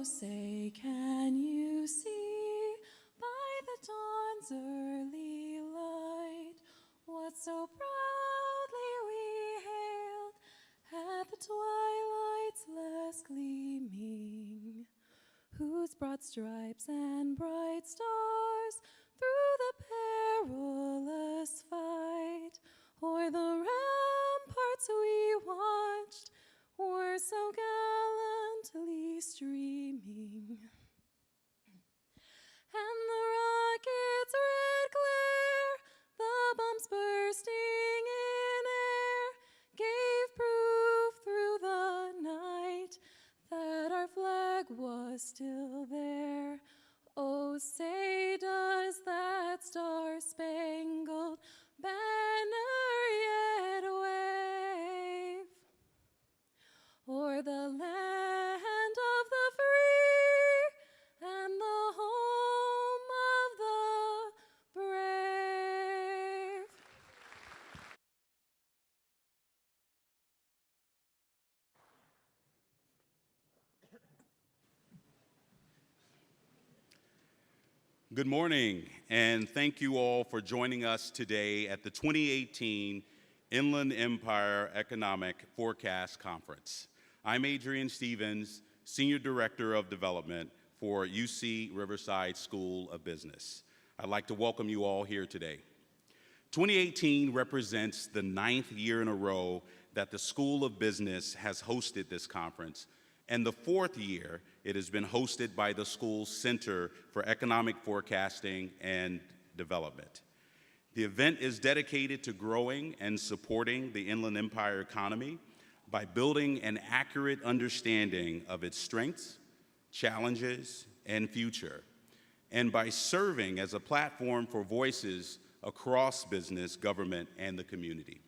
say, can you see by the dawn's early light what so proudly we hailed at the twilight's last gleaming, whose broad stripes and bright stars through the perilous fight o'er the ramparts we watched were so gallantly streaming. And the rocket's red glare, the bombs bursting in air, gave proof through the night that our flag was still there. Oh, say, does that star-spangled banner yet wave o'er the land of the free and the home of the brave? Good morning, and thank you all for joining us today at the 2018 Inland Empire Economic Forecast Conference. I'm Adrian Stevens, Senior Director of Development for UC Riverside School of Business. I'd like to welcome you all here today. 2018 represents the 9th year in a row that the School of Business has hosted this conference, and the 4th year it has been hosted by the school's Center for Economic Forecasting and Development. The event is dedicated to growing and supporting the Inland Empire economy by building an accurate understanding of its strengths, challenges, and future, and by serving as a platform for voices across business, government, and the community.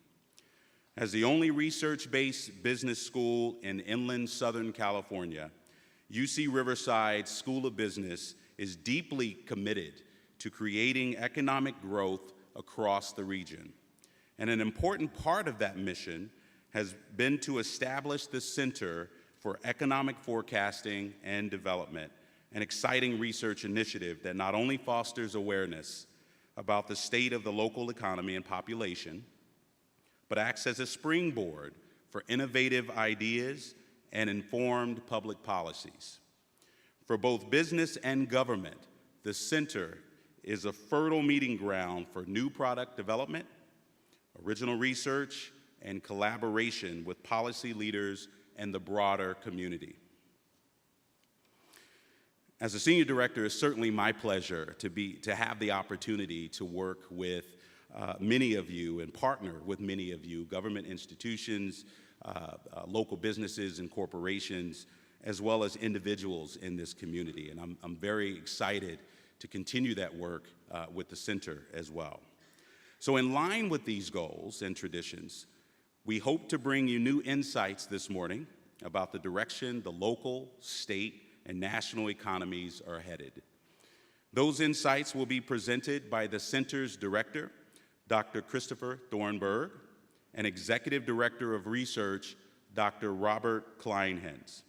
As the only research-based business school in inland Southern California, UC Riverside School of Business is deeply committed to creating economic growth across the region. And an important part of that mission has been to establish the Center for Economic Forecasting and Development, an exciting research initiative that not only fosters awareness about the state of the local economy and population, but acts as a springboard for innovative ideas and informed public policies. For both business and government, the center is a fertile meeting ground for new product development, original research, and collaboration with policy leaders and the broader community. As a senior director, it's certainly my pleasure to have the opportunity to work with many of you and partner with many of you, government institutions, local businesses and corporations, as well as individuals in this community. And I'm very excited to continue that work with the center as well. So in line with these goals and traditions, we hope to bring you new insights this morning about the direction the local, state, and national economies are headed. Those insights will be presented by the center's director, Dr. Christopher Thornburg, and Executive Director of Research, Dr. Robert Kleinhens.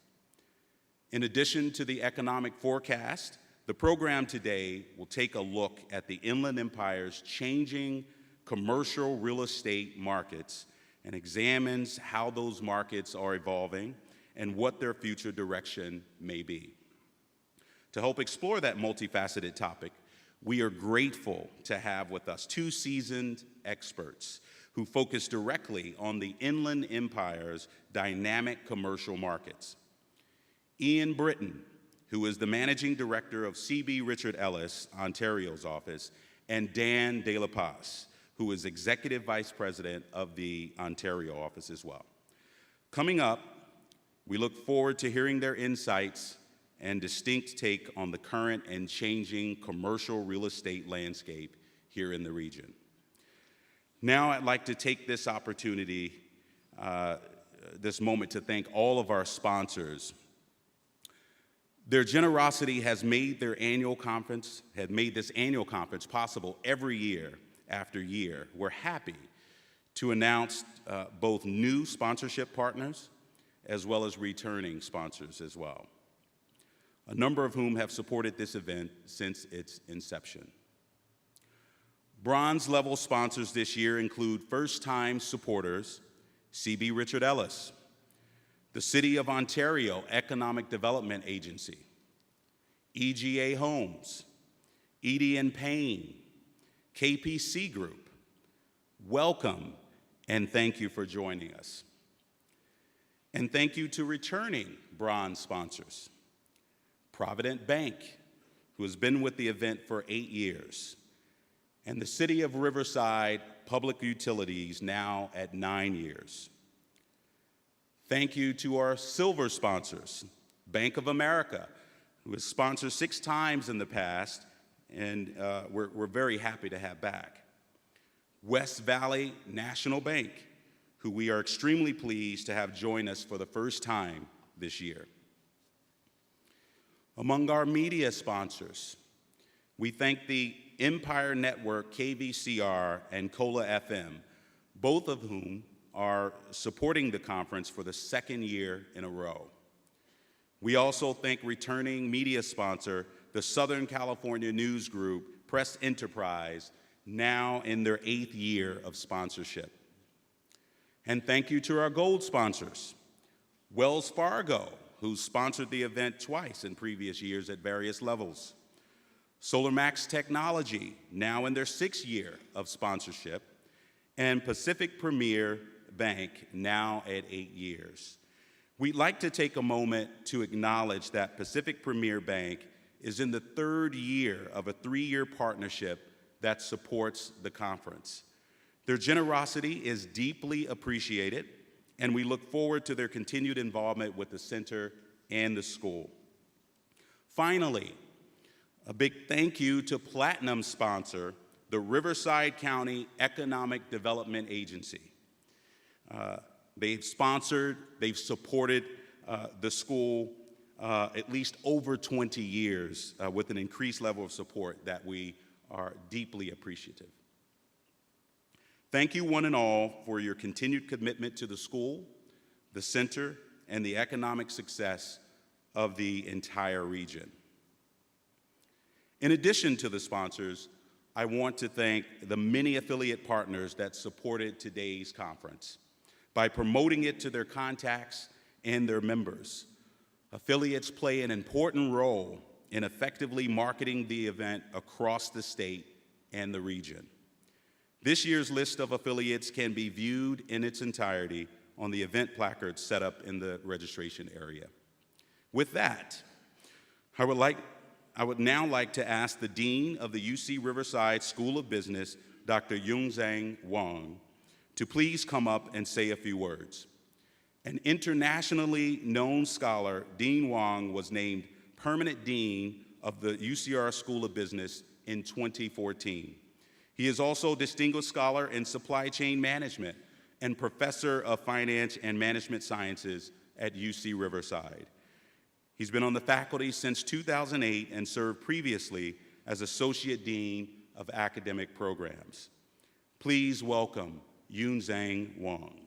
In addition to the economic forecast, the program today will take a look at the Inland Empire's changing commercial real estate markets and examines how those markets are evolving and what their future direction may be. To help explore that multifaceted topic, we are grateful to have with us two seasoned experts who focus directly on the Inland Empire's dynamic commercial markets. Ian Britton, who is the Managing Director of C.B. Richard Ellis, Ontario's office, and Dan De La Paz, who is Executive Vice President of the Ontario office as well. Coming up, we look forward to hearing their insights and distinct take on the current and changing commercial real estate landscape here in the region. Now I'd like to take this opportunity, this moment, to thank all of our sponsors. Their generosity has made this annual conference possible every year after year. We're happy to announce both new sponsorship partners as well as returning sponsors as well. a number of whom have supported this event since its inception. Bronze level sponsors this year include first-time supporters C.B. Richard Ellis, the City of Ontario Economic Development Agency, EGA Homes, Edie & Payne, KPC Group. Welcome and thank you for joining us. And thank you to returning bronze sponsors. Provident Bank, who has been with the event for 8 years, and the City of Riverside Public Utilities, now at 9 years. Thank you to our silver sponsors, Bank of America, who has sponsored 6 times in the past, and we're very happy to have back. West Valley National Bank, who we are extremely pleased to have join us for the first time this year. Among our media sponsors, we thank the Empire Network, KVCR, and Cola FM, both of whom are supporting the conference for the 2nd year in a row. We also thank returning media sponsor, the Southern California News Group, Press Enterprise, now in their 8th year of sponsorship. And thank you to our gold sponsors, Wells Fargo, who sponsored the event twice in previous years at various levels, SolarMax Technology, now in their 6th year of sponsorship, and Pacific Premier Bank, now at 8 years. We'd like to take a moment to acknowledge that Pacific Premier Bank is in the 3rd year of a 3-year partnership that supports the conference. Their generosity is deeply appreciated, and we look forward to their continued involvement with the center and the school. Finally, a big thank you to platinum sponsor, the Riverside County Economic Development Agency. They've supported the school at least over 20 years with an increased level of support that we are deeply appreciative. Thank you one and all for your continued commitment to the school, the center, and the economic success of the entire region. In addition to the sponsors, I want to thank the many affiliate partners that supported today's conference by promoting it to their contacts and their members. Affiliates play an important role in effectively marketing the event across the state and the region. This year's list of affiliates can be viewed in its entirety on the event placard set up in the registration area. With that, I would now like to ask the Dean of the UC Riverside School of Business, Dr. Yunzhang Wang, to please come up and say a few words. An internationally known scholar, Dean Wang was named Permanent Dean of the UCR School of Business in 2014. He is also a Distinguished Scholar in Supply Chain Management and Professor of Finance and Management Sciences at UC Riverside. He's been on the faculty since 2008 and served previously as Associate Dean of Academic Programs. Please welcome Yunzhang Wang.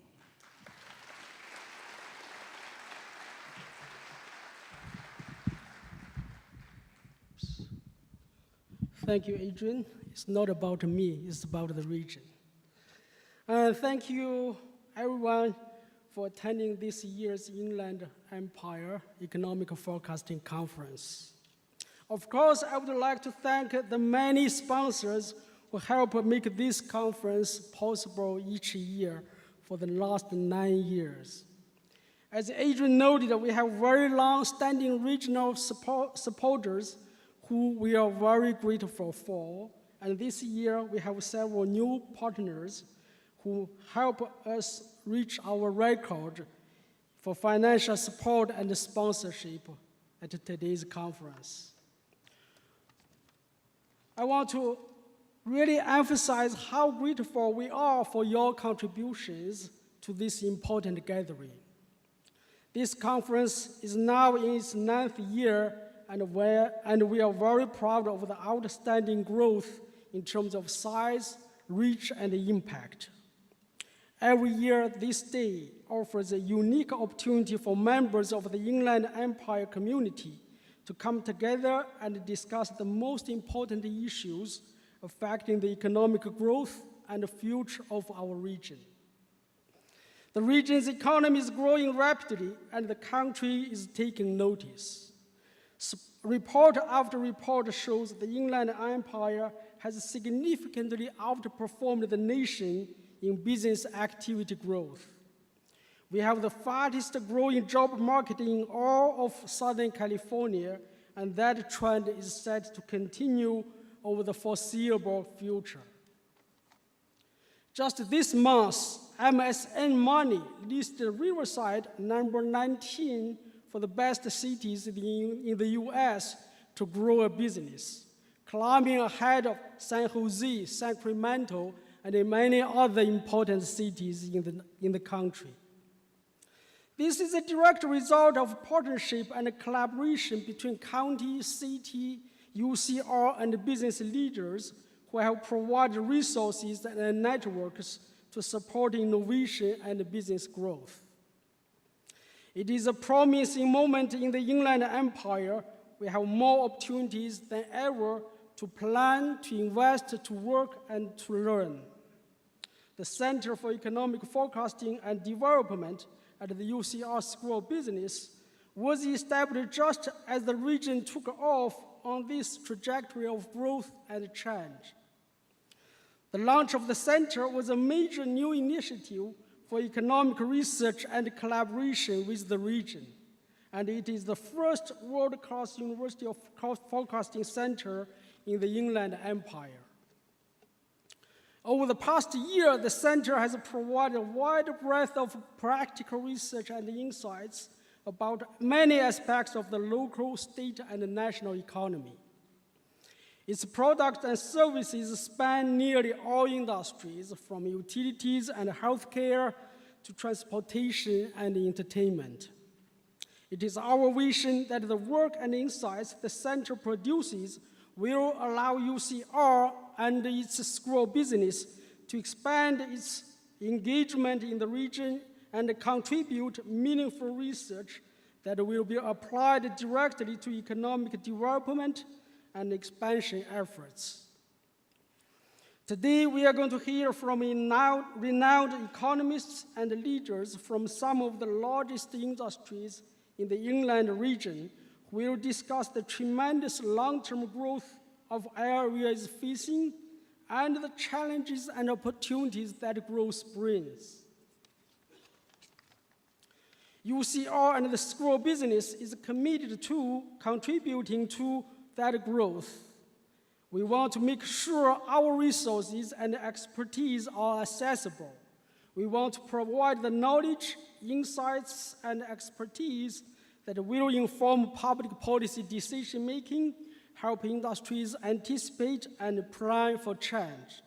Thank you, Adrian. It's not about me, it's about the region. Thank you, everyone, for attending this year's Inland Empire Economic Forecasting Conference. Of course, I would like to thank the many sponsors who help make this conference possible each year for the last 9 years. As Adrian noted, we have very long-standing regional supporters who we are very grateful for. And this year, we have several new partners who help us reach our record for financial support and sponsorship at today's conference. I want to really emphasize how grateful we are for your contributions to this important gathering. This conference is now in its 9th year, and we are very proud of the outstanding growth in terms of size, reach, and impact. Every year, this day offers a unique opportunity for members of the Inland Empire community to come together and discuss the most important issues affecting the economic growth and the future of our region. The region's economy is growing rapidly, and the country is taking notice. Report after report shows the Inland Empire has significantly outperformed the nation in business activity growth. We have the fastest growing job market in all of Southern California, and that trend is set to continue over the foreseeable future. Just this month, MSN Money listed Riverside number 19 for the best cities in the US to grow a business, climbing ahead of San Jose, Sacramento, and many other important cities in the country. This is a direct result of partnership and collaboration between county, city, UCR, and business leaders who have provided resources and networks to support innovation and business growth. It is a promising moment in the Inland Empire. We have more opportunities than ever to plan, to invest, to work, and to learn. The Center for Economic Forecasting and Development at the UCR School of Business was established just as the region took off on this trajectory of growth and change. The launch of the center was a major new initiative for economic research and collaboration with the region, and it is the first world-class university of forecasting center in the Inland Empire. Over the past year, the center has provided a wide breadth of practical research and insights about many aspects of the local, state, and national economy. Its products and services span nearly all industries, from utilities and healthcare to transportation and entertainment. It is our vision that the work and insights the center produces will allow UCR and its school of business to expand its engagement in the region and contribute meaningful research that will be applied directly to economic development and expansion efforts. Today, we are going to hear from renowned economists and leaders from some of the largest industries in the inland region who will discuss the tremendous long-term growth of areas facing and the challenges and opportunities that growth brings. UCR and the School of Business is committed to contributing to that growth. We want to make sure our resources and expertise are accessible. We want to provide the knowledge, insights, and expertise that will inform public policy decision-making, help industries anticipate and plan for change,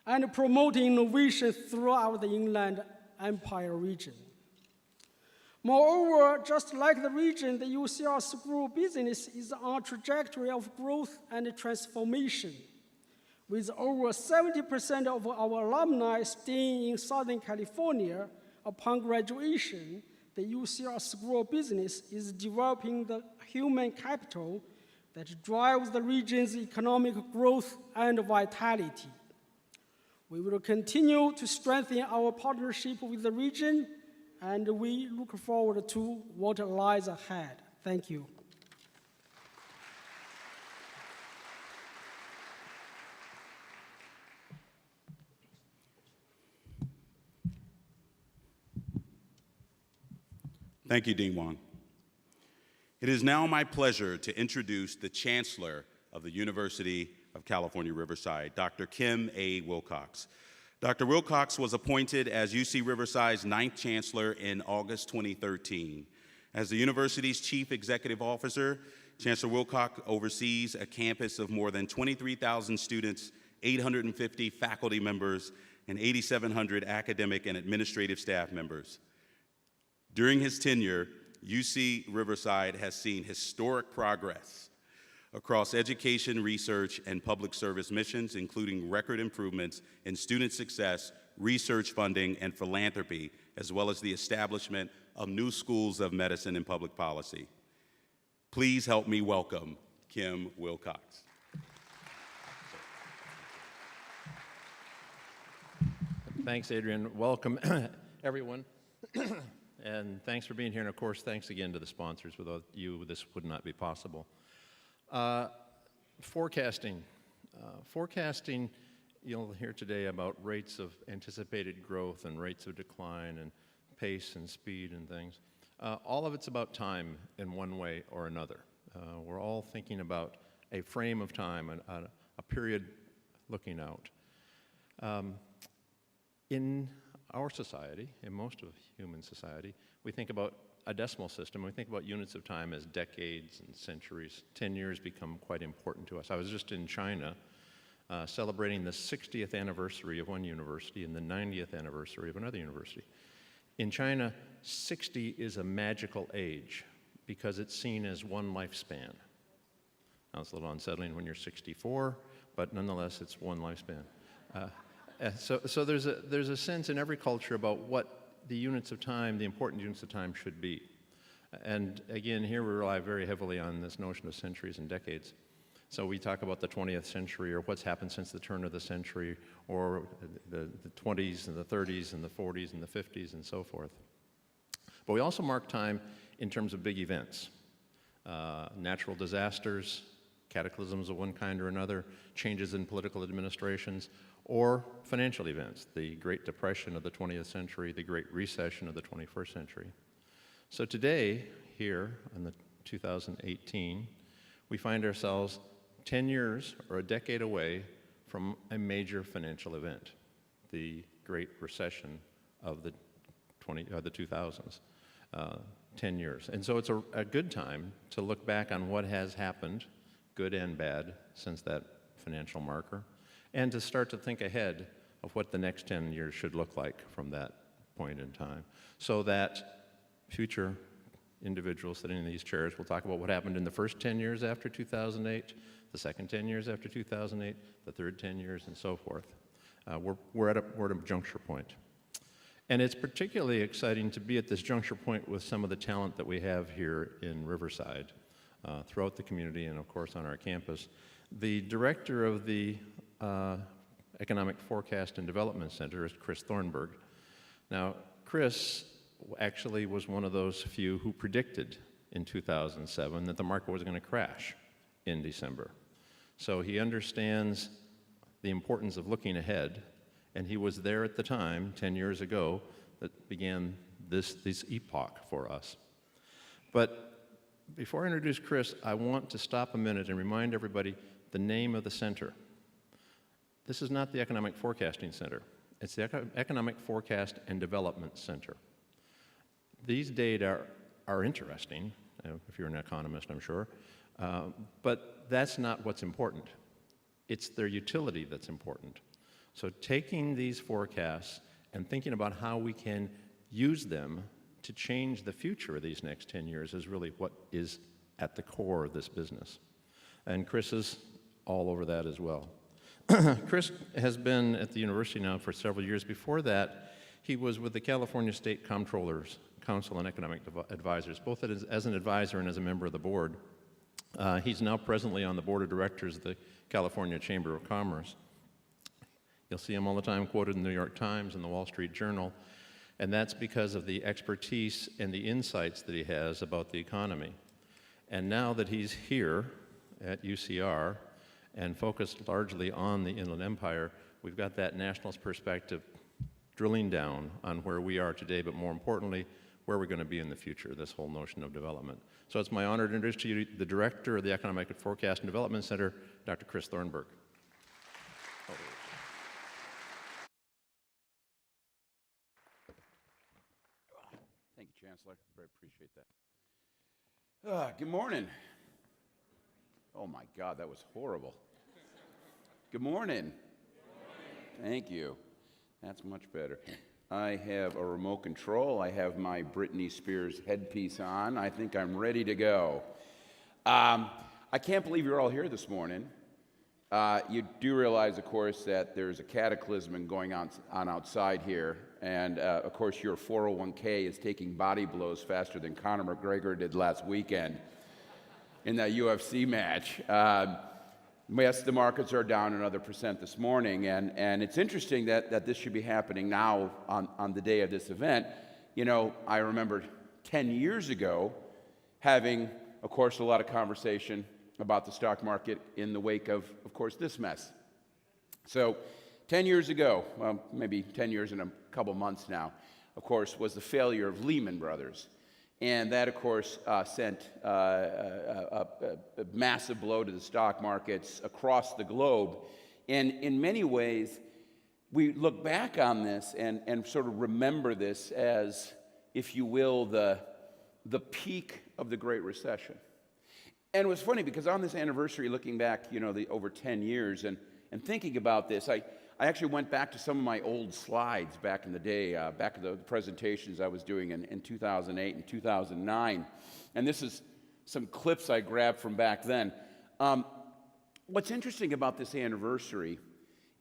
and promote innovation throughout the Inland Empire region. Moreover, just like the region, the UCR School of Business is on a trajectory of growth and transformation. With over 70% of our alumni staying in Southern California upon graduation, the UCR School of Business is developing the human capital that drives the region's economic growth and vitality. We will continue to strengthen our partnership with the region, and we look forward to what lies ahead. Thank you. Thank you, Dean Wong. It is now my pleasure to introduce the Chancellor of the University of California, Riverside, Dr. Kim A. Wilcox. Dr. Wilcox was appointed as UC Riverside's 9th Chancellor in August 2013. As the university's Chief Executive Officer, Chancellor Wilcox oversees a campus of more than 23,000 students, 850 faculty members, and 8,700 academic and administrative staff members. During his tenure, UC Riverside has seen historic progress across education, research, and public service missions, including record improvements in student success, research funding, and philanthropy, as well as the establishment of new schools of medicine and public policy. Please help me welcome Kim Wilcox. Thanks, Adrian. Welcome, everyone. And thanks for being here. And of course, thanks again to the sponsors. Without you, this would not be possible. Forecasting. Forecasting, you'll hear today about rates of anticipated growth and rates of decline and pace and speed and things. All of it's about time in one way or another. We're all thinking about a frame of time, a period looking out. In our society, in most of human society, we think about a decimal system. We think about units of time as decades and centuries. 10 years become quite important to us. I was just in China celebrating the 60th anniversary of one university and the 90th anniversary of another university. In China, 60 is a magical age because it's seen as one lifespan. Now, it's a little unsettling when you're 64, but nonetheless, it's one lifespan. So there's a sense in every culture about what the units of time, the important units of time should be. And again, here we rely very heavily on this notion of centuries and decades. So we talk about the 20th century or what's happened since the turn of the century, or the 20s and the 30s and the 40s and the 50s and so forth. But we also mark time in terms of big events, natural disasters, cataclysms of one kind or another, changes in political administrations, or financial events, the Great Depression of the 20th century, the Great Recession of the 21st century. So today, here in the 2018, we find ourselves 10 years or a decade away from a major financial event, the Great Recession of the 2000s, 10 years. And so it's a good time to look back on what has happened, good and bad, since that financial marker, and to start to think ahead of what the next 10 years should look like from that point in time, so that future individuals sitting in these chairs will talk about what happened in the first 10 years after 2008, the second 10 years after 2008, the third 10 years, and so forth. We're at a juncture point. And it's particularly exciting to be at this juncture point with some of the talent that we have here in Riverside, throughout the community and, of course, on our campus. The director of the Economic Forecast and Development Center is Chris Thornburg. Now, Chris actually was one of those few who predicted in 2007 that the market was going to crash in December. So he understands the importance of looking ahead, and he was there at the time, 10 years ago, that began this epoch for us. But before I introduce Chris, I want to stop a minute and remind everybody the name of the center. This is not the Economic Forecasting Center. It's the Economic Forecast and Development Center. These data are interesting, if you're an economist, I'm sure, but that's not what's important. It's their utility that's important. So taking these forecasts and thinking about how we can use them to change the future of these next 10 years is really what is at the core of this business. And Chris is all over that as well. Chris has been at the university now for several years. Before that, he was with the California State Comptroller's Council on Economic Advisors, both as an advisor and as a member of the board. He's now presently on the board of directors of the California Chamber of Commerce. You'll see him all the time quoted in the New York Times and the Wall Street Journal, and that's because of the expertise and the insights that he has about the economy. And now that he's here at UCR and focused largely on the Inland Empire, we've got that nationalist perspective drilling down on where we are today, but more importantly, where we're going to be in the future, this whole notion of development. So it's my honor to introduce to you the director of the Economic Forecast and Development Center, Dr. Chris Thornburg. Thank you, Chancellor. Very appreciate that. Good morning. Oh my God, that was horrible. Good morning. Thank you. That's much better. I have a remote control. I have my Britney Spears headpiece on. I think I'm ready to go. I can't believe you're all here this morning. You do realize, of course, that there's a cataclysm going on outside here. And, of course, your 401k is taking body blows faster than Conor McGregor did last weekend. in that UFC match. Yes, the markets are down another % this morning, and it's interesting that this should be happening now on the day of this event. You know, I remember 10 years ago having, of course, a lot of conversation about the stock market in the wake of course, this mess. So 10 years ago, well, maybe 10 years and a couple months now, of course, was the failure of Lehman Brothers. And that, of course, sent a massive blow to the stock markets across the globe. And in many ways, we look back on this and sort of remember this as, if you will, the peak of the Great Recession. And it was funny because on this anniversary, looking back, you know, over 10 years and thinking about this, I actually went back to some of my old slides back in the day, back in the presentations I was doing in 2008 and 2009. And this is some clips I grabbed from back then. What's interesting about this anniversary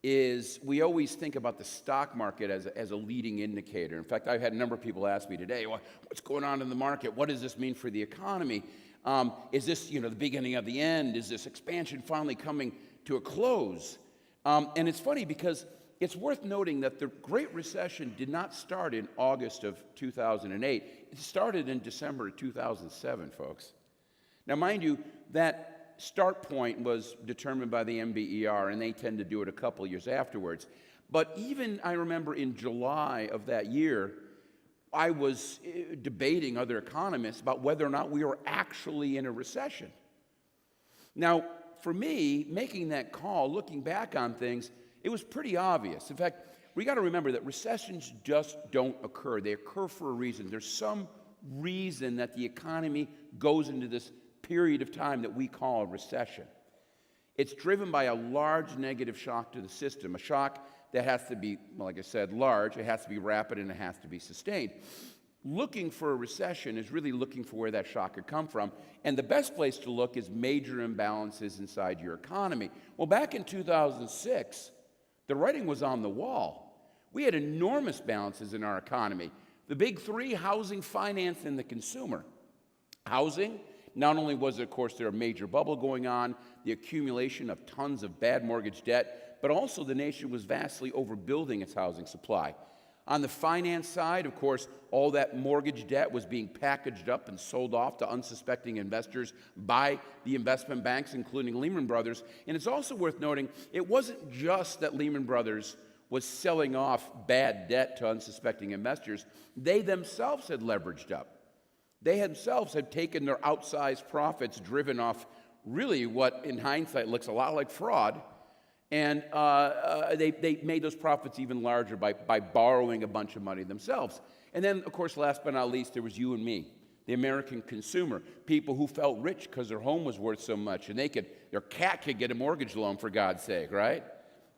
is we always think about the stock market as a leading indicator. In fact, I've had a number of people ask me today, well, what's going on in the market? What does this mean for the economy? Is this, you know, the beginning of the end? Is this expansion finally coming to a close? And it's funny because it's worth noting that the Great Recession did not start in August of 2008. It started in December of 2007, folks. Now, mind you, that start point was determined by the MBER, and they tend to do it a couple years afterwards. But even, I remember, in July of that year, I was debating other economists about whether or not we were actually in a recession. Now, for me, making that call, looking back on things, it was pretty obvious. In fact, we got to remember that recessions just don't occur. They occur for a reason. There's some reason that the economy goes into this period of time that we call a recession. It's driven by a large negative shock to the system, a shock that has to be, like I said, large, it has to be rapid, and it has to be sustained. Looking for a recession is really looking for where that shock could come from, and the best place to look is major imbalances inside your economy. Well, back in 2006, the writing was on the wall. We had enormous balances in our economy. The big three: housing, finance, and the consumer. Housing, not only was, of course, there a major bubble going on, the accumulation of tons of bad mortgage debt, but also the nation was vastly overbuilding its housing supply. On the finance side, of course, all that mortgage debt was being packaged up and sold off to unsuspecting investors by the investment banks, including Lehman Brothers. And it's also worth noting, it wasn't just that Lehman Brothers was selling off bad debt to unsuspecting investors. They themselves had leveraged up. They themselves had taken their outsized profits driven off really what, in hindsight, looks a lot like fraud, and they made those profits even larger by borrowing a bunch of money themselves. And then, of course, last but not least, there was you and me, the American consumer, people who felt rich because their home was worth so much, and their cat could get a mortgage loan, for God's sake, right?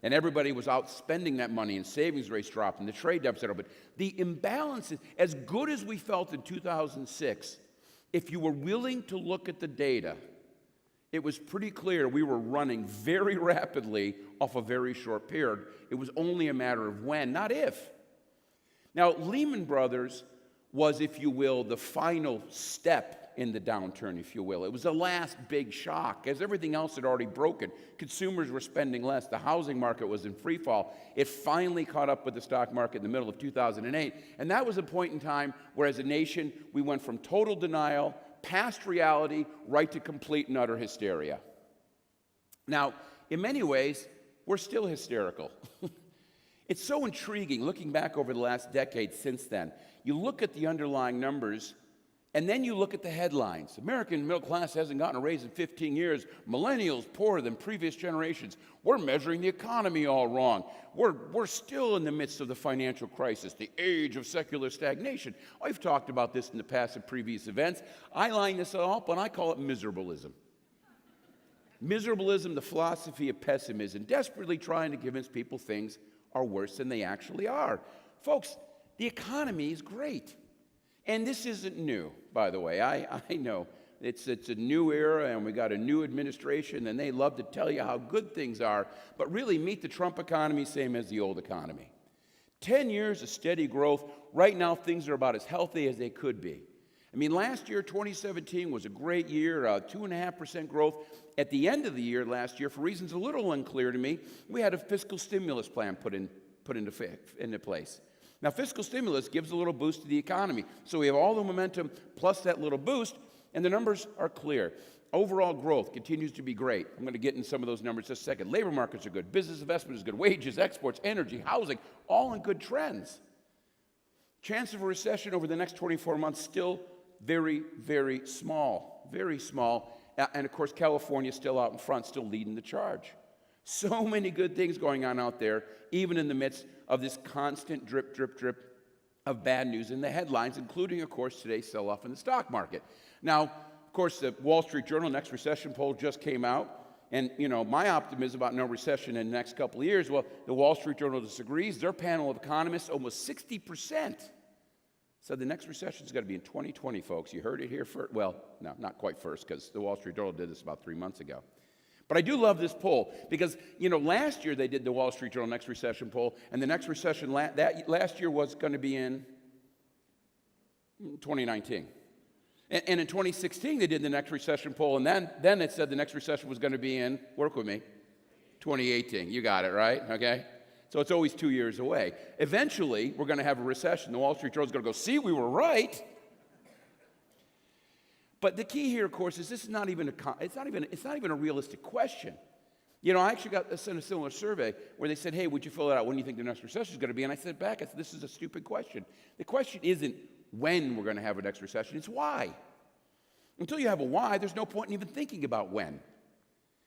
And everybody was out spending that money, and savings rates dropped, and the trade deficit opened. The imbalances, as good as we felt in 2006, if you were willing to look at the data, it was pretty clear we were running very rapidly off a very short period. It was only a matter of when, not if. Now, Lehman Brothers was, if you will, the final step in the downturn, if you will. It was the last big shock, as everything else had already broken. Consumers were spending less. The housing market was in free fall. It finally caught up with the stock market in the middle of 2008, and that was a point in time where, as a nation, we went from total denial, past reality, right to complete and utter hysteria. Now, in many ways, we're still hysterical. It's so intriguing, looking back over the last decade since then. You look at the underlying numbers, and then you look at the headlines. American middle class hasn't gotten a raise in 15 years. Millennials poorer than previous generations. We're measuring the economy all wrong. We're still in the midst of the financial crisis, the age of secular stagnation. I've talked about this in the past at previous events. I line this all up and I call it miserableism. Miserableism, the philosophy of pessimism, desperately trying to convince people things are worse than they actually are. Folks, the economy is great. And this isn't new, by the way. I know it's a new era, and we got a new administration, and they love to tell you how good things are. But really, meet the Trump economy, same as the old economy. 10 years of steady growth. Right now, things are about as healthy as they could be. I mean, last year, 2017, was a great year, 2.5% growth. At the end of the year last year, for reasons a little unclear to me, we had a fiscal stimulus plan put into place. Now, fiscal stimulus gives a little boost to the economy. So we have all the momentum plus that little boost, and the numbers are clear. Overall growth continues to be great. I'm going to get into some of those numbers in just a second. Labor markets are good. Business investment is good. Wages, exports, energy, housing, all in good trends. Chance of a recession over the next 24 months still very, very small. Very small. And of course, California still out in front, still leading the charge. So many good things going on out there, even in the midst of this constant drip, drip, drip of bad news in the headlines, including, of course, today's sell-off in the stock market. Now, of course, the Wall Street Journal next recession poll just came out. And, you know, my optimism about no recession in the next couple of years, well, the Wall Street Journal disagrees. Their panel of economists, almost 60%, said the next recession's got to be in 2020, folks. You heard it here first. Well, no, not quite first, because the Wall Street Journal did this about 3 months ago. But I do love this poll because, you know, last year they did the Wall Street Journal next recession poll, and the next recession last year was going to be in 2019. And in 2016 they did the next recession poll, and then it said the next recession was going to be in, work with me, 2018. You got it, right? Okay? So it's always 2 years away. Eventually, we're going to have a recession. The Wall Street Journal is going to go, see, we were right. But the key here, of course, is this is not even a realistic question. You know, I actually got sent a similar survey where they said, hey, would you fill it out? When do you think the next recession is going to be? And I said back, this is a stupid question. The question isn't when we're going to have a next recession, it's why. Until you have a why, there's no point in even thinking about when.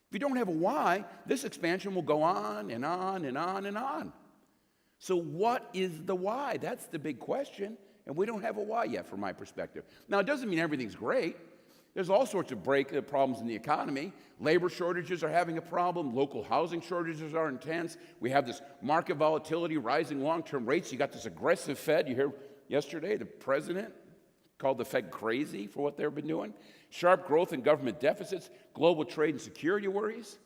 If you don't have a why, this expansion will go on and on and on and on. So what is the why? That's the big question. And we don't have a why yet, from my perspective. Now, it doesn't mean everything's great. There's all sorts of problems in the economy. Labor shortages are having a problem. Local housing shortages are intense. We have this market volatility, rising long-term rates. You got this aggressive Fed. You hear yesterday the president called the Fed crazy for what they've been doing. Sharp growth in government deficits, global trade and security worries.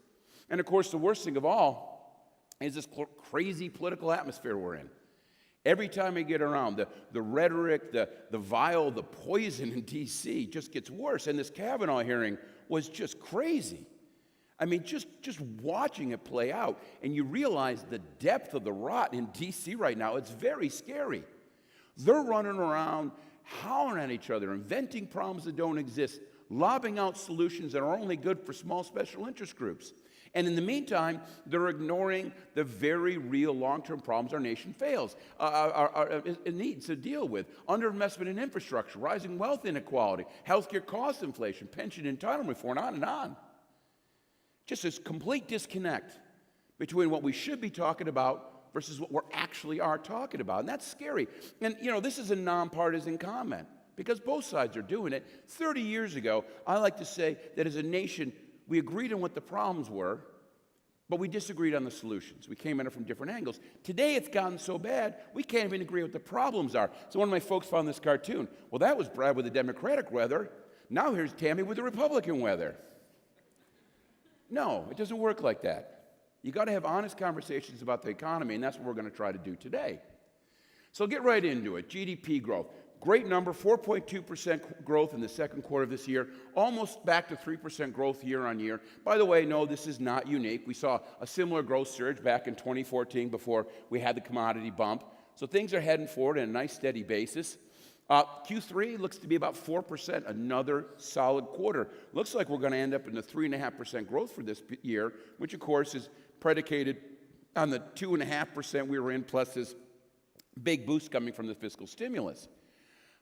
And, of course, the worst thing of all is this crazy political atmosphere we're in. Every time I get around, the rhetoric, the vile, the poison in D.C. just gets worse. And this Kavanaugh hearing was just crazy. I mean, just watching it play out, and you realize the depth of the rot in D.C. right now. It's very scary. They're running around, hollering at each other, inventing problems that don't exist, lobbing out solutions that are only good for small special interest groups. And in the meantime, they're ignoring the very real long-term problems our nation it needs to deal with. Underinvestment in infrastructure, rising wealth inequality, healthcare cost inflation, pension entitlement reform, on and on. Just this complete disconnect between what we should be talking about versus what we actually are talking about. And that's scary. And, you know, this is a nonpartisan comment because both sides are doing it. 30 years ago, I like to say that as a nation, we agreed on what the problems were, but we disagreed on the solutions. We came at it from different angles. Today, it's gotten so bad, we can't even agree what the problems are. So one of my folks found this cartoon. Well, that was Brad with the Democratic weather. Now here's Tammy with the Republican weather. No, it doesn't work like that. You got to have honest conversations about the economy, and that's what we're going to try to do today. So get right into it. GDP growth. Great number, 4.2% growth in the second quarter of this year, almost back to 3% growth year on year. By the way, no, this is not unique. We saw a similar growth surge back in 2014 before we had the commodity bump. So things are heading forward on a nice steady basis. Q3 looks to be about 4%, another solid quarter. Looks like we're going to end up in the 3.5% growth for this year, which of course is predicated on the 2.5% we were in, plus this big boost coming from the fiscal stimulus.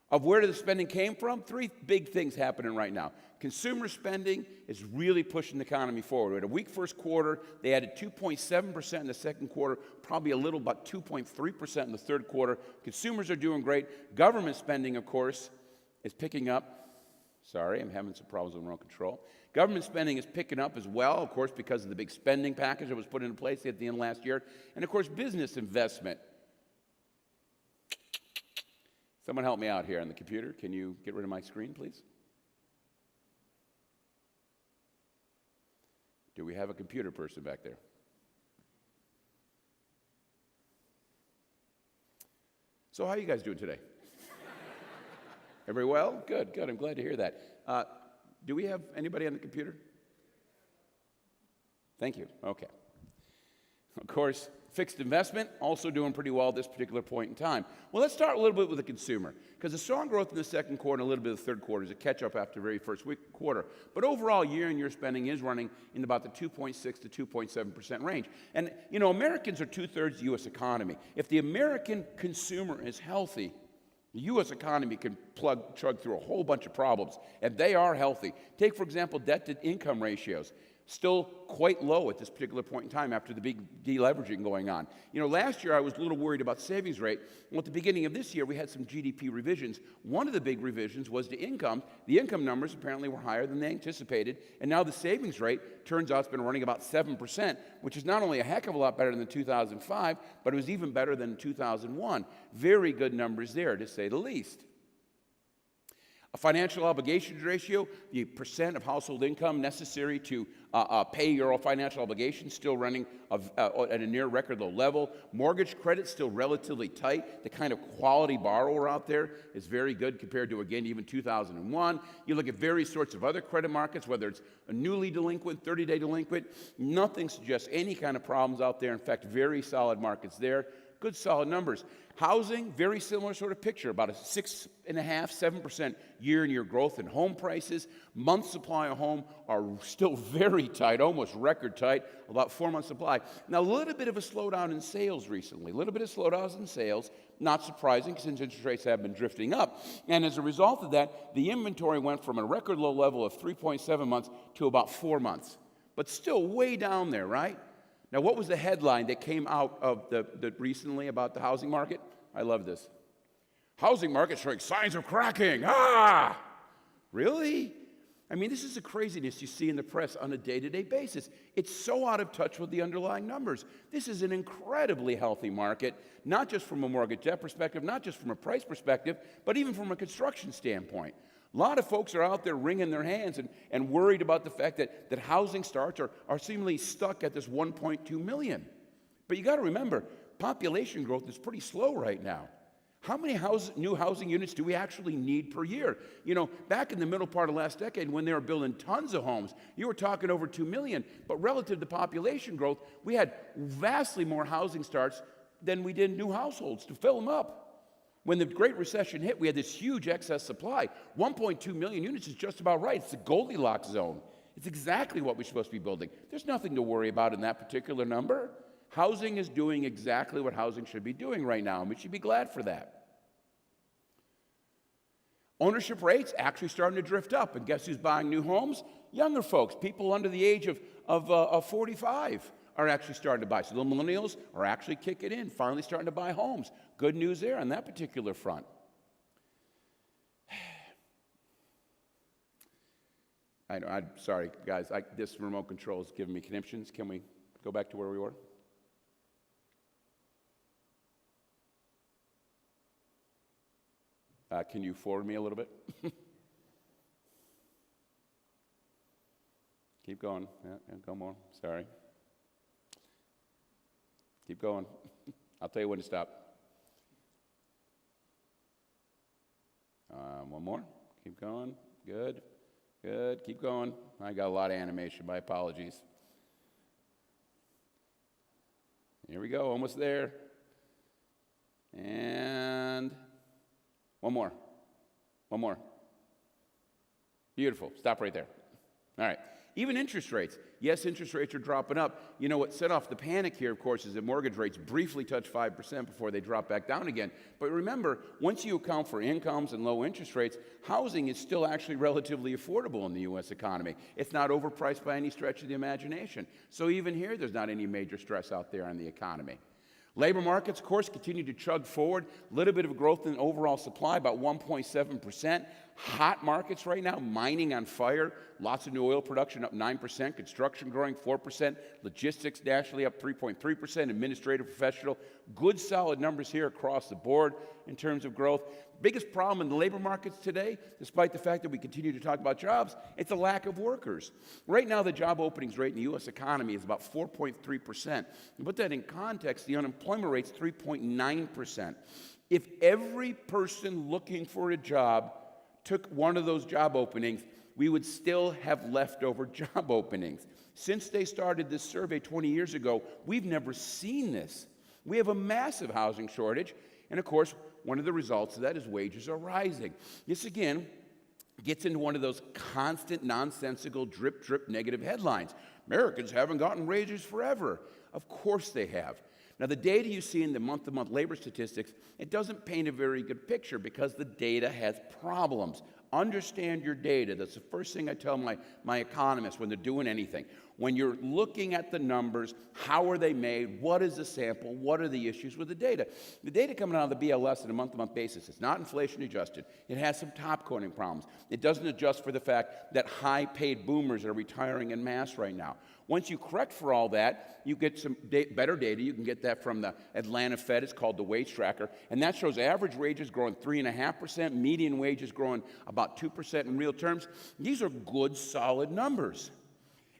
Of where the spending came from, three big things happening right now. Consumer spending is really pushing the economy forward. We had a weak first quarter. They added 2.7% in the second quarter, probably a little about 2.3% in the third quarter. Consumers are doing great. Government spending, of course, is picking up. Sorry, I'm having some problems with remote control. Government spending is picking up as well, of course, because of the big spending package that was put into place at the end of last year. And, of course, business investment. Someone help me out here on the computer. Can you get rid of my screen, please? Do we have a computer person back there? So how are you guys doing today? Everybody well? Good, good. I'm glad to hear that. Do we have anybody on the computer? Thank you. Okay. Of course, fixed investment also doing pretty well at this particular point in time. Well, let's start a little bit with the consumer, because the strong growth in the second quarter and a little bit of the third quarter is a catch-up after the very first quarter. But overall, year-on-year spending is running in about the 2.6 to 2.7% range. And, you know, Americans are two-thirds the U.S. economy. If the American consumer is healthy, the U.S. economy can chug through a whole bunch of problems, and they are healthy. Take, for example, debt-to-income ratios. Still quite low at this particular point in time after the big deleveraging going on. You know, last year I was a little worried about savings rate. Well, at the beginning of this year, we had some GDP revisions. One of the big revisions was to income. The income numbers apparently were higher than they anticipated, and now the savings rate turns out it's been running about 7%, which is not only a heck of a lot better than 2005, but it was even better than 2001. Very good numbers there, to say the least. A financial obligations ratio, the percent of household income necessary to pay your financial obligations, still running at a near record low level. Mortgage credit still relatively tight. The kind of quality borrower out there is very good compared to, again, even 2001. You look at various sorts of other credit markets, whether it's a newly delinquent, 30-day delinquent, nothing suggests any kind of problems out there. In fact, very solid markets there. Good, solid numbers. Housing, very similar sort of picture, about a 6.5%, 7% year-on-year growth in home prices. Month supply of home are still very tight, almost record tight, about 4 months supply. Now, a little bit of a slowdown in sales recently, a little bit of slowdowns in sales, not surprising since interest rates have been drifting up. And as a result of that, the inventory went from a record low level of 3.7 months to about 4 months, but still way down there, right? Now, what was the headline that came out of the recently about the housing market? I love this. Housing market showing signs of cracking. Ah! Really? I mean, this is the craziness you see in the press on a day-to-day basis. It's so out of touch with the underlying numbers. This is an incredibly healthy market, not just from a mortgage debt perspective, not just from a price perspective, but even from a construction standpoint. A lot of folks are out there wringing their hands and worried about the fact that housing starts are seemingly stuck at this 1.2 million. But you got to remember, population growth is pretty slow right now. How many new housing units do we actually need per year? You know, back in the middle part of last decade when they were building tons of homes, you were talking over 2 million. But relative to population growth, we had vastly more housing starts than we did new households to fill them up. When the Great Recession hit, we had this huge excess supply. 1.2 million units is just about right. It's the Goldilocks zone. It's exactly what we're supposed to be building. There's nothing to worry about in that particular number. Housing is doing exactly what housing should be doing right now, and we should be glad for that. Ownership rates actually starting to drift up, and guess who's buying new homes? Younger folks, people under the age of 45 are actually starting to buy. So the millennials are actually kicking in, finally starting to buy homes. Good news there on that particular front. I'm sorry, guys. This remote control is giving me conniptions. Can we go back to where we were? Can you forward me a little bit? Keep going. Yeah, go more. Sorry. Keep going. I'll tell you when to stop. One more. Keep going. Good. Good. Keep going. I got a lot of animation. My apologies. Here we go. Almost there. And one more. One more. Beautiful. Stop right there. All right. Even interest rates. Yes, interest rates are dropping up. You know what set off the panic here, of course, is that mortgage rates briefly touched 5% before they drop back down again. But remember, once you account for incomes and low interest rates, housing is still actually relatively affordable in the U.S. economy. It's not overpriced by any stretch of the imagination. So even here, there's not any major stress out there on the economy. Labor markets, of course, continue to chug forward. A little bit of growth in overall supply, about 1.7%. Hot markets right now, mining on fire. Lots of new oil production up 9%. Construction growing 4%. Logistics nationally up 3.3%. Administrative professional. Good solid numbers here across the board in terms of growth. Biggest problem in the labor markets today, despite the fact that we continue to talk about jobs, it's a lack of workers. Right now, the job openings rate in the U.S. economy is about 4.3%. To put that in context, the unemployment rate's 3.9%. If every person looking for a job took one of those job openings, we would still have leftover job openings. Since they started this survey 20 years ago, we've never seen this. We have a massive housing shortage, and of course, one of the results of that is wages are rising. This, again, gets into one of those constant, nonsensical, drip, drip negative headlines. Americans haven't gotten raises forever. Of course they have. Now, the data you see in the month-to-month labor statistics, it doesn't paint a very good picture because the data has problems. Understand your data. That's the first thing I tell my economists when they're doing anything. When you're looking at the numbers, how are they made? What is the sample? What are the issues with the data? The data coming out of the BLS on a month-to-month basis is not inflation adjusted. It has some top-coding problems. It doesn't adjust for the fact that high-paid boomers are retiring en masse right now. Once you correct for all that, you get some better data. You can get that from the Atlanta Fed. It's called the Wage Tracker. And that shows average wages growing 3.5%, median wages growing about 2% in real terms. These are good, solid numbers.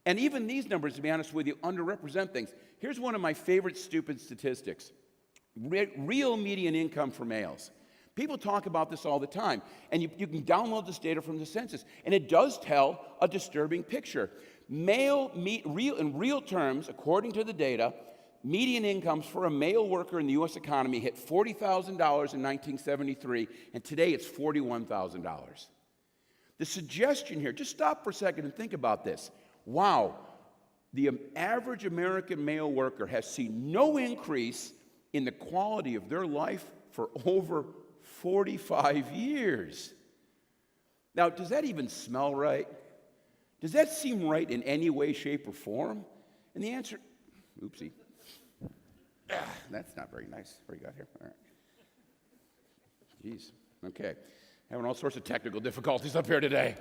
And even these numbers, to be honest with you, underrepresent things. Here's one of my favorite stupid statistics. Real median income for males. People talk about this all the time. And you can download this data from the census. And it does tell a disturbing picture. In real terms, according to the data, median incomes for a male worker in the U.S. economy hit $40,000 in 1973, and today it's $41,000. The suggestion here, just stop for a second and think about this. Wow, the average American male worker has seen no increase in the quality of their life for over 45 years. Now, does that even smell right? Does that seem right in any way, shape, or form? And the answer, oopsie. That's not very nice. What do you got here? All right. Jeez. Okay. Having all sorts of technical difficulties up here today.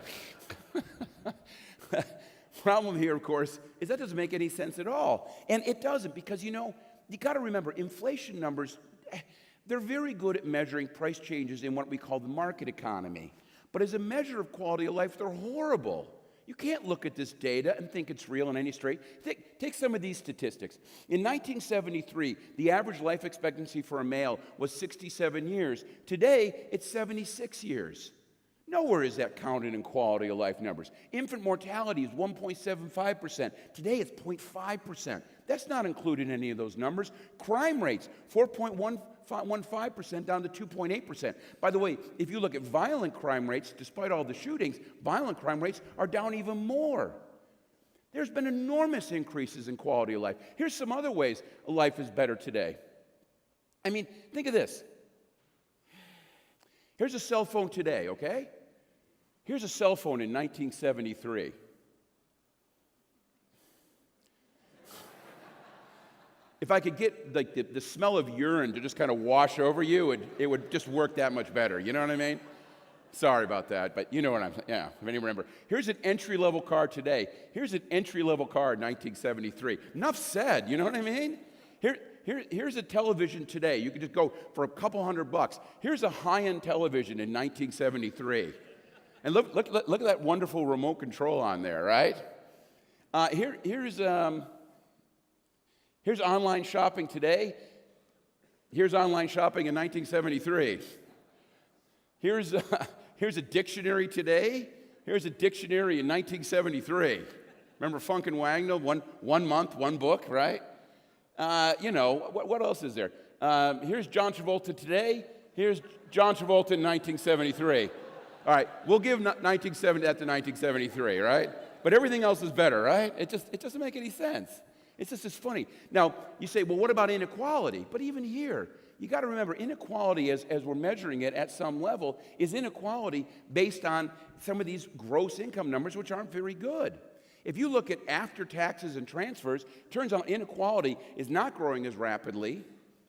Problem here, of course, is that doesn't make any sense at all. And it doesn't because, you got to remember, inflation numbers, they're very good at measuring price changes in what we call the market economy. But as a measure of quality of life, they're horrible. You can't look at this data and think it's real in any straight. Take some of these statistics. In 1973, the average life expectancy for a male was 67 years. Today, it's 76 years. Nowhere is that counted in quality of life numbers. Infant mortality is 1.75%. Today, it's 0.5%. That's not included in any of those numbers. Crime rates, 4.15% down to 2.8%. By the way, if you look at violent crime rates, despite all the shootings, violent crime rates are down even more. There's been enormous increases in quality of life. Here's some other ways life is better today. I mean, think of this. Here's a cell phone today, okay? Here's a cell phone in 1973. If I could get the smell of urine to just kind of wash over you, it would just work that much better. You know what I mean? Sorry about that, but you know what I'm saying. Yeah, if anyone remember. Here's an entry-level car today. Here's an entry-level car in 1973. Enough said, you know what I mean? Here's a television today. You can just go for a couple $100. Here's a high-end television in 1973. And look at that wonderful remote control on there, right? Here's online shopping today. Here's online shopping in 1973. Here's a dictionary today. Here's a dictionary in 1973. Remember Funk and Wagnall, one month, one book, right? What else is there? Here's John Travolta today. Here's John Travolta in 1973. All right, we'll give 1970 that to 1973, right? But everything else is better, right? It doesn't make any sense. It's just funny. Now, you say, well, what about inequality? But even here, you got to remember, inequality, as we're measuring it at some level, is inequality based on some of these gross income numbers, which aren't very good. If you look at after taxes and transfers, it turns out inequality is not growing as rapidly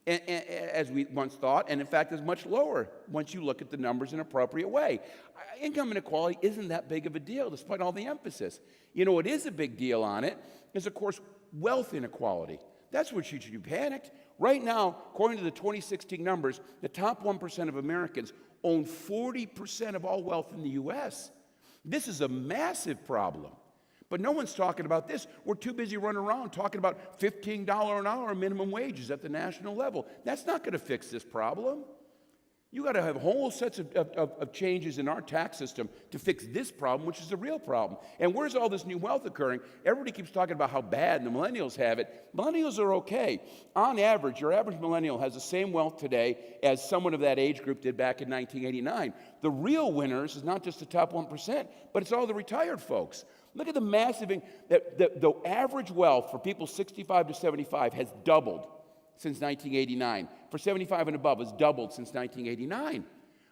as we once thought, and in fact is much lower once you look at the numbers in an appropriate way. Income inequality isn't that big of a deal, despite all the emphasis. What is a big deal on it is, of course, wealth inequality. That's what should be panicked. Right now, according to the 2016 numbers, the top 1% of Americans own 40% of all wealth in the U.S. This is a massive problem. But no one's talking about this. We're too busy running around talking about $15 an hour minimum wages at the national level. That's not going to fix this problem. You got to have whole sets of changes in our tax system to fix this problem, which is a real problem. And where's all this new wealth occurring? Everybody keeps talking about how bad the millennials have it. Millennials are okay. On average, your average millennial has the same wealth today as someone of that age group did back in 1989. The real winners is not just the top 1%, but it's all the retired folks. Look at the massive, the average wealth for people 65 to 75 has doubled since 1989. For 75 and above, it's doubled since 1989.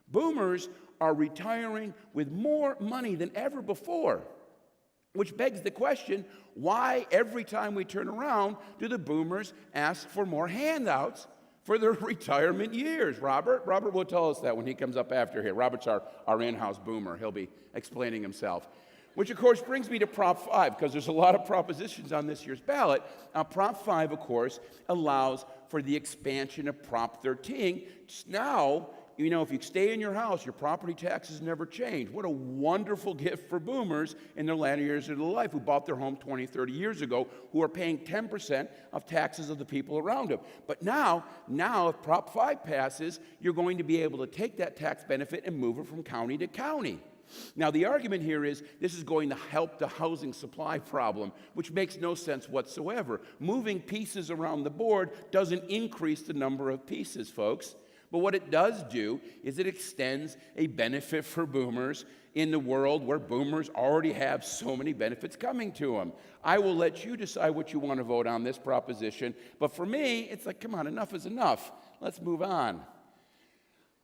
Boomers are retiring with more money than ever before, which begs the question, why every time we turn around do the boomers ask for more handouts for their retirement years? Robert will tell us that when he comes up after here. Robert's our in-house boomer. He'll be explaining himself. Which, of course, brings me to Prop 5, because there's a lot of propositions on this year's ballot. Prop 5, of course, allows for the expansion of Prop 13. Now, you know, if you stay in your house, your property taxes never change. What a wonderful gift for boomers in their latter years of their life who bought their home 20, 30 years ago, who are paying 10% of taxes of the people around them. But now, if Prop 5 passes, you're going to be able to take that tax benefit and move it from county to county. Now, the argument here is this is going to help the housing supply problem, which makes no sense whatsoever. Moving pieces around the board doesn't increase the number of pieces, folks. But what it does do is it extends a benefit for boomers in the world where boomers already have so many benefits coming to them. I will let you decide what you want to vote on this proposition. But for me, it's like, come on, enough is enough. Let's move on.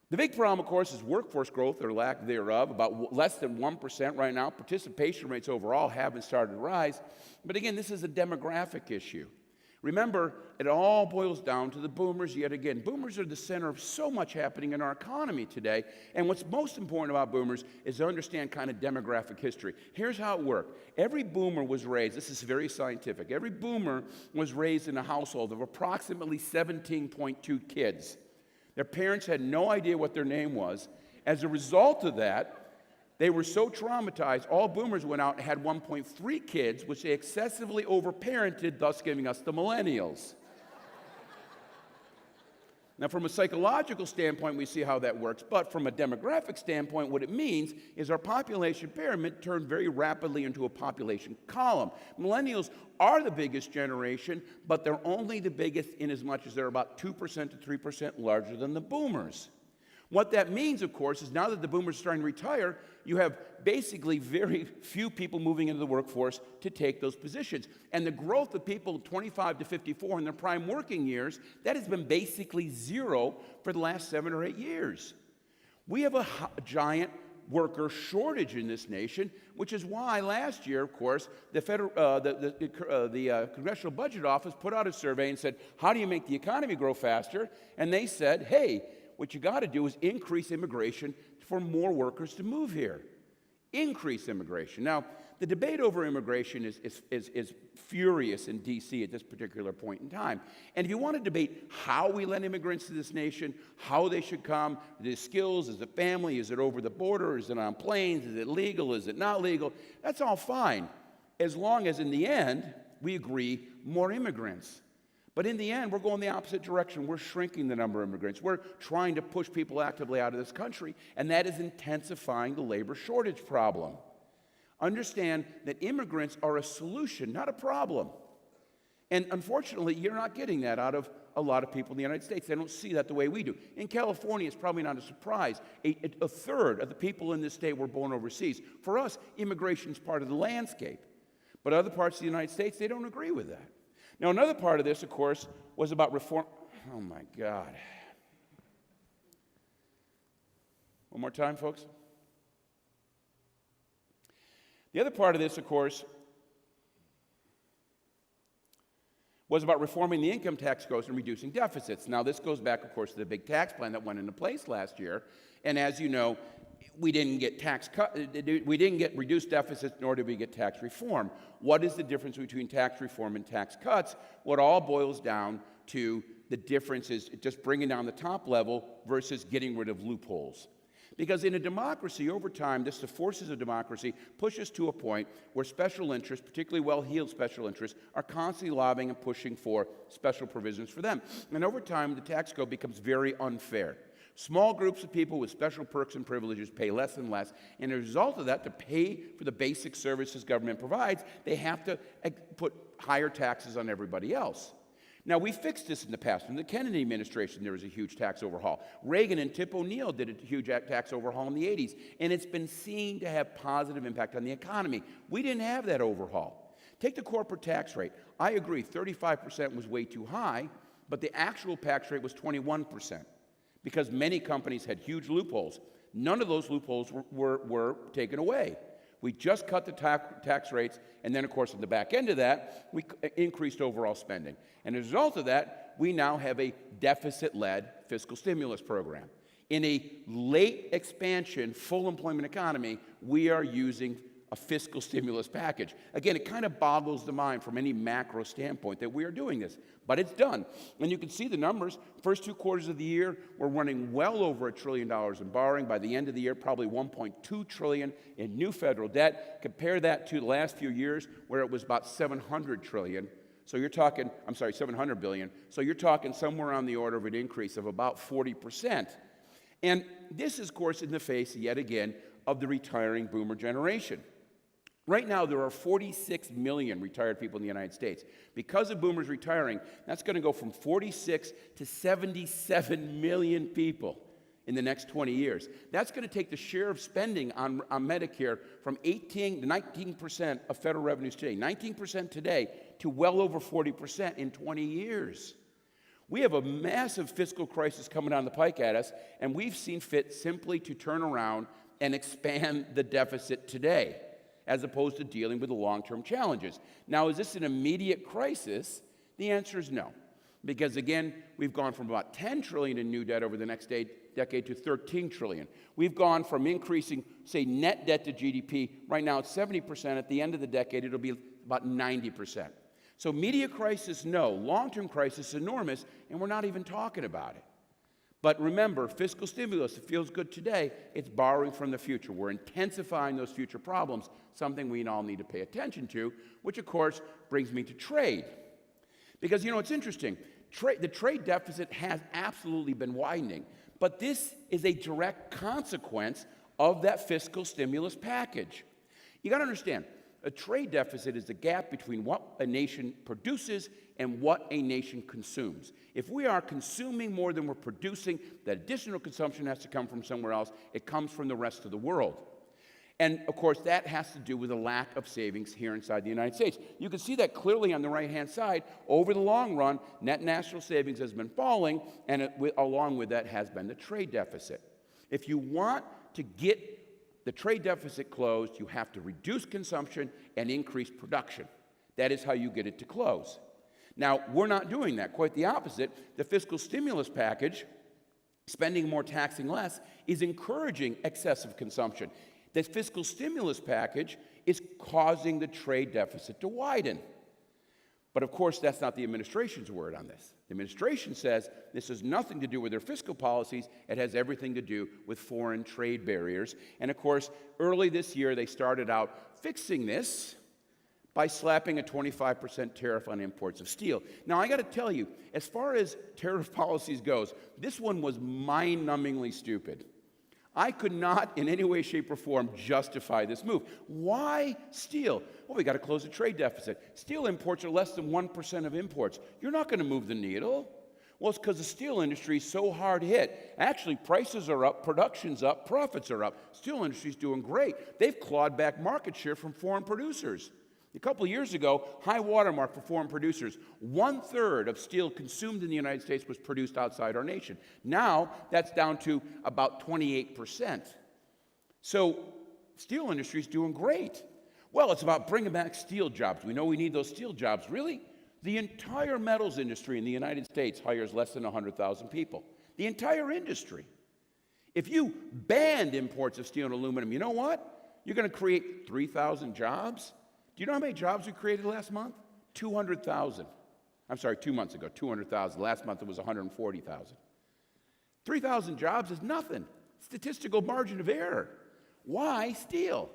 The big problem, of course, is workforce growth or lack thereof, about less than 1% right now. Participation rates overall haven't started to rise. But again, this is a demographic issue. Remember, it all boils down to the boomers yet again. Boomers are the center of so much happening in our economy today. And what's most important about boomers is to understand kind of demographic history. Here's how it worked. Every boomer was raised, this is very scientific, every boomer was raised in a household of approximately 17.2 kids. Their parents had no idea what their name was. As a result of that, they were so traumatized, all boomers went out and had 1.3 kids, which they excessively overparented, thus giving us the millennials. Now, from a psychological standpoint, we see how that works, but from a demographic standpoint, what it means is our population pyramid turned very rapidly into a population column. Millennials are the biggest generation, but they're only the biggest in as much as they're about 2% to 3% larger than the boomers. What that means, of course, is now that the boomers are starting to retire, you have basically very few people moving into the workforce to take those positions. And the growth of people 25 to 54 in their prime working years, that has been basically zero for the last 7 or 8 years. We have a giant worker shortage in this nation, which is why last year, of course, the Congressional Budget Office put out a survey and said, how do you make the economy grow faster? And they said, hey, what you got to do is increase immigration for more workers to move here. Increase immigration. Now, the debate over immigration is furious in D.C. at this particular point in time. And if you want to debate how we let immigrants to this nation, how they should come, the skills, is it family, is it over the border, is it on planes, is it legal, is it not legal, that's all fine, as long as in the end we agree more immigrants. But in the end, we're going the opposite direction. We're shrinking the number of immigrants. We're trying to push people actively out of this country, and that is intensifying the labor shortage problem. Understand that immigrants are a solution, not a problem. And unfortunately, you're not getting that out of a lot of people in the United States. They don't see that the way we do. In California, it's probably not a surprise. A third of the people in this state were born overseas. For us, immigration is part of the landscape. But other parts of the United States, they don't agree with that. Now, another part of this, of course, was about reform. Oh, my God. One more time, folks. The other part of this, of course, was about reforming the income tax code and reducing deficits. Now, this goes back, of course, to the big tax plan that went into place last year. And as you know, we didn't get reduced deficits, nor did we get tax reform. What is the difference between tax reform and tax cuts? Well, it all boils down to the difference is just bringing down the top level versus getting rid of loopholes. Because in a democracy, over time, the forces of democracy push us to a point where special interests, particularly well-heeled special interests, are constantly lobbying and pushing for special provisions for them. And over time, the tax code becomes very unfair. Small groups of people with special perks and privileges pay less and less, and as a result of that, to pay for the basic services government provides, they have to put higher taxes on everybody else. Now, we fixed this in the past. In the Kennedy administration, there was a huge tax overhaul. Reagan and Tip O'Neill did a huge tax overhaul in the 80s, and it's been seen to have positive impact on the economy. We didn't have that overhaul. Take the corporate tax rate. I agree, 35% was way too high, but the actual tax rate was 21% because many companies had huge loopholes. None of those loopholes were taken away. We just cut the tax rates, and then, of course, on the back end of that, we increased overall spending. And as a result of that, we now have a deficit-led fiscal stimulus program. In a late expansion, full employment economy, we are using a fiscal stimulus package. Again, it kind of boggles the mind from any macro standpoint that we are doing this, but it's done. And you can see the numbers. First 2 quarters of the year, we're running well over $1 trillion in borrowing. By the end of the year, probably $1.2 trillion in new federal debt. Compare that to the last few years where it was about $700 trillion. So you're talking, I'm sorry, $700 billion. So you're talking somewhere on the order of an increase of about 40%. And this is, of course, in the face, yet again, of the retiring boomer generation. Right now, there are 46 million retired people in the United States. Because of boomers retiring, that's going to go from 46 to 77 million people in the next 20 years. That's going to take the share of spending on Medicare from 18 to 19% of federal revenues today, 19% today, to well over 40% in 20 years. We have a massive fiscal crisis coming down the pike at us, and we've seen fit simply to turn around and expand the deficit today, as opposed to dealing with the long-term challenges. Now, is this an immediate crisis? The answer is no. Because again, we've gone from about $10 trillion in new debt over the next decade to $13 trillion. We've gone from increasing, say, net debt to GDP. Right now it's 70%. At the end of the decade, it'll be about 90%. So immediate crisis, no. Long-term crisis, enormous, and we're not even talking about it. But remember, fiscal stimulus, it feels good today, it's borrowing from the future. We're intensifying those future problems, something we all need to pay attention to, which of course brings me to trade. Because, you know, it's interesting. The trade deficit has absolutely been widening, but this is a direct consequence of that fiscal stimulus package. You got to understand, a trade deficit is the gap between what a nation produces and what a nation consumes. If we are consuming more than we're producing, that additional consumption has to come from somewhere else. It comes from the rest of the world. And, of course, that has to do with a lack of savings here inside the United States. You can see that clearly on the right-hand side. Over the long run, net national savings has been falling, and along with that has been the trade deficit. If you want to get the trade deficit closed, you have to reduce consumption and increase production. That is how you get it to close. Now, we're not doing that. Quite the opposite. The fiscal stimulus package, spending more, taxing less, is encouraging excessive consumption. The fiscal stimulus package is causing the trade deficit to widen. But of course, that's not the administration's word on this. The administration says this has nothing to do with their fiscal policies. It has everything to do with foreign trade barriers. And of course, early this year, they started out fixing this by slapping a 25% tariff on imports of steel. Now, I got to tell you, as far as tariff policies goes, this one was mind-numbingly stupid. I could not, in any way, shape, or form, justify this move. Why steel? Well, we got to close the trade deficit. Steel imports are less than 1% of imports. You're not going to move the needle. Well, it's because the steel industry is so hard hit. Actually, prices are up, production's up, profits are up. Steel industry's doing great. They've clawed back market share from foreign producers. A couple of years ago, high watermark for foreign producers. 1/3 of steel consumed in the United States was produced outside our nation. Now, that's down to about 28%. So, steel industry is doing great. Well, it's about bringing back steel jobs. We know we need those steel jobs. Really? The entire metals industry in the United States hires less than 100,000 people. The entire industry. If you banned imports of steel and aluminum, you know what? You're going to create 3,000 jobs. Do you know how many jobs we created last month? 200,000. I'm sorry, 2 months ago, 200,000. Last month it was 140,000. 3,000 jobs is nothing. Statistical margin of error. Why steel?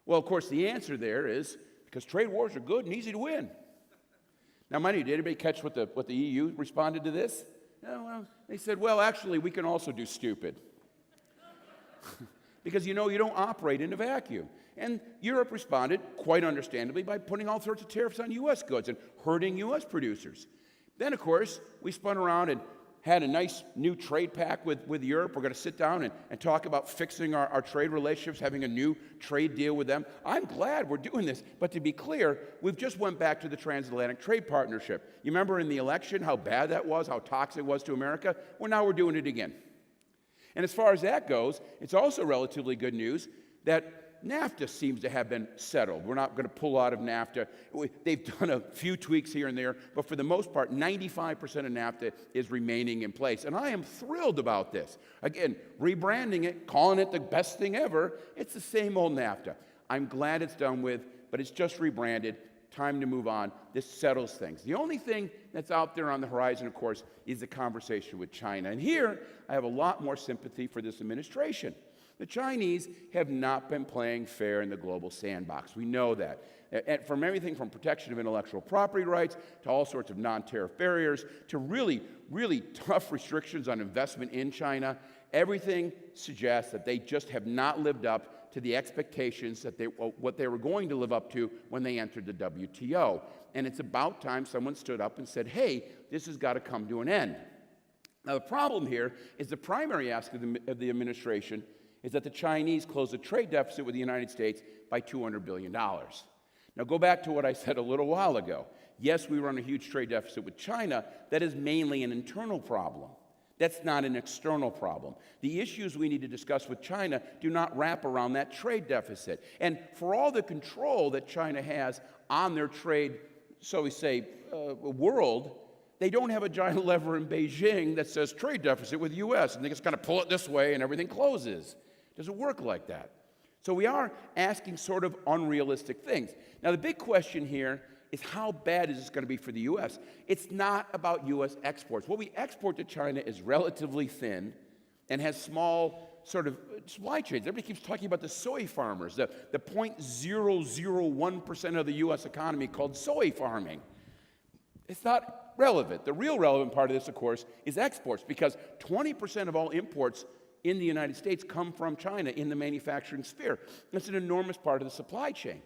Well, of course, the answer there is because trade wars are good and easy to win. Now, mind you, did anybody catch what the EU responded to this? "Oh, well," they said, "well, actually, we can also do stupid." Because you don't operate in a vacuum. And Europe responded, quite understandably, by putting all sorts of tariffs on U.S. goods and hurting U.S. producers. Then, of course, we spun around and had a nice new trade pact with Europe. We're going to sit down and talk about fixing our trade relationships, having a new trade deal with them. I'm glad we're doing this. But to be clear, we've just went back to the transatlantic trade partnership. You remember in the election how bad that was, how toxic it was to America? Well, now we're doing it again. And as far as that goes, it's also relatively good news that NAFTA seems to have been settled. We're not going to pull out of NAFTA. They've done a few tweaks here and there, but for the most part, 95% of NAFTA is remaining in place. And I am thrilled about this. Again, rebranding it, calling it the best thing ever, it's the same old NAFTA. I'm glad it's done with, but it's just rebranded. Time to move on. This settles things. The only thing that's out there on the horizon, of course, is the conversation with China. And here, I have a lot more sympathy for this administration. The Chinese have not been playing fair in the global sandbox. We know that. And from everything from protection of intellectual property rights to all sorts of non-tariff barriers to really, really tough restrictions on investment in China, everything suggests that they just have not lived up to the expectations that what they were going to live up to when they entered the WTO. And it's about time someone stood up and said, hey, this has got to come to an end. Now, the problem here is the primary ask of the administration is that the Chinese close a trade deficit with the United States by $200 billion. Now, go back to what I said a little while ago. Yes, we run a huge trade deficit with China. That is mainly an internal problem. That's not an external problem. The issues we need to discuss with China do not wrap around that trade deficit. And for all the control that China has on their trade, so we say, world, they don't have a giant lever in Beijing that says trade deficit with the U.S. and they just kind of pull it this way and everything closes. It doesn't work like that. So we are asking sort of unrealistic things. Now, the big question here is how bad is this going to be for the U.S.? It's not about U.S. exports. What we export to China is relatively thin and has small sort of supply chains. Everybody keeps talking about the soy farmers, the 0.001% of the U.S. economy called soy farming. It's not relevant. The real relevant part of this, of course, is exports, because 20% of all imports in the United States come from China in the manufacturing sphere. That's an enormous part of the supply chain.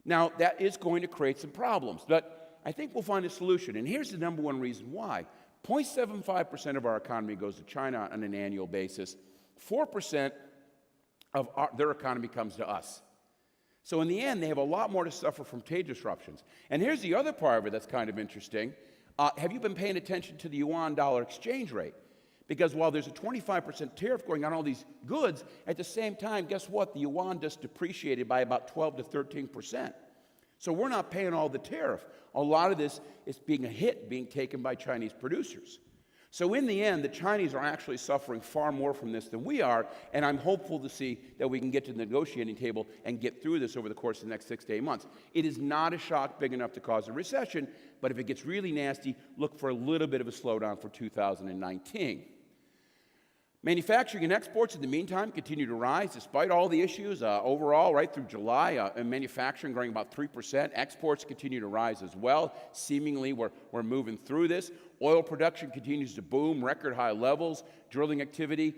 Now, that is going to create some problems, but I think we'll find a solution. And here's the number one reason why. 0.75% of our economy goes to China on an annual basis. 4% of their economy comes to us. So in the end, they have a lot more to suffer from trade disruptions. And here's the other part of it that's kind of interesting. Have you been paying attention to the yuan-dollar exchange rate? Because while there's a 25% tariff going on all these goods, at the same time, guess what? The yuan just depreciated by about 12 to 13%. So we're not paying all the tariff. A lot of this is being a hit being taken by Chinese producers. So in the end, the Chinese are actually suffering far more from this than we are, and I'm hopeful to see that we can get to the negotiating table and get through this over the course of the next 6 to 8 months. It is not a shock big enough to cause a recession, but if it gets really nasty, look for a little bit of a slowdown for 2019. Manufacturing and exports, in the meantime, continue to rise despite all the issues. Overall, right through July, manufacturing growing about 3%. Exports continue to rise as well. Seemingly, we're moving through this. Oil production continues to boom, record high levels. Drilling activity.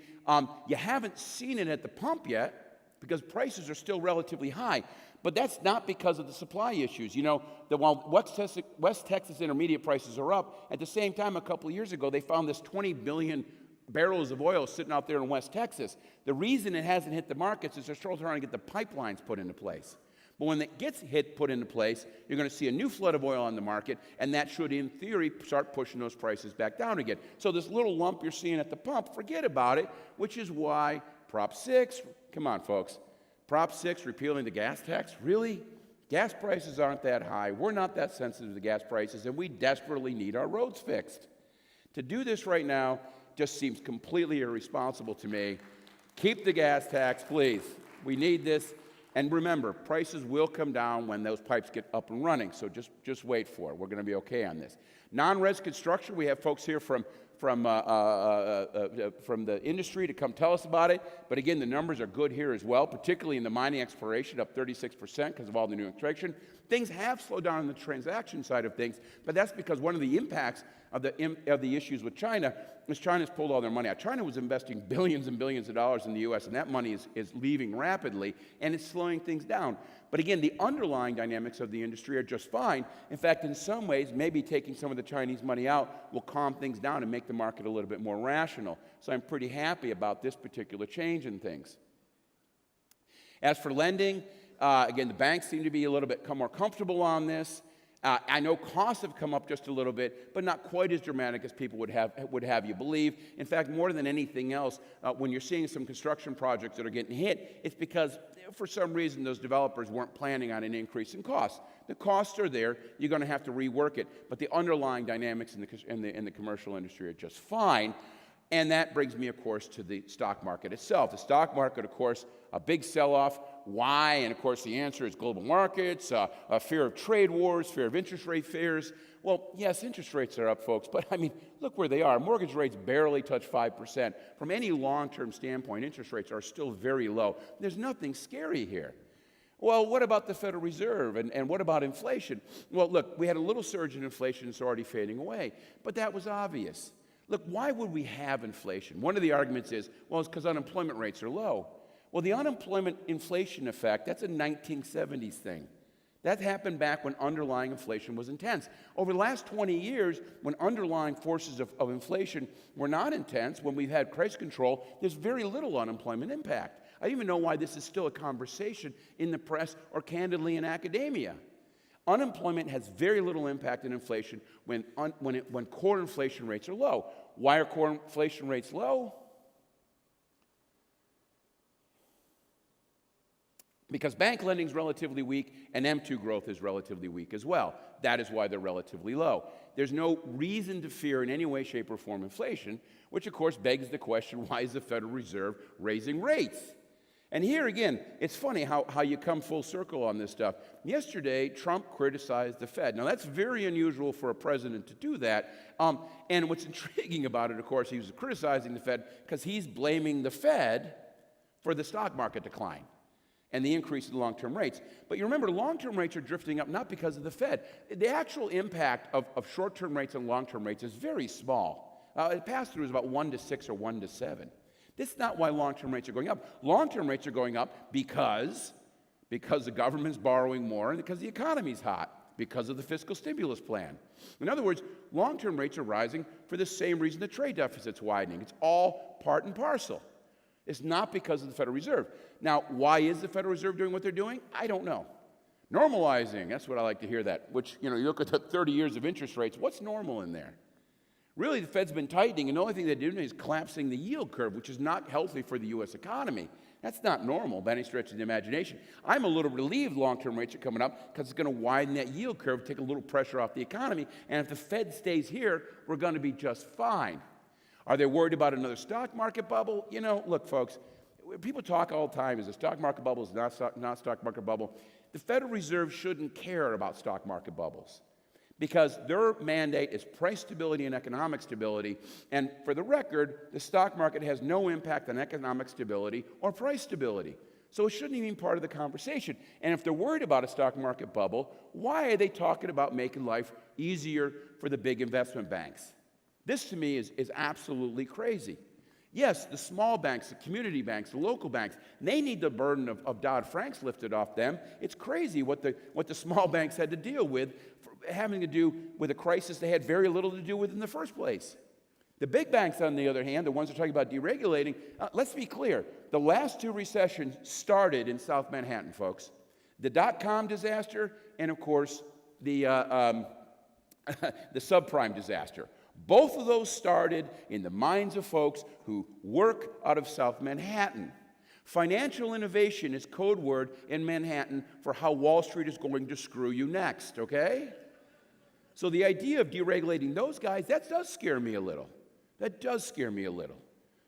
You haven't seen it at the pump yet because prices are still relatively high. But that's not because of the supply issues. You know, that while West Texas intermediate prices are up, at the same time, a couple of years ago, they found this 20 billion barrels of oil sitting out there in West Texas. The reason it hasn't hit the markets is they're still trying to get the pipelines put into place. But when it gets put into place, you're going to see a new flood of oil on the market, and that should, in theory, start pushing those prices back down again. So this little lump you're seeing at the pump, forget about it, which is why Prop 6, come on, folks, Prop 6, repealing the gas tax, really? Gas prices aren't that high. We're not that sensitive to gas prices, and we desperately need our roads fixed. To do this right now just seems completely irresponsible to me. Keep the gas tax, please. We need this. And remember, prices will come down when those pipes get up and running, so just wait for it. We're going to be okay on this. Non-res construction, we have folks here from from the industry to come tell us about it. But again, the numbers are good here as well, particularly in the mining exploration, up 36% because of all the new extraction. Things have slowed down on the transaction side of things, but that's because one of the impacts of the issues with China is China's pulled all their money out. China was investing billions and billions of dollars in the U.S., and that money is leaving rapidly, and it's slowing things down. But again, the underlying dynamics of the industry are just fine. In fact, in some ways, maybe taking some of the Chinese money out will calm things down and make the market a little bit more rational. So I'm pretty happy about this particular change in things. As for lending, again, the banks seem to be a little bit more comfortable on this. I know costs have come up just a little bit, but not quite as dramatic as people would have you believe. In fact, more than anything else, when you're seeing some construction projects that are getting hit, it's because for some reason those developers weren't planning on an increase in costs. The costs are there. You're going to have to rework it, but the underlying dynamics in the commercial industry are just fine. And that brings me, of course, to the stock market itself. The stock market, of course, a big sell-off. Why? And, of course, the answer is global markets, a fear of trade wars, fear of interest rate fears. Well, yes, interest rates are up, folks, but, I mean, look where they are. Mortgage rates barely touch 5%. From any long-term standpoint, interest rates are still very low. There's nothing scary here. Well, what about the Federal Reserve, and what about inflation? Well, look, we had a little surge in inflation. It's already fading away, but that was obvious. Look, why would we have inflation? One of the arguments is, well, it's because unemployment rates are low. Well, the unemployment inflation effect, that's a 1970s thing. That happened back when underlying inflation was intense. Over the last 20 years, when underlying forces of inflation were not intense, when we've had price control, there's very little unemployment impact. I don't even know why this is still a conversation in the press or candidly in academia. Unemployment has very little impact on inflation when core inflation rates are low. Why are core inflation rates low? Because bank lending is relatively weak and M2 growth is relatively weak as well. That is why they're relatively low. There's no reason to fear in any way, shape, or form inflation, which of course begs the question, why is the Federal Reserve raising rates? And here again, it's funny how you come full circle on this stuff. Yesterday, Trump criticized the Fed. Now, that's very unusual for a president to do that. And what's intriguing about it, of course, he was criticizing the Fed because he's blaming the Fed for the stock market decline and the increase in long-term rates. But you remember, long-term rates are drifting up not because of the Fed. The actual impact of short-term rates and long-term rates is very small. The pass-through is about 1 to 6 or 1 to 7. This is not why long-term rates are going up. Long-term rates are going up because the government's borrowing more and because the economy's hot, because of the fiscal stimulus plan. In other words, long-term rates are rising for the same reason the trade deficit's widening. It's all part and parcel. It's not because of the Federal Reserve. Now, why is the Federal Reserve doing what they're doing? I don't know. Normalizing, that's what I like to hear that, which, you look at the 30 years of interest rates, what's normal in there? Really, the Fed's been tightening, and the only thing they're doing is collapsing the yield curve, which is not healthy for the U.S. economy. That's not normal by any stretch of the imagination. I'm a little relieved long-term rates are coming up because it's going to widen that yield curve, take a little pressure off the economy, and if the Fed stays here, we're going to be just fine. Are they worried about another stock market bubble? Look, folks, people talk all the time, is a stock market bubble, is not stock market bubble. The Federal Reserve shouldn't care about stock market bubbles, because their mandate is price stability and economic stability. And for the record, the stock market has no impact on economic stability or price stability. So it shouldn't even be part of the conversation. And if they're worried about a stock market bubble, why are they talking about making life easier for the big investment banks? This, to me, is absolutely crazy. Yes, the small banks, the community banks, the local banks, they need the burden of Dodd-Frank's lifted off them. It's crazy what the small banks had to deal with, having to do with a crisis they had very little to do with in the first place. The big banks, on the other hand, the ones that are talking about deregulating, let's be clear. The last two recessions started in South Manhattan, folks. The dot-com disaster and, of course, the subprime disaster. Both of those started in the minds of folks who work out of South Manhattan. Financial innovation is code word in Manhattan for how Wall Street is going to screw you next, okay? So the idea of deregulating those guys, that does scare me a little. That does scare me a little.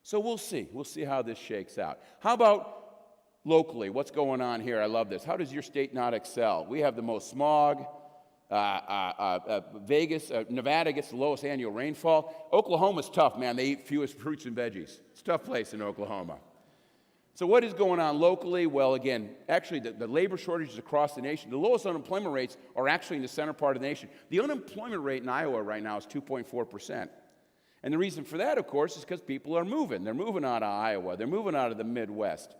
So we'll see. We'll see how this shakes out. How about locally? What's going on here? I love this. How does your state not excel? We have the most smog. Nevada gets the lowest annual rainfall. Oklahoma's tough, man. They eat fewest fruits and veggies. It's a tough place in Oklahoma. So what is going on locally? Well, again, actually the labor shortages across the nation, the lowest unemployment rates are actually in the center part of the nation. The unemployment rate in Iowa right now is 2.4%. And the reason for that, of course, is because people are moving. They're moving out of Iowa. They're moving out of the Midwest.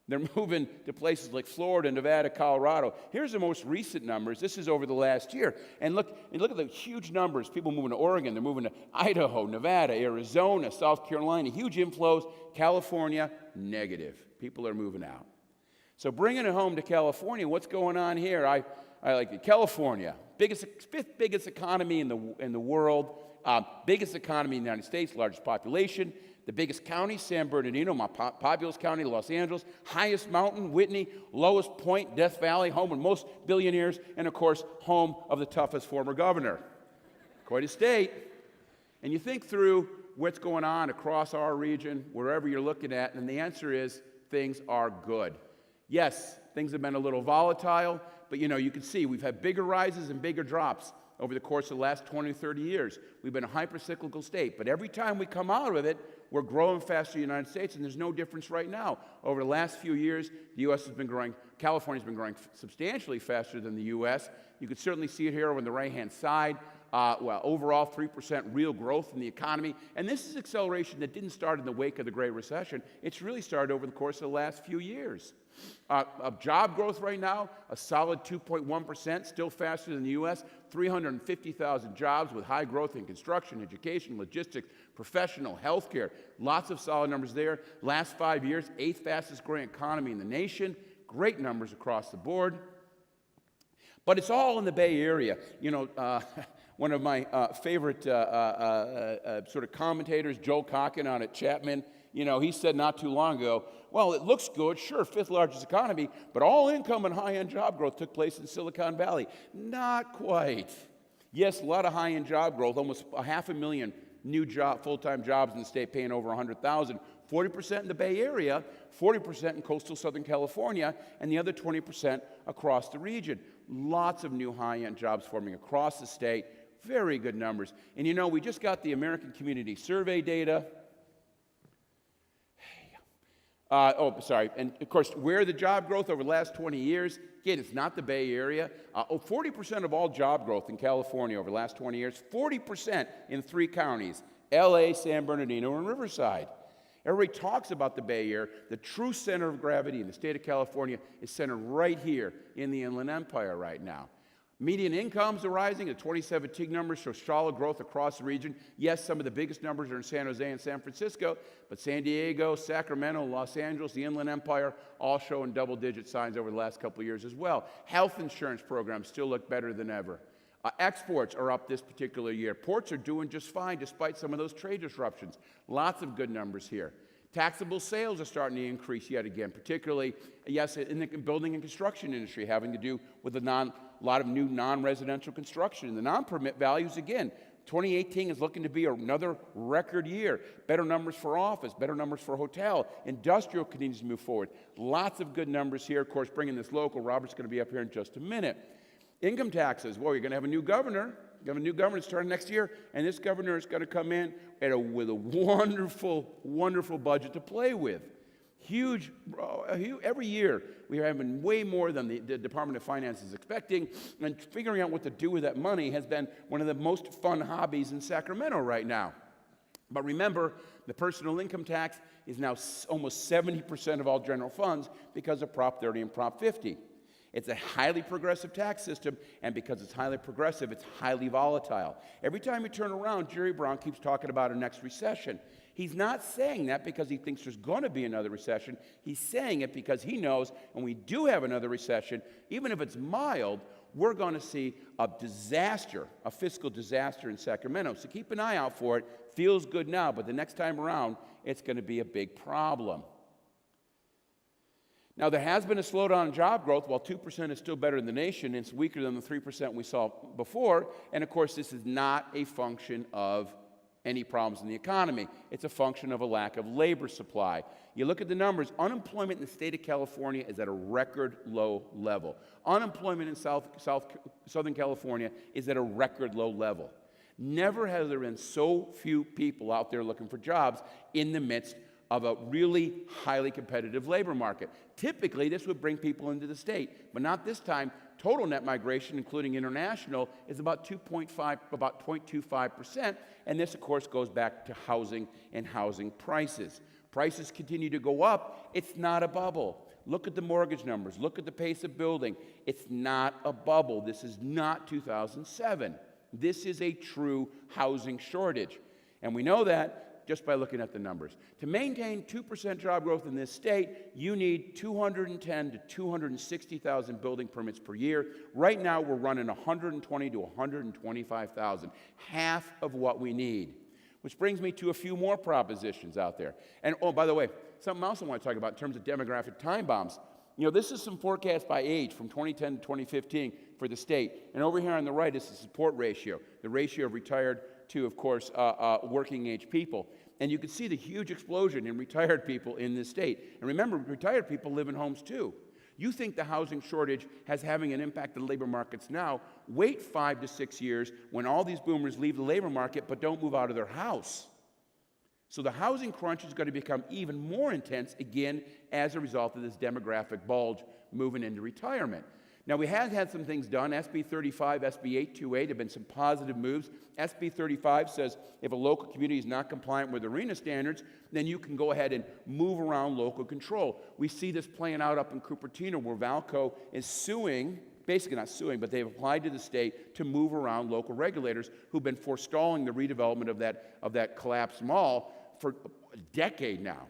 They're moving to places like Florida, Nevada, Colorado. Here's the most recent numbers. This is over the last year. And look at the huge numbers. People moving to Oregon. They're moving to Idaho, Nevada, Arizona, South Carolina. Huge inflows. California, negative. People are moving out. So bringing it home to California, what's going on here? I like it. California, fifth biggest economy in the world, biggest economy in the United States, largest population. The biggest county, San Bernardino, my populous county, Los Angeles. Highest mountain, Whitney. Lowest point, Death Valley, home of most billionaires. And, of course, home of the toughest former governor. Quite a state. And you think through what's going on across our region, wherever you're looking at, and the answer is things are good. Yes, things have been a little volatile, but, you can see we've had bigger rises and bigger drops over the course of the last 20, 30 years. We've been a hyper-cyclical state, but every time we come out of it, we're growing faster in the United States, and there's no difference right now. Over the last few years, the U.S. has been growing, California's been growing substantially faster than the U.S. You can certainly see it here over on the right-hand side. Overall, 3% real growth in the economy. And this is acceleration that didn't start in the wake of the Great Recession. It's really started over the course of the last few years. Of job growth right now, a solid 2.1%, still faster than the U.S. 350,000 jobs with high growth in construction, education, logistics, professional, healthcare. Lots of solid numbers there. Last 5 years, 8th fastest growing economy in the nation. Great numbers across the board. But it's all in the Bay Area. One of my favorite sort of commentators, Joel Cocken on at Chapman, he said not too long ago, well, it looks good, sure, 5th largest economy, but all income and high-end job growth took place in Silicon Valley. Not quite. Yes, a lot of high-end job growth, almost 500,000 new full-time jobs in the state paying over 100,000. 40% in the Bay Area, 40% in coastal Southern California, and the other 20% across the region. Lots of new high-end jobs forming across the state. Very good numbers. And we just got the American Community Survey data. And of course, where the job growth over the last 20 years, again, it's not the Bay Area. 40% of all job growth in California over the last 20 years, 40% in 3 counties, LA, San Bernardino, and Riverside. Everybody talks about the Bay Area. The true center of gravity in the state of California is centered right here in the Inland Empire right now. Median incomes are rising. The 2017 numbers show solid growth across the region. Yes, some of the biggest numbers are in San Jose and San Francisco, but San Diego, Sacramento, Los Angeles, the Inland Empire, all showing double-digit signs over the last couple of years as well. Health insurance programs still look better than ever. Exports are up this particular year. Ports are doing just fine despite some of those trade disruptions. Lots of good numbers here. Taxable sales are starting to increase yet again, particularly, yes, in the building and construction industry, having to do with a lot of new non-residential construction. And the non-permit values, again, 2018 is looking to be another record year. Better numbers for office, better numbers for hotel. Industrial continues to move forward. Lots of good numbers here. Of course, bringing this local, Robert's going to be up here in just a minute. Income taxes, well, you're going to have a new governor. You're going to have a new governor starting next year, and this governor is going to come in with a wonderful, wonderful budget to play with. Huge, every year we're having way more than the Department of Finance is expecting, and figuring out what to do with that money has been one of the most fun hobbies in Sacramento right now. But remember, the personal income tax is now almost 70% of all general funds because of Prop 30 and Prop 50. It's a highly progressive tax system, and because it's highly progressive, it's highly volatile. Every time you turn around, Jerry Brown keeps talking about a next recession. He's not saying that because he thinks there's going to be another recession. He's saying it because he knows when we do have another recession, even if it's mild, we're going to see a disaster, a fiscal disaster in Sacramento. So keep an eye out for it. Feels good now, but the next time around, it's going to be a big problem. Now, there has been a slowdown in job growth. While 2% is still better than the nation, it's weaker than the 3% we saw before. And, of course, this is not a function of any problems in the economy. It's a function of a lack of labor supply. You look at the numbers, unemployment in the state of California is at a record low level. Unemployment in Southern California is at a record low level. Never has there been so few people out there looking for jobs in the midst of a really highly competitive labor market. Typically, this would bring people into the state, but not this time. Total net migration, including international, is about 0.25%, and this, of course, goes back to housing and housing prices. Prices continue to go up. It's not a bubble. Look at the mortgage numbers. Look at the pace of building. It's not a bubble. This is not 2007. This is a true housing shortage, and we know that just by looking at the numbers. To maintain 2% job growth in this state, you need 210 to 260,000 building permits per year. Right now, we're running 120 to 125,000, half of what we need. Which brings me to a few more propositions out there. And oh, by the way, something else I want to talk about in terms of demographic time bombs. You know, this is some forecast by age from 2010 to 2015 for the state. And over here on the right is the support ratio, the ratio of retired to, of course, working age people. And you can see the huge explosion in retired people in this state. And remember, retired people live in homes too. You think the housing shortage has having an impact on the labor markets now. Wait 5 to 6 years when all these boomers leave the labor market but don't move out of their house. So the housing crunch is going to become even more intense again as a result of this demographic bulge moving into retirement. Now, we have had some things done. SB 35, SB 828 have been some positive moves. SB 35 says if a local community is not compliant with arena standards, then you can go ahead and move around local control. We see this playing out up in Cupertino where Valco is suing, basically not suing, but they've applied to the state to move around local regulators who've been forestalling the redevelopment of that collapsed mall for a decade now.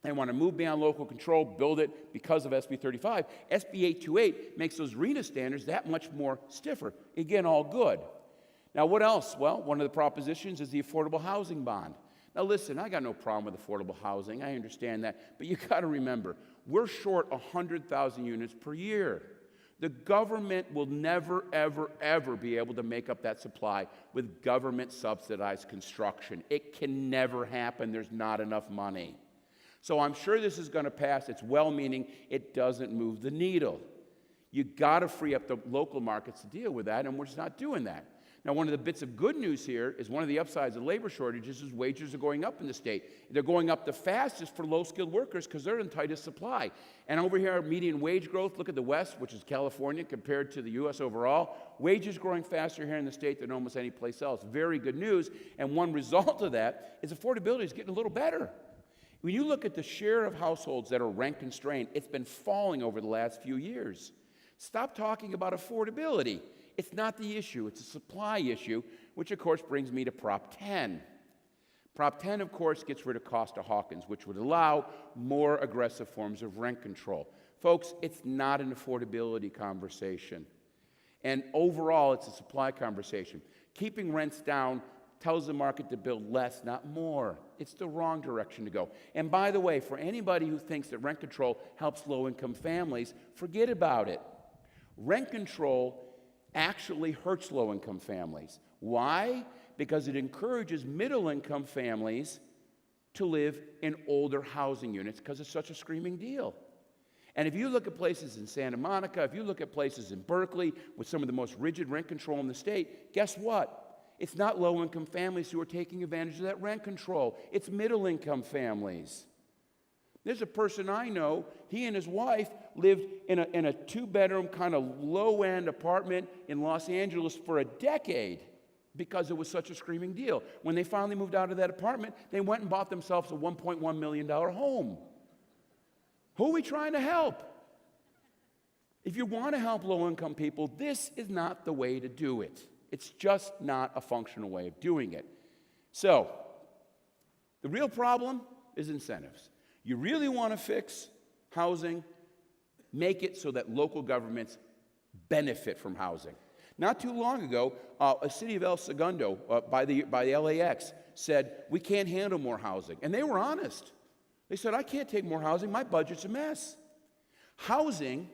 They want to move beyond local control, build it because of SB 35. SB 828 makes those RENA standards that much more stiffer. Again, all good. Now, what else? Well, one of the propositions is the affordable housing bond. Now, listen, I got no problem with affordable housing. I understand that. But you got to remember, we're short 100,000 units per year. The government will never, ever, ever be able to make up that supply with government-subsidized construction. It can never happen. There's not enough money. So I'm sure this is going to pass. It's well-meaning. It doesn't move the needle. You got to free up the local markets to deal with that, and we're just not doing that. Now, one of the bits of good news here is one of the upsides of labor shortages is wages are going up in the state. They're going up the fastest for low-skilled workers because they're in tightest supply. And over here, median wage growth, look at the West, which is California, compared to the U.S. overall. Wages growing faster here in the state than almost any place else. Very good news. And one result of that is affordability is getting a little better. When you look at the share of households that are rent constrained, it's been falling over the last few years. Stop talking about affordability. It's not the issue. It's a supply issue, which, of course, brings me to Prop 10. Prop 10, of course, gets rid of Costa-Hawkins, which would allow more aggressive forms of rent control. Folks, it's not an affordability conversation. And overall, it's a supply conversation. Keeping rents down tells the market to build less, not more. It's the wrong direction to go. And by the way, for anybody who thinks that rent control helps low-income families, forget about it. Rent control actually hurts low-income families. Why? Because it encourages middle-income families to live in older housing units because it's such a screaming deal. And if you look at places in Santa Monica, if you look at places in Berkeley with some of the most rigid rent control in the state, guess what? It's not low-income families who are taking advantage of that rent control. It's middle-income families. There's a person I know, he and his wife lived in a two-bedroom kind of low-end apartment in Los Angeles for a decade because it was such a screaming deal. When they finally moved out of that apartment, they went and bought themselves a $1.1 million home. Who are we trying to help? If you want to help low-income people, this is not the way to do it. It's just not a functional way of doing it. So, the real problem is incentives. You really want to fix housing, make it so that local governments benefit from housing. Not too long ago, a city of El Segundo by the LAX said, we can't handle more housing. And they were honest. They said, I can't take more housing. My budget's a mess. Housing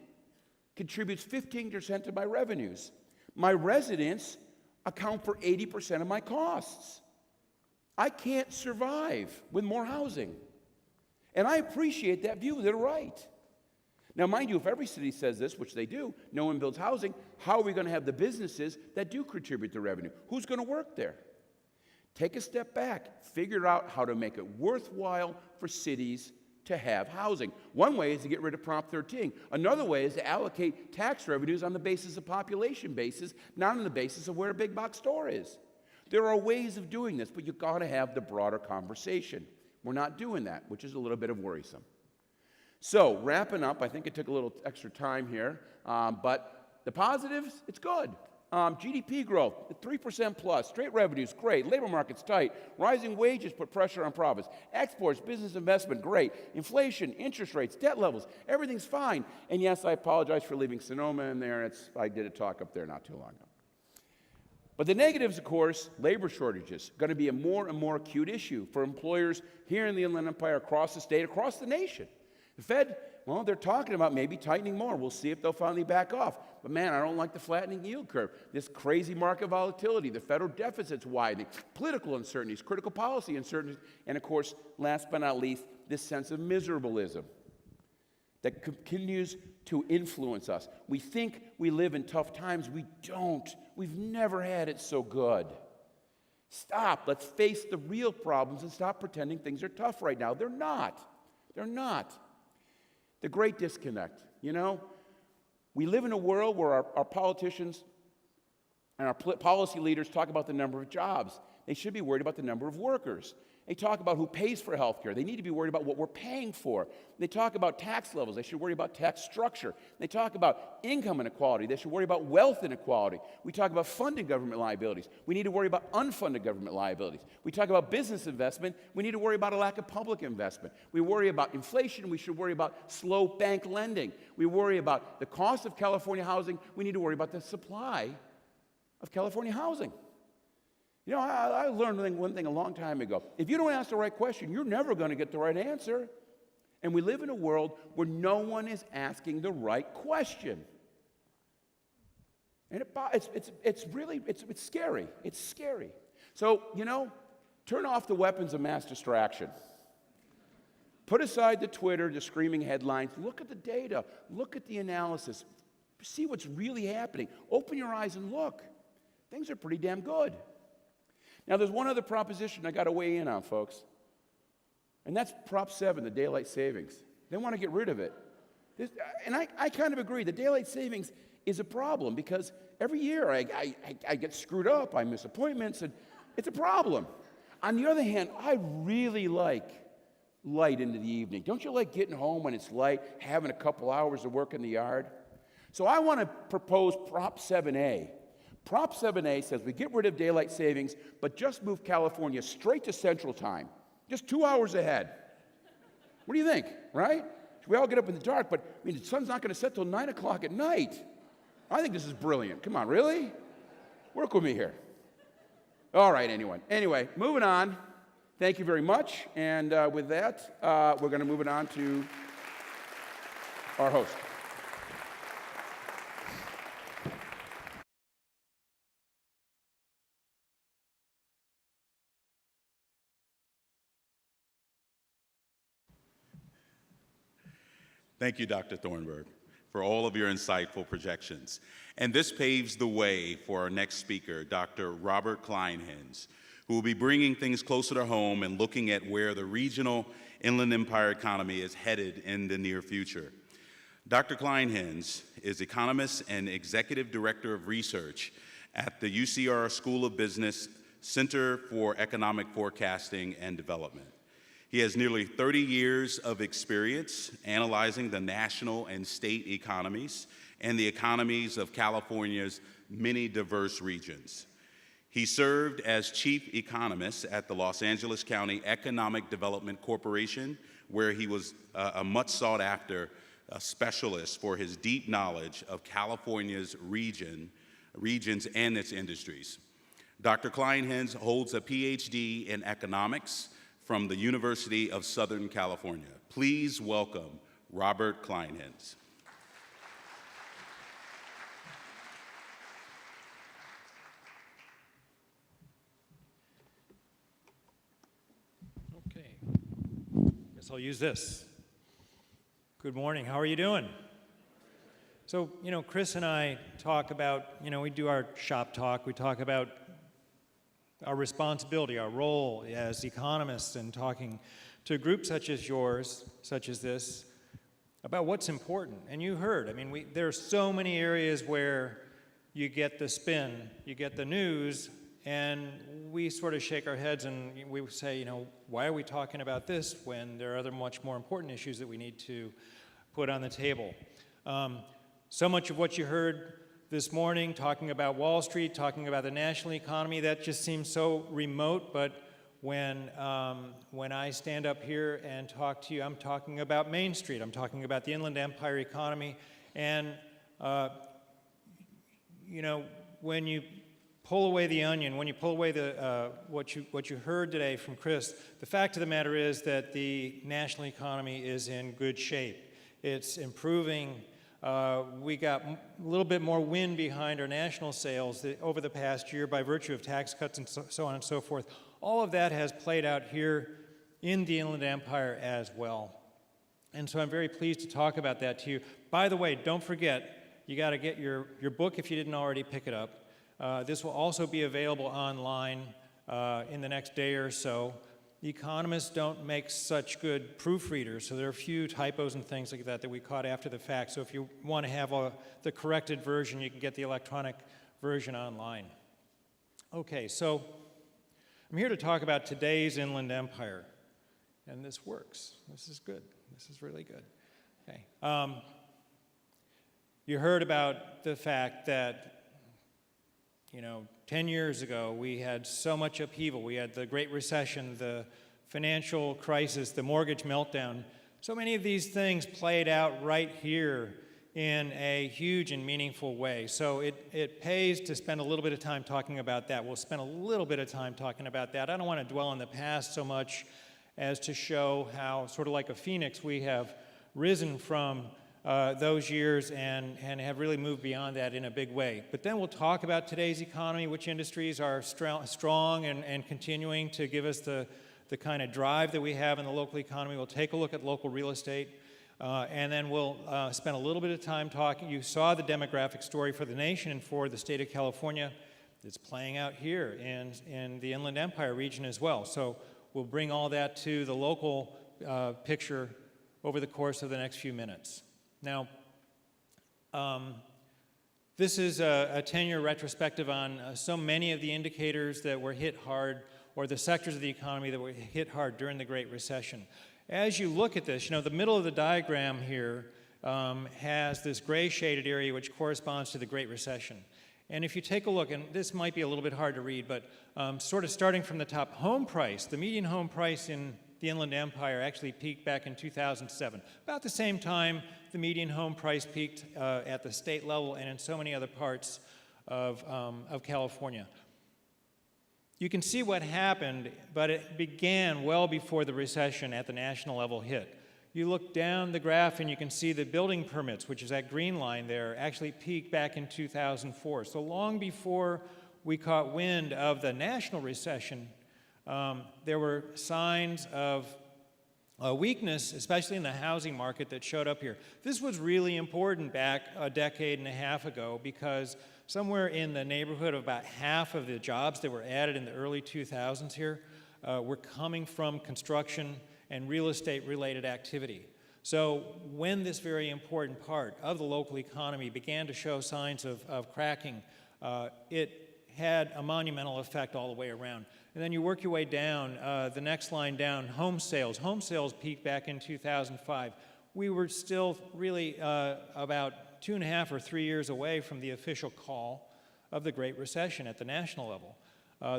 contributes 15% of my revenues. My residents account for 80% of my costs. I can't survive with more housing. And I appreciate that view. They're right. Now, mind you, if every city says this, which they do, no one builds housing, how are we going to have the businesses that do contribute to revenue? Who's going to work there? Take a step back. Figure out how to make it worthwhile for cities to have housing. One way is to get rid of Prop 13. Another way is to allocate tax revenues on the basis of population basis, not on the basis of where a big box store is. There are ways of doing this, but you've got to have the broader conversation. We're not doing that, which is a little bit of worrisome. So, wrapping up, I think it took a little extra time here, but the positives, it's good. GDP growth, 3% plus, straight revenues, great. Labor market's tight. Rising wages put pressure on profits. Exports, business investment, great. Inflation, interest rates, debt levels, everything's fine. And yes, I apologize for leaving Sonoma in there. I did a talk up there not too long ago. But the negatives, of course, labor shortages, going to be a more and more acute issue for employers here in the Inland Empire, across the state, across the nation. The Fed, well, they're talking about maybe tightening more. We'll see if they'll finally back off. But man, I don't like the flattening yield curve. This crazy market volatility, the federal deficit's widening, political uncertainties, critical policy uncertainties, and of course, last but not least, this sense of miserableism that continues to influence us. We think we live in tough times. We don't. We've never had it so good. Stop. Let's face the real problems and stop pretending things are tough right now. They're not. They're not. The great disconnect, you know? We live in a world where our politicians and our policy leaders talk about the number of jobs. They should be worried about the number of workers. They talk about who pays for health care. They need to be worried about what we're paying for. They talk about tax levels. They should worry about tax structure. They talk about income inequality. They should worry about wealth inequality. We talk about funded government liabilities. We need to worry about unfunded government liabilities. We talk about business investment. We need to worry about a lack of public investment. We worry about inflation. We should worry about slow bank lending. We worry about the cost of California housing. We need to worry about the supply of California housing. You know, I learned one thing a long time ago. If you don't ask the right question, you're never going to get the right answer. And we live in a world where no one is asking the right question. And it's really scary. It's scary. So, you know, turn off the weapons of mass distraction. Put aside the Twitter, the screaming headlines. Look at the data. Look at the analysis. See what's really happening. Open your eyes and look. Things are pretty damn good. Now, there's one other proposition I got to weigh in on, folks. And that's Prop 7, the daylight savings. They want to get rid of it. And I kind of agree. The daylight savings is a problem because every year I get screwed up. I miss appointments, and it's a problem. On the other hand, I really like light into the evening. Don't you like getting home when it's light, having a couple hours of work in the yard? So I want to propose Prop 7A. Prop 7A says we get rid of daylight savings, but just move California straight to Central Time, just 2 hours ahead. What do you think, right? We all get up in the dark, but I mean, the sun's not going to set till 9 o'clock at night. I think this is brilliant. Come on, really? Work with me here. All right, Anyway, moving on. Thank you very much. And with that, we're going to move it on to our host. Thank you, Dr. Thornburg, for all of your insightful projections. And this paves the way for our next speaker, Dr. Robert Kleinhens, who will be bringing things closer to home and looking at where the regional Inland Empire economy is headed in the near future. Dr. Kleinhens is economist and executive director of research at the UCR School of Business Center for Economic Forecasting and Development. He has nearly 30 years of experience analyzing the national and state economies and the economies of California's many diverse regions. He served as chief economist at the Los Angeles County Economic Development Corporation, where he was a much sought after specialist for his deep knowledge of California's regions and its industries. Dr. Kleinhens holds a PhD in economics from the University of Southern California. Please welcome Robert Kleinhens. I'll use this. Good morning. How are you doing? So, Chris and I talk about, we do our shop talk. We talk about our responsibility, our role as economists, and talking to groups such as yours, such as this, about what's important. And you heard, there are so many areas where you get the spin, you get the news, and we sort of shake our heads and we say, why are we talking about this when there are other much more important issues that we need to put on the table? So much of what you heard this morning, talking about Wall Street, talking about the national economy, that just seems so remote, but when I stand up here and talk to you, I'm talking about Main Street, I'm talking about the Inland Empire economy, and when you pull away the onion, when you pull away what you heard today from Chris, the fact of the matter is that the national economy is in good shape. It's improving. We got a little bit more wind behind our national sales over the past year by virtue of tax cuts and so on and so forth. All of that has played out here in the Inland Empire as well. And so I'm very pleased to talk about that to you. By the way, don't forget, you got to get your book if you didn't already pick it up. This will also be available online in the next day or so. The economists don't make such good proofreaders, so there are a few typos and things like that we caught after the fact. So if you want to have the corrected version, you can get the electronic version online. Okay, so I'm here to talk about today's Inland Empire, and this works. This is good. This is really good. Okay. You heard about the fact that 10 years ago, we had so much upheaval. We had the Great Recession, the financial crisis, the mortgage meltdown. So many of these things played out right here in a huge and meaningful way. So it pays to spend a little bit of time talking about that. We'll spend a little bit of time talking about that. I don't want to dwell on the past so much as to show how, sort of like a phoenix, we have risen from those years and have really moved beyond that in a big way. But then we'll talk about today's economy, which industries are strong and continuing to give us the kind of drive that we have in the local economy. We'll take a look at local real estate, and then we'll spend a little bit of time talking. You saw the demographic story for the nation and for the state of California. It's playing out here in the Inland Empire region as well. So we'll bring all that to the local picture over the course of the next few minutes. Now, this is a 10-year retrospective on so many of the indicators that were hit hard, or the sectors of the economy that were hit hard during the Great Recession. As you look at this, the middle of the diagram here has this gray shaded area which corresponds to the Great Recession. And if you take a look, and this might be a little bit hard to read, but sort of starting from the top, home price, the median home price in the Inland Empire actually peaked back in 2007. About the same time the median home price peaked at the state level and in so many other parts of California. You can see what happened, but it began well before the recession at the national level hit. You look down the graph and you can see the building permits, which is that green line there, actually peaked back in 2004. So long before we caught wind of the national recession, there were signs of weakness, especially in the housing market, that showed up here. This was really important back a decade and a half ago because somewhere in the neighborhood of about half of the jobs that were added in the early 2000s here were coming from construction and real estate related activity. So when this very important part of the local economy began to show signs of cracking, it had a monumental effect all the way around. And then you work your way down, the next line down, home sales. Home sales peaked back in 2005. We were still really about 2.5 or 3 years away from the official call of the Great Recession at the national level.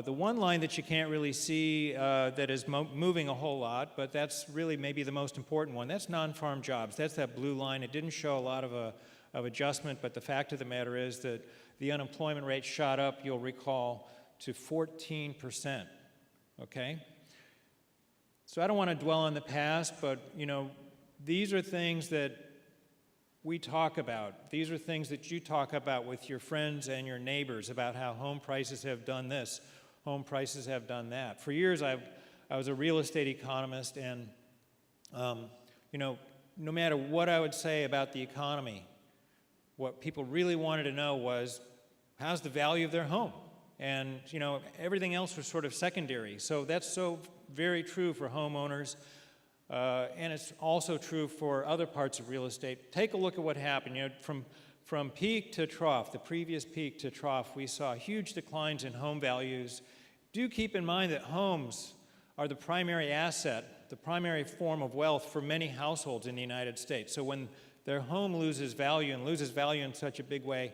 The one line that you can't really see that is moving a whole lot, but that's really maybe the most important one, that's non-farm jobs. That's that blue line. It didn't show a lot of adjustment, but the fact of the matter is that the unemployment rate shot up, you'll recall, to 14%, okay? So I don't want to dwell on the past, but, these are things that we talk about. These are things that you talk about with your friends and your neighbors about how home prices have done this, home prices have done that. For years, I was a real estate economist, and You know, no matter what I would say about the economy, what people really wanted to know was, how's the value of their home? And, you know, everything else was sort of secondary. So that's so very true for homeowners, and it's also true for other parts of real estate. Take a look at what happened. You know, from peak to trough, the previous peak to trough, we saw huge declines in home values. Do keep in mind that homes are the primary asset, the primary form of wealth for many households in the United States. So when their home loses value and loses value in such a big way,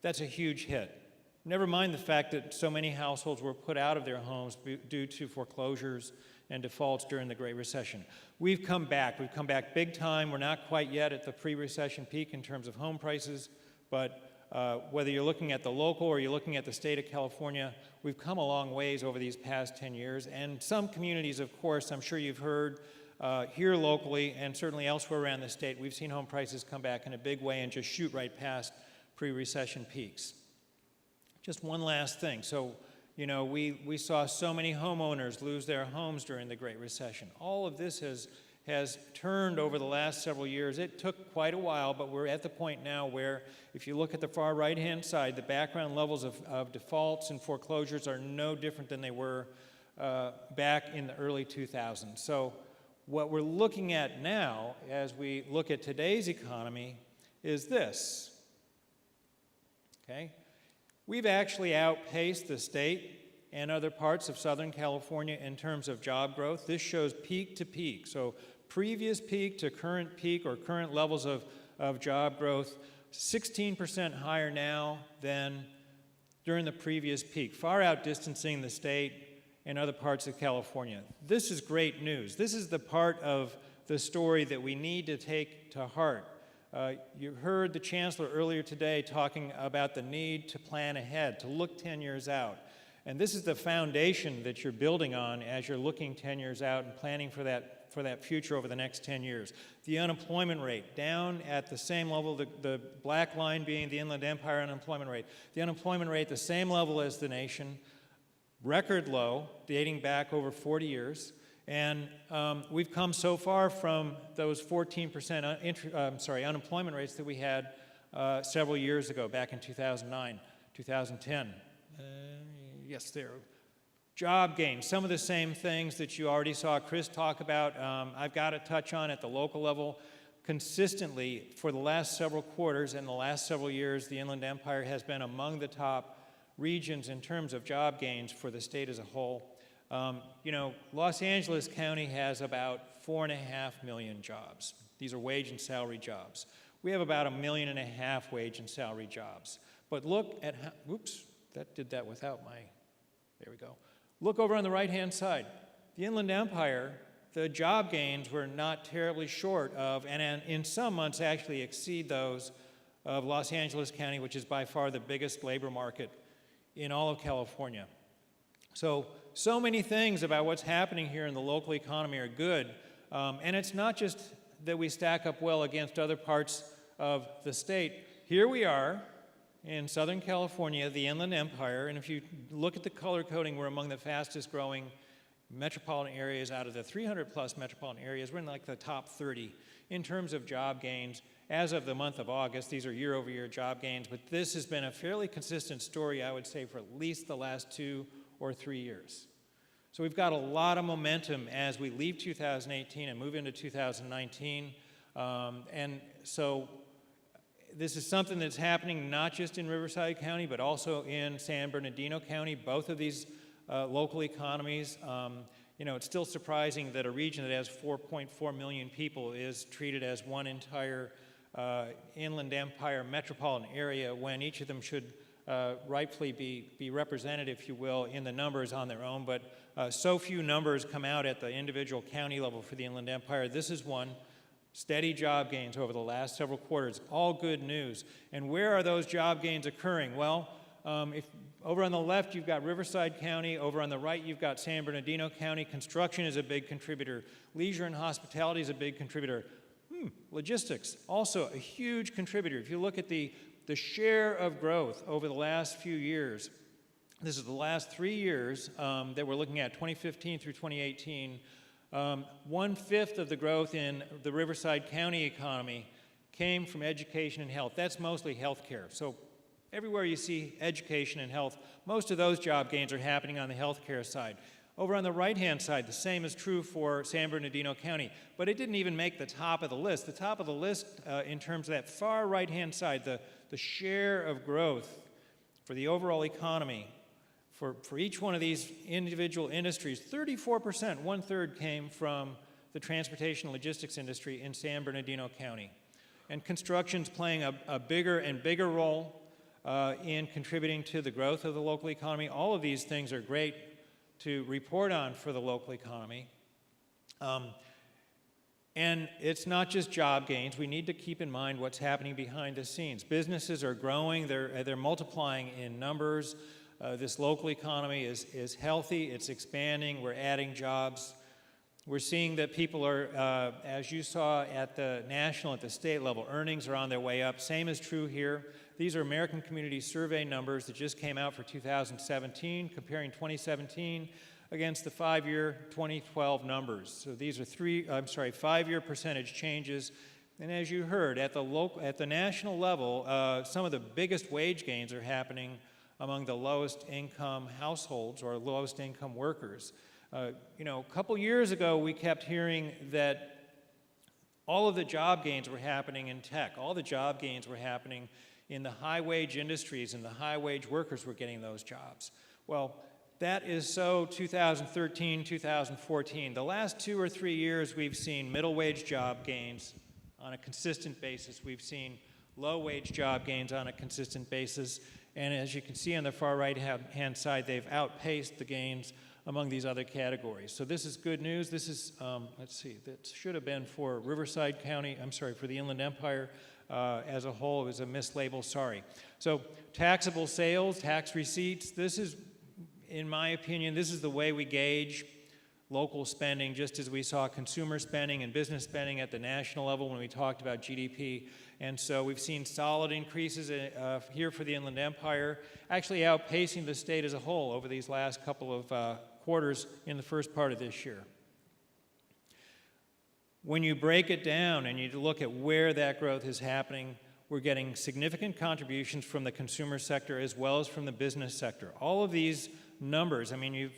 that's a huge hit. Never mind the fact that so many households were put out of their homes due to foreclosures and defaults during the Great Recession. We've come back. We've come back big time. We're not quite yet at the pre-recession peak in terms of home prices, but whether you're looking at the local or you're looking at the state of California, we've come a long ways over these past 10 years. And some communities, of course, I'm sure you've heard here locally and certainly elsewhere around the state, we've seen home prices come back in a big way and just shoot right past pre-recession peaks. Just one last thing. So, you know, we saw so many homeowners lose their homes during the Great Recession. All of this has turned over the last several years. It took quite a while, but we're at the point now where if you look at the far right-hand side, the background levels of defaults and foreclosures are no different than they were back in the early 2000s. So what we're looking at now as we look at today's economy is this, okay? We've actually outpaced the state and other parts of Southern California in terms of job growth. This shows peak to peak. So previous peak to current peak or current levels of job growth, 16% higher now than during the previous peak, far outdistancing the state and other parts of California. This is great news. This is the part of the story that we need to take to heart. You heard the Chancellor earlier today talking about the need to plan ahead, to look 10 years out. And this is the foundation that you're building on as you're looking 10 years out and planning for that future over the next 10 years. The unemployment rate down at the same level, the black line being the Inland Empire unemployment rate. The unemployment rate the same level as the nation, record low, dating back over 40 years. And we've come so far from those 14% unemployment rates that we had several years ago, back in 2009, 2010. Yes, there. Job gains, some of the same things that you already saw Chris talk about, I've got to touch on at the local level. Consistently, for the last several quarters and the last several years, the Inland Empire has been among the top regions in terms of job gains for the state as a whole. You know, Los Angeles County has about 4.5 million jobs. These are wage and salary jobs. We have about 1.5 million wage and salary jobs. But look at how, whoops, that did that without my, there we go. Look over on the right-hand side. The Inland Empire, the job gains were not terribly short of, and in some months actually exceed those of Los Angeles County, which is by far the biggest labor market in all of California. So many things about what's happening here in the local economy are good, and it's not just that we stack up well against other parts of the state. Here we are in Southern California, the Inland Empire, and if you look at the color coding, we're among the fastest growing metropolitan areas out of the 300 plus metropolitan areas. We're in like the top 30 in terms of job gains. As of the month of August, these are year-over-year job gains, but this has been a fairly consistent story, I would say, for at least the last 2 or 3 years. So we've got a lot of momentum as we leave 2018 and move into 2019. And so this is something that's happening not just in Riverside County, but also in San Bernardino County, both of these local economies. You know, it's still surprising that a region that has 4.4 million people is treated as one entire Inland Empire metropolitan area when each of them should rightfully be represented, if you will, in the numbers on their own. But so few numbers come out at the individual county level for the Inland Empire. This is one. Steady job gains over the last several quarters, all good news. And where are those job gains occurring? Well, if over on the left you've got Riverside County, over on the right you've got San Bernardino County. Construction is a big contributor. Leisure and hospitality is a big contributor. Logistics, also a huge contributor. If you look at the share of growth over the last few years, this is the last 3 years that we're looking at, 2015 through 2018, 1/5 of the growth in the Riverside County economy came from education and health. That's mostly healthcare. So everywhere you see education and health, most of those job gains are happening on the healthcare side. Over on the right-hand side, the same is true for San Bernardino County, but it didn't even make the top of the list. The top of the list in terms of that far right-hand side, the share of growth for the overall economy, for each one of these individual industries, 34%, 1/3 came from the transportation and logistics industry in San Bernardino County. And construction's playing a bigger and bigger role in contributing to the growth of the local economy. All of these things are great to report on for the local economy. And it's not just job gains. We need to keep in mind what's happening behind the scenes. Businesses are growing, they're multiplying in numbers. This local economy is healthy, it's expanding, we're adding jobs. We're seeing that people are, as you saw at the national, at the state level, earnings are on their way up. Same is true here. These are American Community Survey numbers that just came out for 2017, comparing 2017 against the 5-year 2012 numbers. So these are 5-year percentage changes. And as you heard, at the national level, some of the biggest wage gains are happening among the lowest income households or lowest income workers. A couple years ago, we kept hearing that all of the job gains were happening in tech. All the job gains were happening in the high-wage industries, and the high-wage workers were getting those jobs. Well, that is so 2013, 2014. The last 2 or 3 years, we've seen middle-wage job gains on a consistent basis. We've seen low-wage job gains on a consistent basis. And as you can see on the far right-hand side, they've outpaced the gains among these other categories. So this is good news. This is, that should have been for Riverside County, for the Inland Empire as a whole. It was a mislabel, sorry. So taxable sales, tax receipts, this is, in my opinion, this is the way we gauge local spending, just as we saw consumer spending and business spending at the national level when we talked about GDP. And so we've seen solid increases here for the Inland Empire, actually outpacing the state as a whole over these last couple of quarters in the first part of this year. When you break it down and you look at where that growth is happening, we're getting significant contributions from the consumer sector as well as from the business sector. All of these numbers, I mean,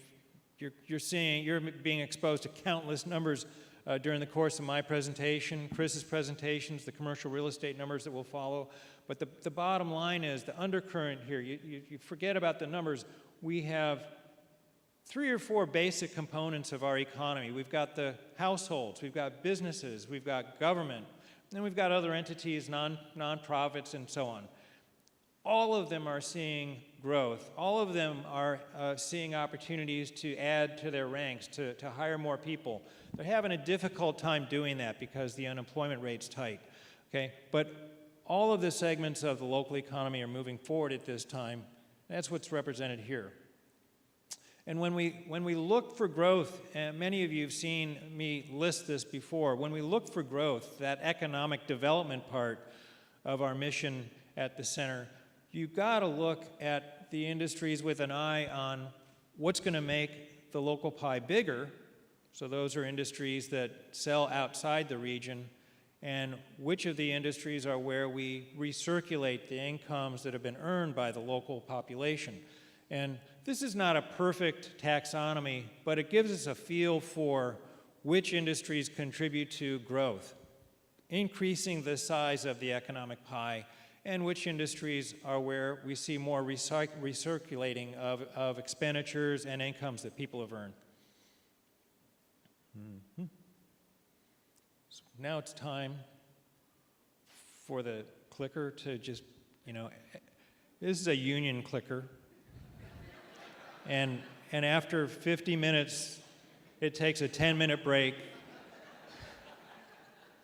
you're being exposed to countless numbers during the course of my presentation, Chris's presentations, the commercial real estate numbers that will follow. But the bottom line is the undercurrent here. You forget about the numbers. We have 3 or 4 basic components of our economy. We've got the households, we've got businesses, we've got government, and we've got other entities, nonprofits, and so on. All of them are seeing growth. All of them are seeing opportunities to add to their ranks, to hire more people. They're having a difficult time doing that because the unemployment rate's tight, okay? But all of the segments of the local economy are moving forward at this time. That's what's represented here. And when we look for growth, and many of you have seen me list this before, when we look for growth, that economic development part of our mission at the center, you've got to look at the industries with an eye on what's going to make the local pie bigger. So those are industries that sell outside the region, and which of the industries are where we recirculate the incomes that have been earned by the local population. And this is not a perfect taxonomy, but it gives us a feel for which industries contribute to growth, increasing the size of the economic pie, and which industries are where we see more recirculating of expenditures and incomes that people have earned. Mm-hmm. So now it's time for the clicker to just, this is a union clicker. And after 50 minutes, it takes a 10-minute break.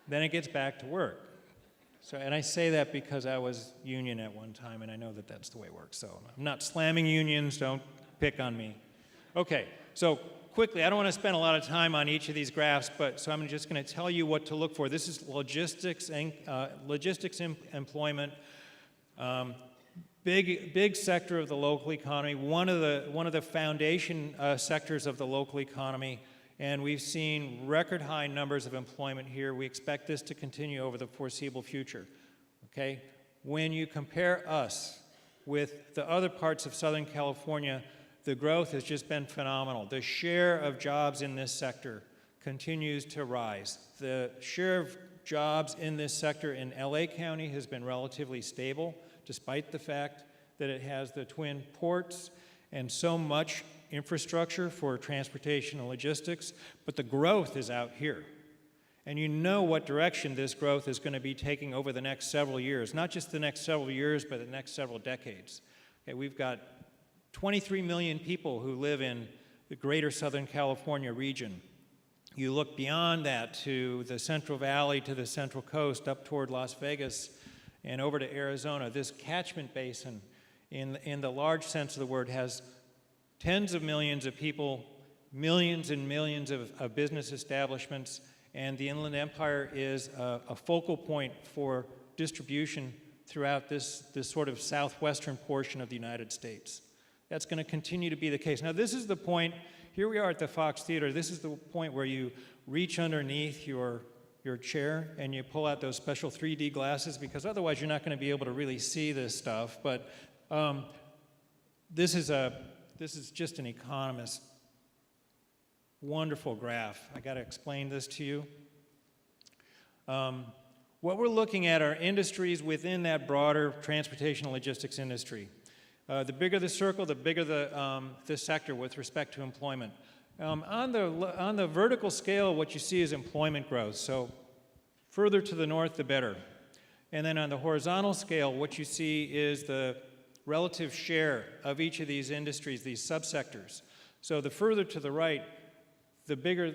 Then it gets back to work. So, and I say that because I was union at one time, and I know that that's the way it works. So I'm not slamming unions. Don't pick on me. Okay, so quickly, I don't want to spend a lot of time on each of these graphs, so I'm just going to tell you what to look for. This is logistics employment. Big sector of the local economy. One of the foundation sectors of the local economy and we've seen record high numbers of employment here. We expect this to continue over the foreseeable future. Okay? When you compare us with the other parts of Southern California, the growth has just been phenomenal. The share of jobs in this sector continues to rise. The share of jobs in this sector in LA County has been relatively stable, despite the fact that it has the twin ports and so much infrastructure for transportation and logistics, but the growth is out here. And you know what direction this growth is going to be taking over the next several years, not just the next several years, but the next several decades. Okay, we've got 23 million people who live in the greater Southern California region. You look beyond that to the Central Valley, to the Central Coast, up toward Las Vegas, and over to Arizona. This catchment basin, in the large sense of the word, has tens of millions of people, millions and millions of business establishments, and the Inland Empire is a focal point for distribution throughout this sort of southwestern portion of the United States. That's going to continue to be the case. Now, this is the point, here we are at the Fox Theater, this is the point where you reach underneath your chair and you pull out those special 3D glasses, because otherwise you're not going to be able to really see this stuff. But this is just an economist. Wonderful graph. I got to explain this to you. What we're looking at are industries within that broader transportation and logistics industry. The bigger the circle, the bigger the sector with respect to employment. On the vertical scale, what you see is employment growth. So further to the north, the better. And then on the horizontal scale, what you see is the relative share of each of these industries, these subsectors. So the further to the right, the bigger,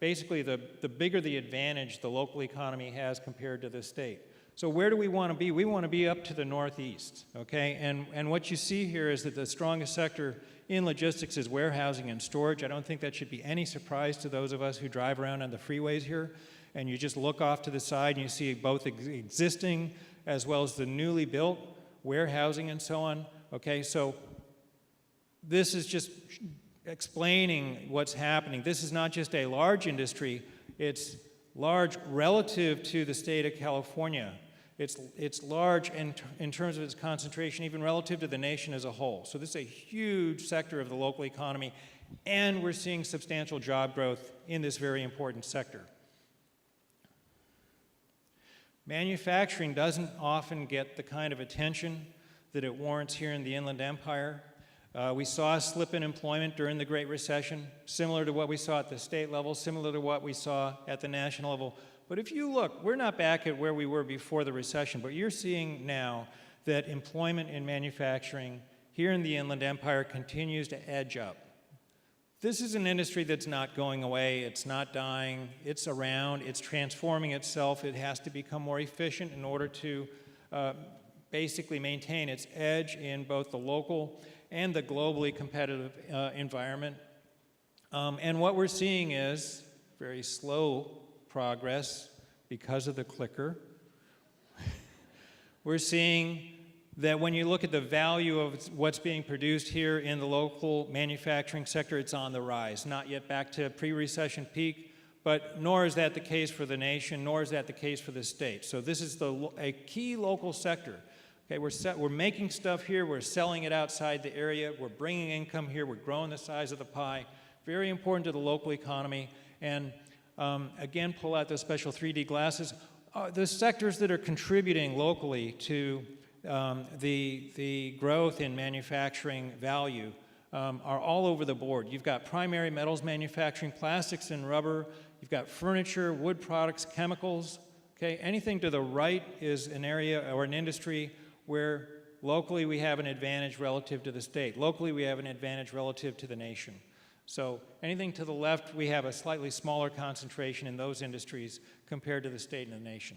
basically the bigger the advantage the local economy has compared to the state. So where do we want to be? We want to be up to the northeast, okay? And what you see here is that the strongest sector in logistics is warehousing and storage. I don't think that should be any surprise to those of us who drive around on the freeways here, and you just look off to the side and you see both existing as well as the newly built warehousing and so on, okay? So this is just explaining what's happening. This is not just a large industry, it's large relative to the state of California. It's large in terms of its concentration, even relative to the nation as a whole. So this is a huge sector of the local economy, and we're seeing substantial job growth in this very important sector. Manufacturing doesn't often get the kind of attention that it warrants here in the Inland Empire. We saw a slip in employment during the Great Recession, similar to what we saw at the state level, similar to what we saw at the national level. But if you look, we're not back at where we were before the recession, but you're seeing now that employment in manufacturing here in the Inland Empire continues to edge up. This is an industry that's not going away, it's not dying, it's around, it's transforming itself. It has to become more efficient in order to basically maintain its edge in both the local and the globally competitive environment. And what we're seeing is very slow progress because of the clicker. We're seeing that when you look at the value of what's being produced here in the local manufacturing sector, it's on the rise. Not yet back to pre-recession peak, but nor is that the case for the nation, nor is that the case for the state. So this is a key local sector. Okay, we're making stuff here, we're selling it outside the area, we're bringing income here, we're growing the size of the pie. Very important to the local economy. And again, pull out those special 3D glasses. The sectors that are contributing locally to the growth in manufacturing value are all over the board. You've got primary metals manufacturing, plastics and rubber, you've got furniture, wood products, chemicals. Okay, anything to the right is an area or an industry where locally we have an advantage relative to the state. Locally we have an advantage relative to the nation. So anything to the left, we have a slightly smaller concentration in those industries compared to the state and the nation.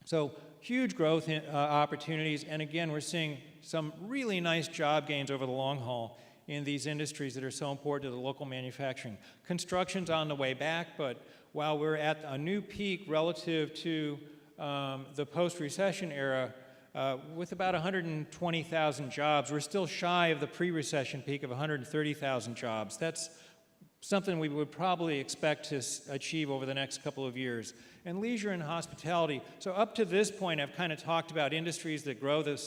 So huge growth opportunities, and again, we're seeing some really nice job gains over the long haul in these industries that are so important to the local manufacturing. Construction's on the way back, but while we're at a new peak relative to the post-recession era, with about 120,000 jobs, we're still shy of the pre-recession peak of 130,000 jobs. That's something we would probably expect to achieve over the next couple of years. And leisure and hospitality. So up to this point, I've kind of talked about industries that grow the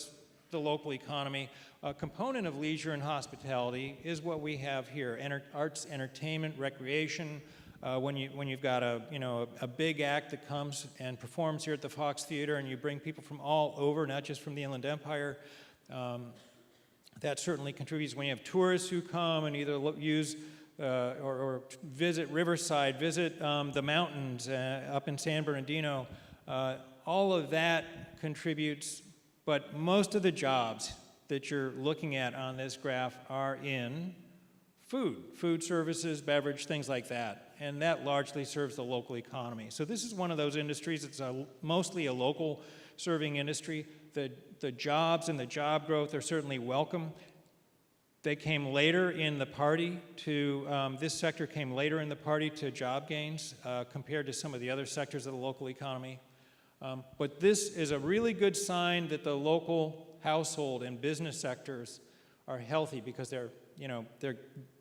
local economy. A component of leisure and hospitality is what we have here: arts, entertainment, recreation. When you've got a big act that comes and performs here at the Fox Theater, and you bring people from all over, not just from the Inland Empire, that certainly contributes. When you have tourists who come and either use or visit Riverside, visit the mountains up in San Bernardino, all of that contributes. But most of the jobs that you're looking at on this graph are in food services, beverage, things like that. And that largely serves the local economy. So this is one of those industries. It's mostly a local serving industry. The jobs and the job growth are certainly welcome. They came later in the party to, this sector came later in the party to job gains compared to some of the other sectors of the local economy. But this is a really good sign that the local household and business sectors are healthy, because they're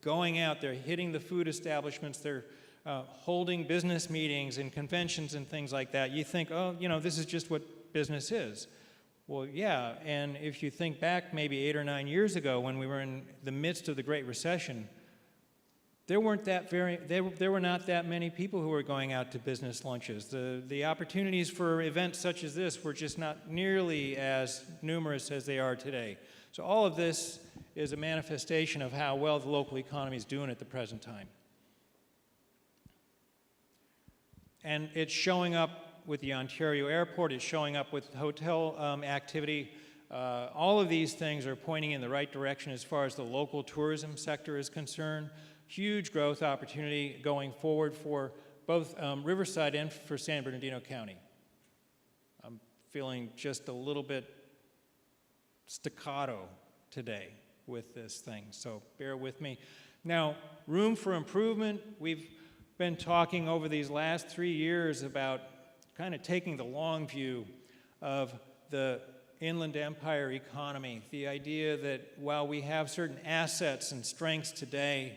going out, they're hitting the food establishments, they're holding business meetings and conventions and things like that. You think, oh, this is just what business is. Well, yeah, and if you think back maybe 8 or 9 years ago when we were in the midst of the Great Recession, there were not that many people who were going out to business lunches. The opportunities for events such as this were just not nearly as numerous as they are today. So all of this is a manifestation of how well the local economy is doing at the present time. And it's showing up with the Ontario Airport, it's showing up with hotel activity. All of these things are pointing in the right direction as far as the local tourism sector is concerned. Huge growth opportunity going forward for both Riverside and for San Bernardino County. I'm feeling just a little bit staccato today with this thing, so bear with me. Now, room for improvement. We've been talking over these last 3 years about kind of taking the long view of the Inland Empire economy, the idea that while we have certain assets and strengths today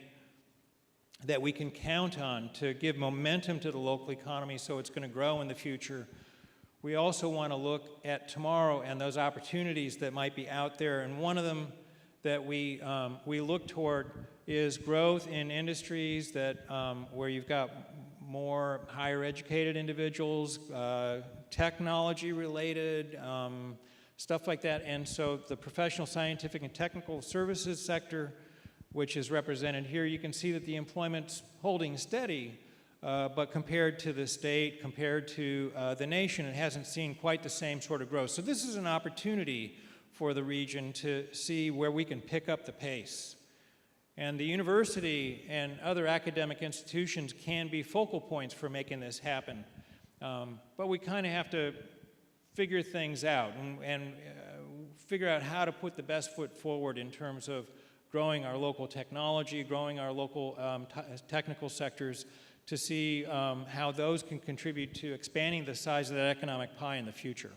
that we can count on to give momentum to the local economy so it's going to grow in the future, we also want to look at tomorrow and those opportunities that might be out there. And one of them that we look toward is growth in industries that where you've got more higher educated individuals, technology related, stuff like that. And so the professional, scientific, and technical services sector, which is represented here, you can see that the employment's holding steady, but compared to the state, compared to the nation, it hasn't seen quite the same sort of growth. So this is an opportunity for the region to see where we can pick up the pace. And the university and other academic institutions can be focal points for making this happen. But we kind of have to figure things out and figure out how to put the best foot forward in terms of growing our local technology, growing our local technical sectors, to see how those can contribute to expanding the size of that economic pie in the future.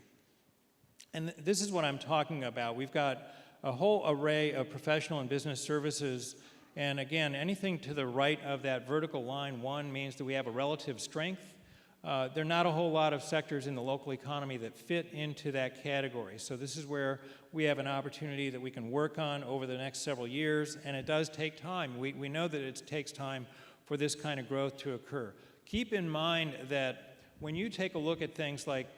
And this is what I'm talking about. We've got a whole array of professional and business services, and again, anything to the right of that vertical line 1 means that we have a relative strength. There are not a whole lot of sectors in the local economy that fit into that category. So this is where we have an opportunity that we can work on over the next several years, and it does take time. We know that it takes time for this kind of growth to occur. Keep in mind that when you take a look at things like,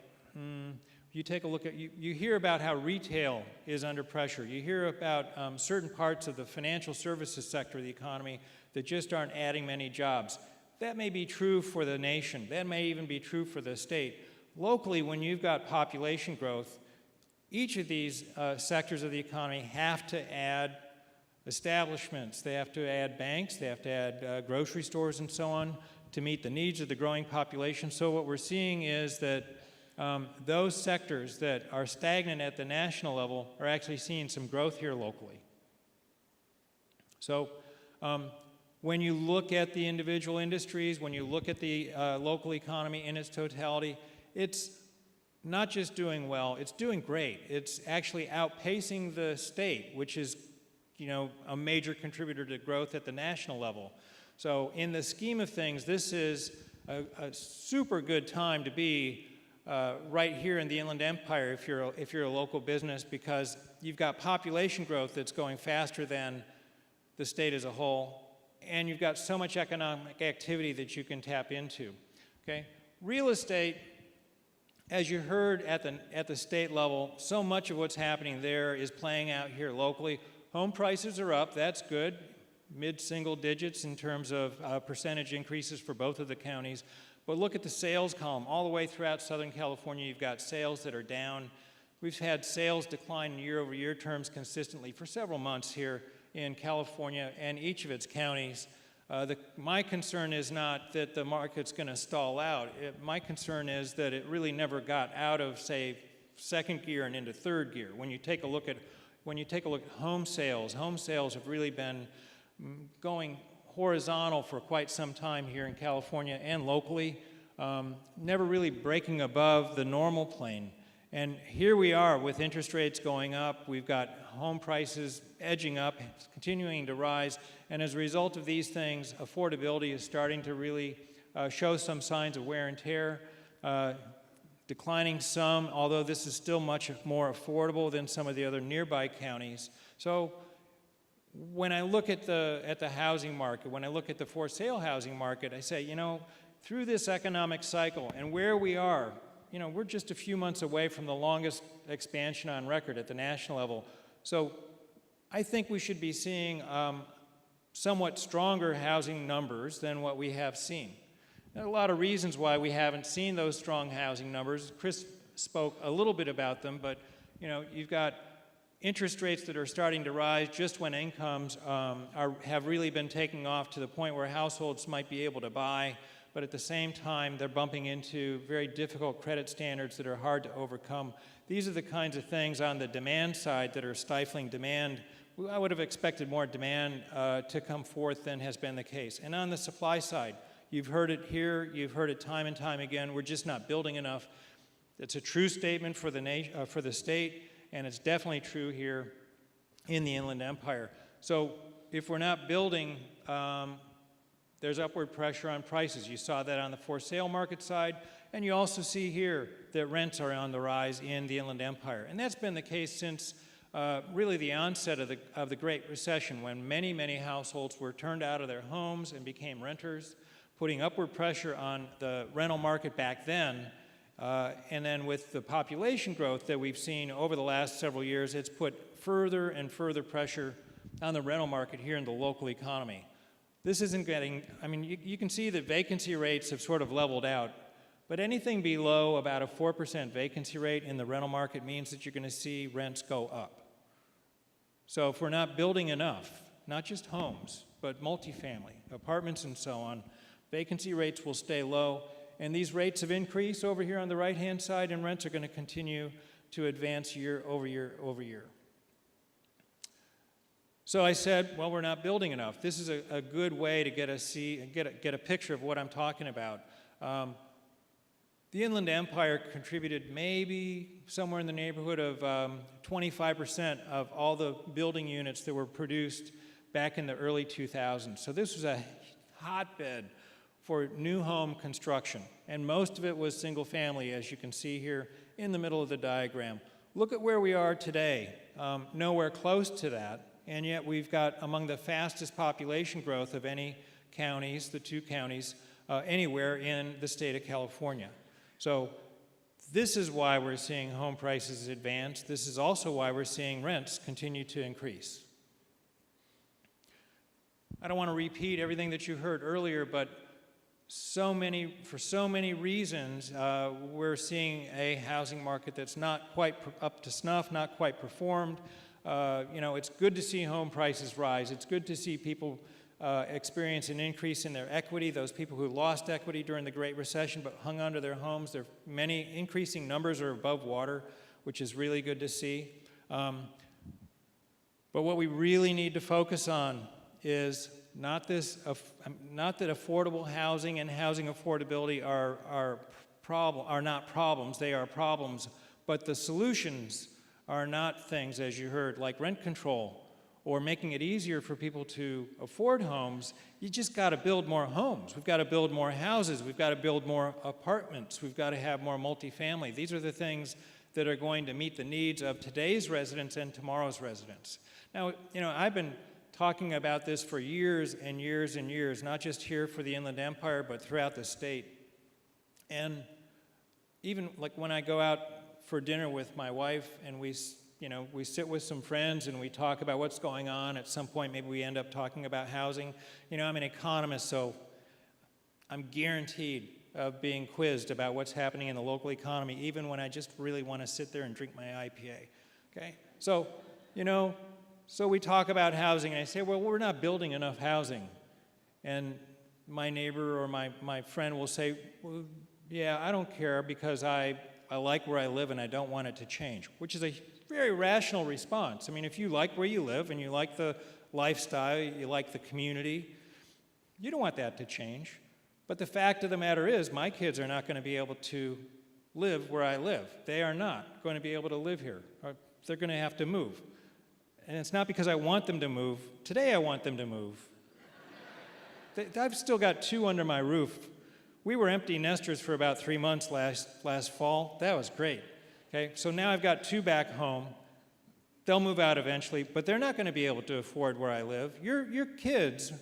you hear about how retail is under pressure. You hear about certain parts of the financial services sector of the economy that just aren't adding many jobs. That may be true for the nation. That may even be true for the state. Locally, when you've got population growth, each of these sectors of the economy have to add establishments. They have to add banks. They have to add grocery stores and so on to meet the needs of the growing population. So what we're seeing is that those sectors that are stagnant at the national level are actually seeing some growth here locally. So when you look at the individual industries, when you look at the local economy in its totality, it's not just doing well, it's doing great. It's actually outpacing the state, which is a major contributor to growth at the national level. So in the scheme of things, this is a super good time to be right here in the Inland Empire if you're a local business, because you've got population growth that's going faster than the state as a whole, and you've got so much economic activity that you can tap into. Okay, real estate, as you heard at the state level, so much of what's happening there is playing out here locally. Home prices are up, that's good, mid-single digits in terms of percentage increases for both of the counties. But look at the sales column. All the way throughout Southern California, you've got sales that are down. We've had sales decline in year-over-year terms consistently for several months here in California and each of its counties. My concern is not that the market's going to stall out. My concern is that it really never got out of, say, second gear and into third gear. When you take a look at home sales have really been going horizontal for quite some time here in California and locally, never really breaking above the normal plane. And here we are with interest rates going up. We've got home prices edging up, continuing to rise. And as a result of these things, affordability is starting to really show some signs of wear and tear, declining some, although this is still much more affordable than some of the other nearby counties. So when I look at the housing market, when I look at the for sale housing market, I say, through this economic cycle and where we are, we're just a few months away from the longest expansion on record at the national level. So I think we should be seeing somewhat stronger housing numbers than what we have seen. There are a lot of reasons why we haven't seen those strong housing numbers. Chris spoke a little bit about them, but you've got interest rates that are starting to rise just when incomes have really been taking off to the point where households might be able to buy. But at the same time, they're bumping into very difficult credit standards that are hard to overcome. These are the kinds of things on the demand side that are stifling demand. I would have expected more demand to come forth than has been the case. And on the supply side, you've heard it here, you've heard it time and time again, we're just not building enough. It's a true statement for the state, and it's definitely true here in the Inland Empire. So if we're not building, there's upward pressure on prices. You saw that on the for sale market side, and you also see here that rents are on the rise in the Inland Empire. And that's been the case since really the onset of the Great Recession, when many, many households were turned out of their homes and became renters, putting upward pressure on the rental market back then. And then with the population growth that we've seen over the last several years, it's put further and further pressure on the rental market here in the local economy. This isn't getting, you can see that vacancy rates have sort of leveled out, but anything below about a 4% vacancy rate in the rental market means that you're going to see rents go up. So if we're not building enough, not just homes, but multifamily, apartments and so on, vacancy rates will stay low, and these rates of increase over here on the right-hand side, and rents are going to continue to advance year over year over year. So I said, well, we're not building enough. This is a good way to get a picture of what I'm talking about. The Inland Empire contributed maybe somewhere in the neighborhood of 25% of all the building units that were produced back in the early 2000s. So this was a hotbed for new home construction, and most of it was single family, as you can see here in the middle of the diagram. Look at where we are today, nowhere close to that. And yet we've got among the fastest population growth of any counties, the two counties, anywhere in the state of California. So this is why we're seeing home prices advance. This is also why we're seeing rents continue to increase. I don't want to repeat everything that you heard earlier, but for so many reasons, we're seeing a housing market that's not quite up to snuff, not quite performed. It's good to see home prices rise. It's good to see people experience an increase in their equity. Those people who lost equity during the Great Recession but hung onto their homes, many increasing numbers are above water, which is really good to see. But what we really need to focus on is not that affordable housing and housing affordability are not problems. They are problems, but the solutions are not things, as you heard, like rent control or making it easier for people to afford homes, you just got to build more homes. We've got to build more houses. We've got to build more apartments. We've got to have more multifamily. These are the things that are going to meet the needs of today's residents and tomorrow's residents. Now, I've been talking about this for years and years and years, not just here for the Inland Empire, but throughout the state. And even like when I go out for dinner with my wife and we sit with some friends and we talk about what's going on. At some point, maybe we end up talking about housing. I'm an economist, so I'm guaranteed of being quizzed about what's happening in the local economy, even when I just really want to sit there and drink my IPA, okay? So, so we talk about housing, and I say, well, we're not building enough housing. And my neighbor or my friend will say, well, yeah, I don't care because I like where I live and I don't want it to change, which is a very rational response. I mean, if you like where you live and you like the lifestyle, you like the community, you don't want that to change. But the fact of the matter is, my kids are not going to be able to live where I live. They are not going to be able to live here. They're going to have to move. And it's not because I want them to move. Today I want them to move. I've still got 2 under my roof. We were empty nesters for about 3 months last fall. That was great. Okay, so now I've got 2 back home. They'll move out eventually, but they're not going to be able to afford where I live. Your kids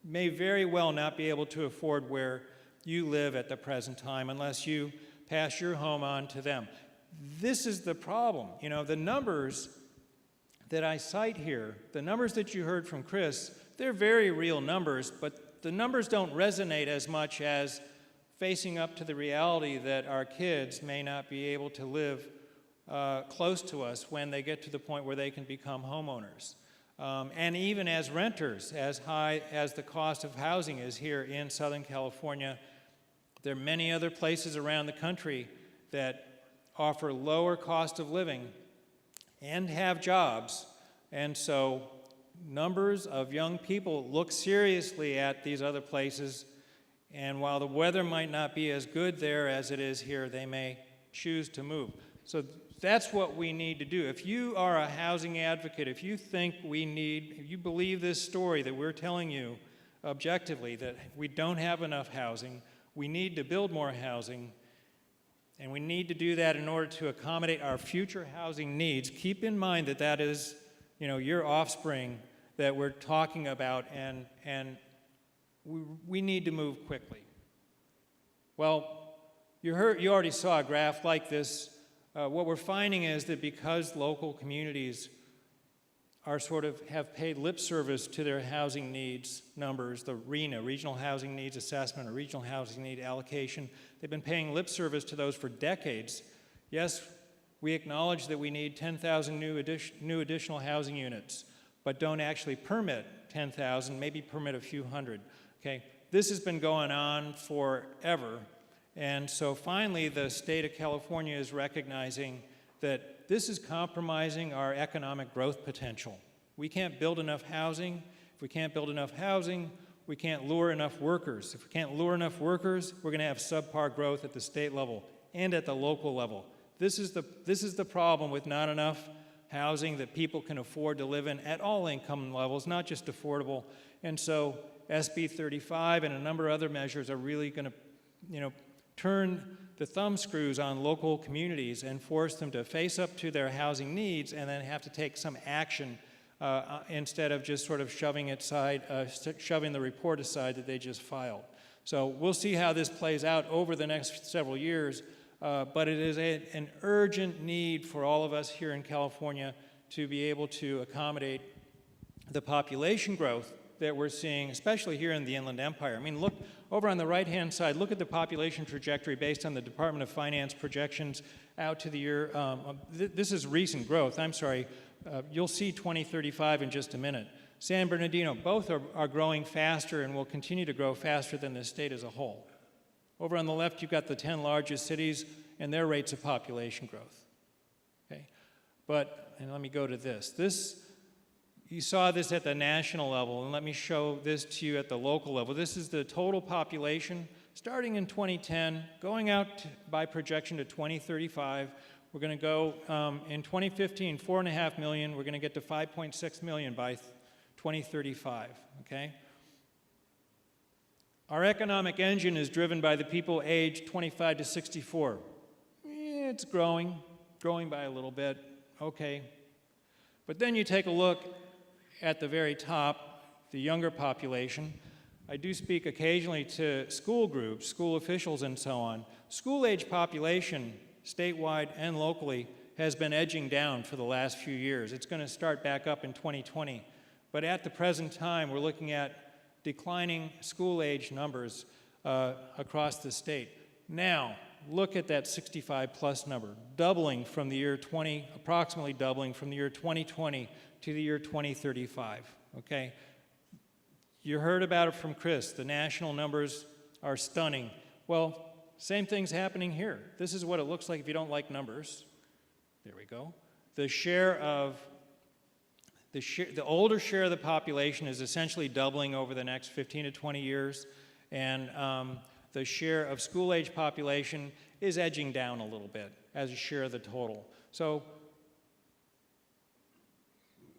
may very well not be able to afford where you live at the present time unless you pass your home on to them. This is the problem. The numbers that I cite here, the numbers that you heard from Chris, they're very real numbers, but the numbers don't resonate as much as facing up to the reality that our kids may not be able to live close to us when they get to the point where they can become homeowners. And even as renters, as high as the cost of housing is here in Southern California, there are many other places around the country that offer lower cost of living and have jobs. And so numbers of young people look seriously at these other places, and while the weather might not be as good there as it is here, they may choose to move. So that's what we need to do. If you are a housing advocate, if you think if you believe this story that we're telling you objectively, that we don't have enough housing, we need to build more housing, and we need to do that in order to accommodate our future housing needs, keep in mind that that is, your offspring that we're talking about, and we need to move quickly. Well, you already saw a graph like this. What we're finding is that because local communities have paid lip service to their housing needs numbers, the RHNA, Regional Housing Needs Assessment, or Regional Housing Need Allocation, they've been paying lip service to those for decades. Yes, we acknowledge that we need 10,000 new additional housing units, but don't actually permit 10,000, maybe permit a few hundred. Okay, this has been going on forever. And so finally, the state of California is recognizing that this is compromising our economic growth potential. We can't build enough housing. If we can't build enough housing, we can't lure enough workers. If we can't lure enough workers, we're going to have subpar growth at the state level and at the local level. This is the problem with not enough housing that people can afford to live in at all income levels, not just affordable. And so SB 35 and a number of other measures are really going to, turn the thumb screws on local communities and force them to face up to their housing needs and then have to take some action instead of just sort of shoving the report aside that they just filed. So we'll see how this plays out over the next several years, but it is an urgent need for all of us here in California to be able to accommodate the population growth that we're seeing, especially here in the Inland Empire. I mean, look over on the right-hand side, look at the population trajectory based on the Department of Finance projections out to the year. This is recent growth, I'm sorry. You'll see 2035 in just a minute. San Bernardino, both are growing faster and will continue to grow faster than the state as a whole. Over on the left, you've got the 10 largest cities and their rates of population growth. Okay, and let me go to this. You saw this at the national level, and let me show this to you at the local level. This is the total population starting in 2010, going out by projection to 2035. We're going to go, in 2015, 4.5 million. We're going to get to 5.6 million by 2035, okay? Our economic engine is driven by the people aged 25 to 64. It's growing by a little bit, okay. But then you take a look at the very top, the younger population. I do speak occasionally to school groups, school officials, and so on. School-age population, statewide and locally, has been edging down for the last few years. It's going to start back up in 2020. But at the present time, we're looking at declining school-age numbers across the state. Now, look at that 65-plus number, doubling from the year approximately doubling from the year 2020 to the year 2035, okay? You heard about it from Chris. The national numbers are stunning. Well, same thing's happening here. This is what it looks like if you don't like numbers. There we go. The older share of the population is essentially doubling over the next 15 to 20 years, and the share of school-age population is edging down a little bit as a share of the total. So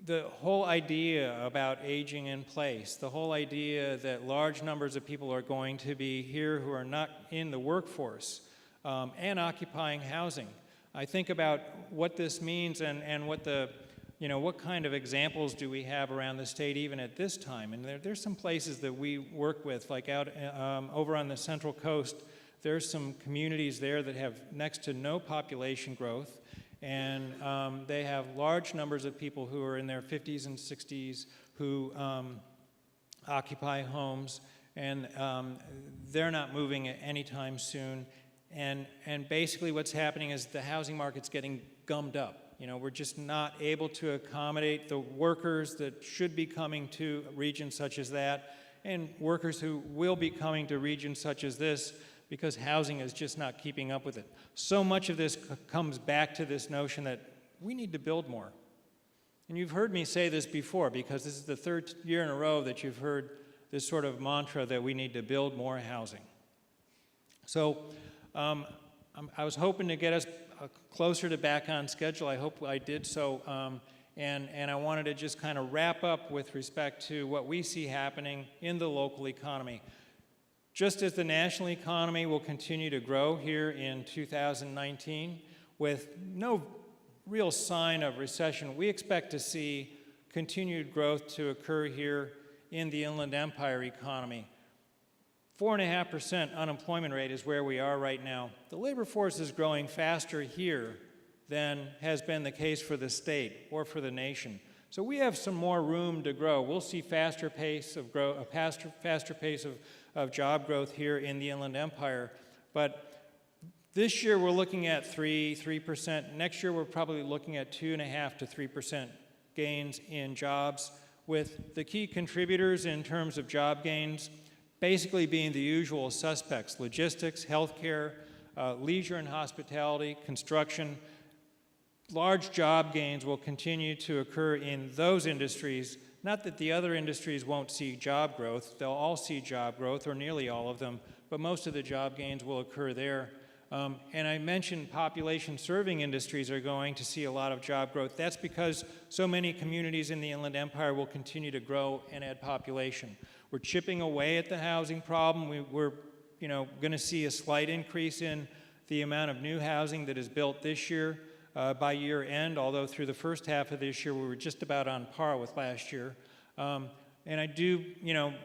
the whole idea about aging in place, the whole idea that large numbers of people are going to be here who are not in the workforce and occupying housing. I think about what this means and what what kind of examples do we have around the state even at this time. And there's some places that we work with, like out over on the Central Coast. There's some communities there that have next to no population growth, and they have large numbers of people who are in their 50s and 60s who occupy homes, and they're not moving anytime soon. And basically what's happening is the housing market's getting gummed up. We're just not able to accommodate the workers that should be coming to regions such as that, and workers who will be coming to regions such as this, because housing is just not keeping up with it. So much of this comes back to this notion that we need to build more. And you've heard me say this before, because this is the third year in a row that you've heard this sort of mantra that we need to build more housing. So I was hoping to get us closer to back on schedule. I hope I did so. And I wanted to just kind of wrap up with respect to what we see happening in the local economy. Just as the national economy will continue to grow here in 2019 with no real sign of recession, we expect to see continued growth to occur here in the Inland Empire economy. 4.5% unemployment rate is where we are right now. The labor force is growing faster here than has been the case for the state or for the nation. So we have some more room to grow. We'll see faster pace of growth, faster pace of job growth here in the Inland Empire. But this year we're looking at 3%. Next year we're probably looking at 2.5% to 3% gains in jobs, with the key contributors in terms of job gains basically being the usual suspects: logistics, healthcare, leisure and hospitality, construction. Large job gains will continue to occur in those industries. Not that the other industries won't see job growth. They'll all see job growth, or nearly all of them, but most of the job gains will occur there. And I mentioned population-serving industries are going to see a lot of job growth. That's because so many communities in the Inland Empire will continue to grow and add population. We're chipping away at the housing problem. We're going to see a slight increase in the amount of new housing that is built this year by year end, although through the first half of this year we were just about on par with last year. And I do,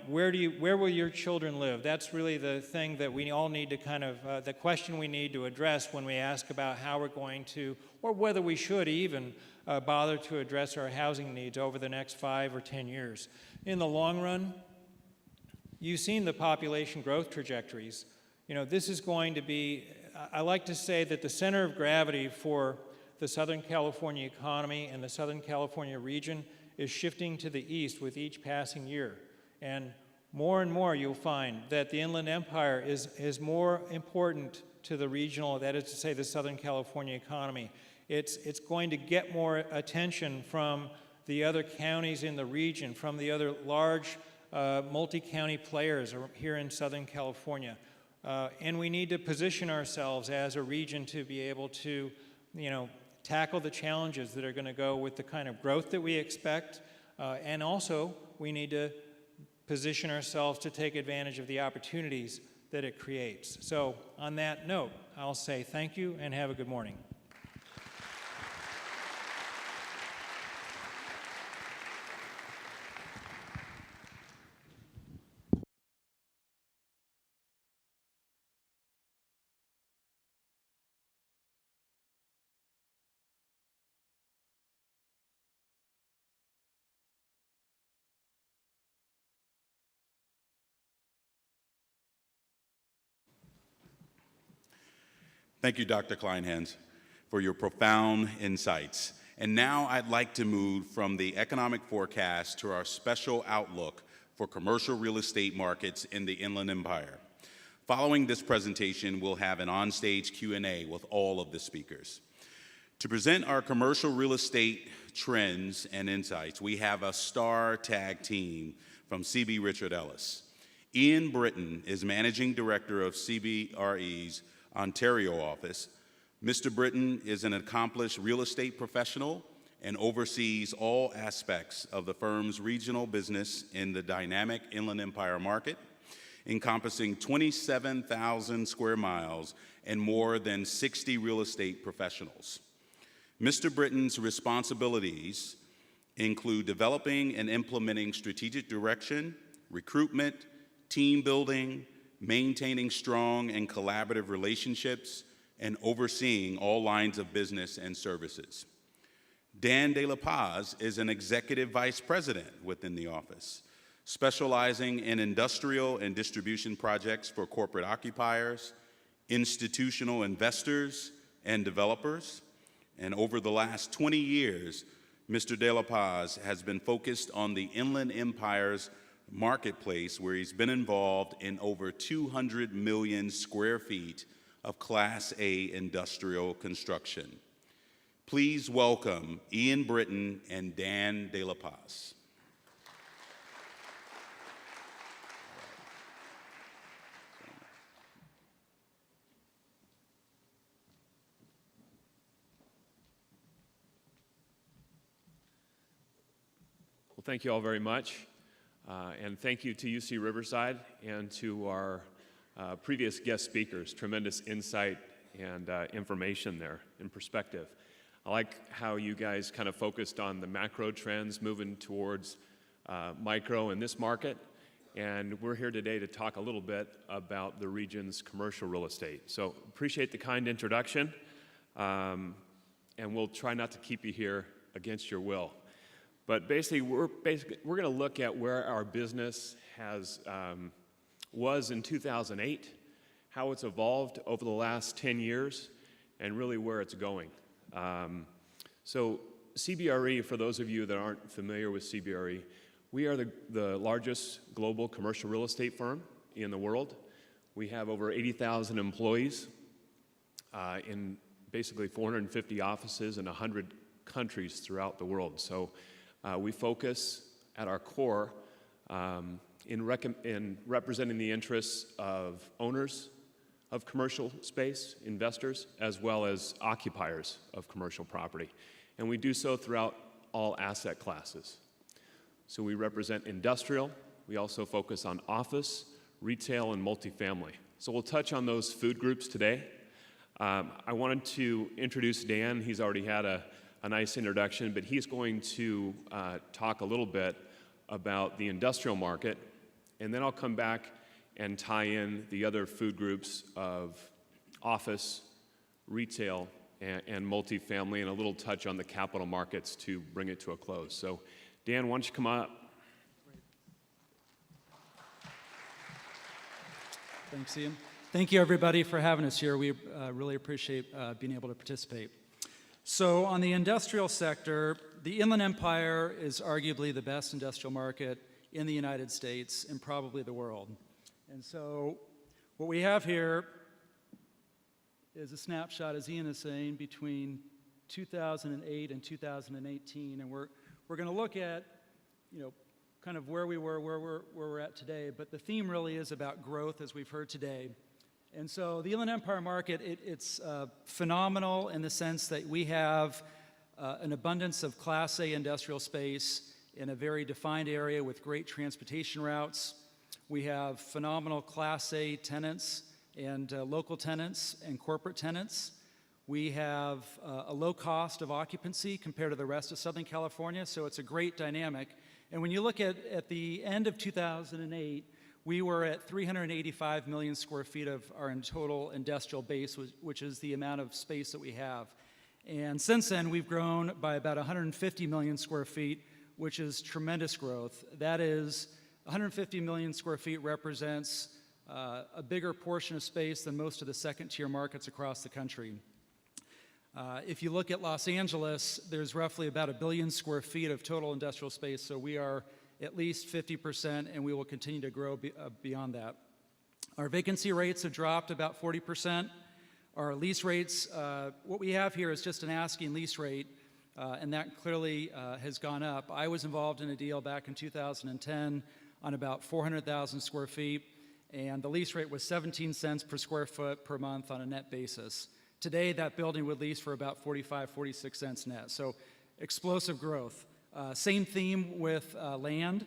where will your children live? That's really the thing that we all need to the question we need to address when we ask about how we're going to, or whether we should even bother to address our housing needs over the next 5 or 10 years. In the long run, you've seen the population growth trajectories. This is going to be, I like to say that the center of gravity for the Southern California economy and the Southern California region is shifting to the east with each passing year. And more you'll find that the Inland Empire is more important to the regional, that is to say the Southern California economy. It's going to get more attention from the other counties in the region, from the other large multi-county players here in Southern California. And we need to position ourselves as a region to be able to tackle the challenges that are going to go with the kind of growth that we expect, and also we need to position ourselves to take advantage of the opportunities that it creates. So on that note, I'll say thank you and have a good morning. Thank you, Dr. Kleinhans, for your profound insights. And now I'd like to move from the economic forecast to our special outlook for commercial real estate markets in the Inland Empire. Following this presentation, we'll have an onstage Q&A with all of the speakers. To present our commercial real estate trends and insights, we have a star tag team from CB Richard Ellis. Ian Britton is Managing Director of CBRE's Ontario office. Mr. Britton is an accomplished real estate professional and oversees all aspects of the firm's regional business in the dynamic Inland Empire market, encompassing 27,000 square miles and more than 60 real estate professionals. Mr. Britton's responsibilities include developing and implementing strategic direction, recruitment, team building, maintaining strong and collaborative relationships, and overseeing all lines of business and services. Dan De La Paz is an executive vice president within the office, specializing in industrial and distribution projects for corporate occupiers, institutional investors, and developers. And over the last 20 years, Mr. De La Paz has been focused on the Inland Empire's marketplace, where he's been involved in over 200 million square feet of Class A industrial construction. Please welcome Ian Britton and Dan De La Paz. Well, thank you all very much. And thank you to UC Riverside and to our previous guest speakers. Tremendous insight and information there and perspective. I like how you guys kind of focused on the macro trends moving towards micro in this market. And we're here today to talk a little bit about the region's commercial real estate. So appreciate the kind introduction. And we'll try not to keep you here against your will. But basically, we're going to look at where our business was in 2008, how it's evolved over the last 10 years, and really where it's going. So CBRE, for those of you that aren't familiar with CBRE, we are the largest global commercial real estate firm in the world. We have over 80,000 employees in basically 450 offices in 100 countries throughout the world. So we focus at our core in representing the interests of owners of commercial space, investors, as well as occupiers of commercial property. And we do so throughout all asset classes. So we represent industrial. We also focus on office, retail, and multifamily. So we'll touch on those food groups today. I wanted to introduce Dan. He's already had a nice introduction, but he's going to talk a little bit about the industrial market, and then I'll come back and tie in the other food groups of office, retail, and multifamily, and a little touch on the capital markets to bring it to a close. So, Dan, why don't you come up? Thanks, Ian. Thank you, everybody, for having us here. We really appreciate being able to participate. So on the industrial sector, the Inland Empire is arguably the best industrial market in the United States and probably the world. And so what we have here is a snapshot, as Ian is saying, between 2008 and 2018. And we're going to look at, kind of where we were, where we're at today. But the theme really is about growth, as we've heard today. And so the Inland Empire market, it's phenomenal in the sense that we have an abundance of Class A industrial space in a very defined area with great transportation routes. We have phenomenal Class A tenants and local tenants and corporate tenants. We have a low cost of occupancy compared to the rest of Southern California, so it's a great dynamic. And when you look at the end of 2008, we were at 385 million square feet of our total industrial base, which is the amount of space that we have. And since then, we've grown by about 150 million square feet, which is tremendous growth. That is, 150 million square feet represents a bigger portion of space than most of the second-tier markets across the country. If you look at Los Angeles, there's roughly about 1 billion square feet of total industrial space, so we are at least 50%, and we will continue to grow beyond that. Our vacancy rates have dropped about 40%. Our lease rates, what we have here is just an asking lease rate, and that clearly has gone up. I was involved in a deal back in 2010 on about 400,000 square feet, and the lease rate was 17 cents per square foot per month on a net basis. Today, that building would lease for about 45, 46 cents net, so explosive growth. Same theme with land.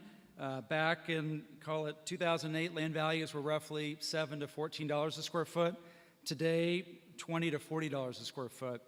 Back in, call it 2008, land values were roughly $7 to $14 a square foot. Today, $20 to $40 a square foot.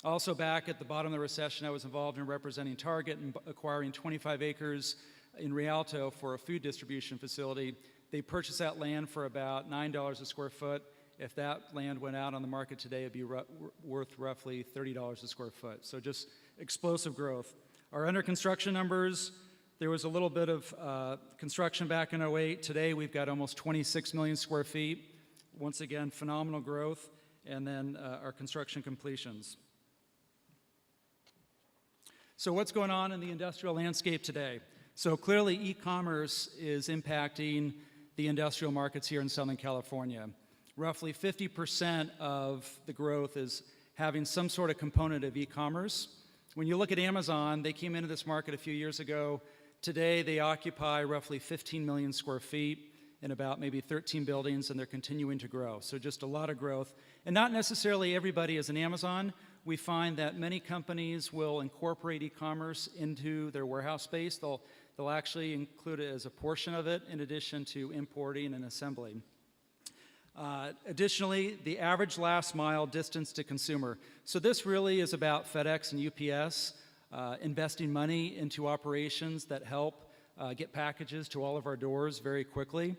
Also back at the bottom of the recession, I was involved in representing Target and acquiring 25 acres in Rialto for a food distribution facility. They purchased that land for about $9 a square foot. If that land went out on the market today, it'd be worth roughly $30 a square foot. So just explosive growth. Our under construction numbers, there was a little bit of construction back in 08. Today, we've got almost 26 million square feet. Once again, phenomenal growth. And then our construction completions. So what's going on in the industrial landscape today? So clearly, e-commerce is impacting the industrial markets here in Southern California. Roughly 50% of the growth is having some sort of component of e-commerce. When you look at Amazon, they came into this market a few years ago. Today, they occupy roughly 15 million square feet in about maybe 13 buildings, and they're continuing to grow. So just a lot of growth. And not necessarily everybody is an Amazon. We find that many companies will incorporate e-commerce into their warehouse space. They'll actually include it as a portion of it in addition to importing and assembling. Additionally, the average last mile distance to consumer. So this really is about FedEx and UPS investing money into operations that help get packages to all of our doors very quickly.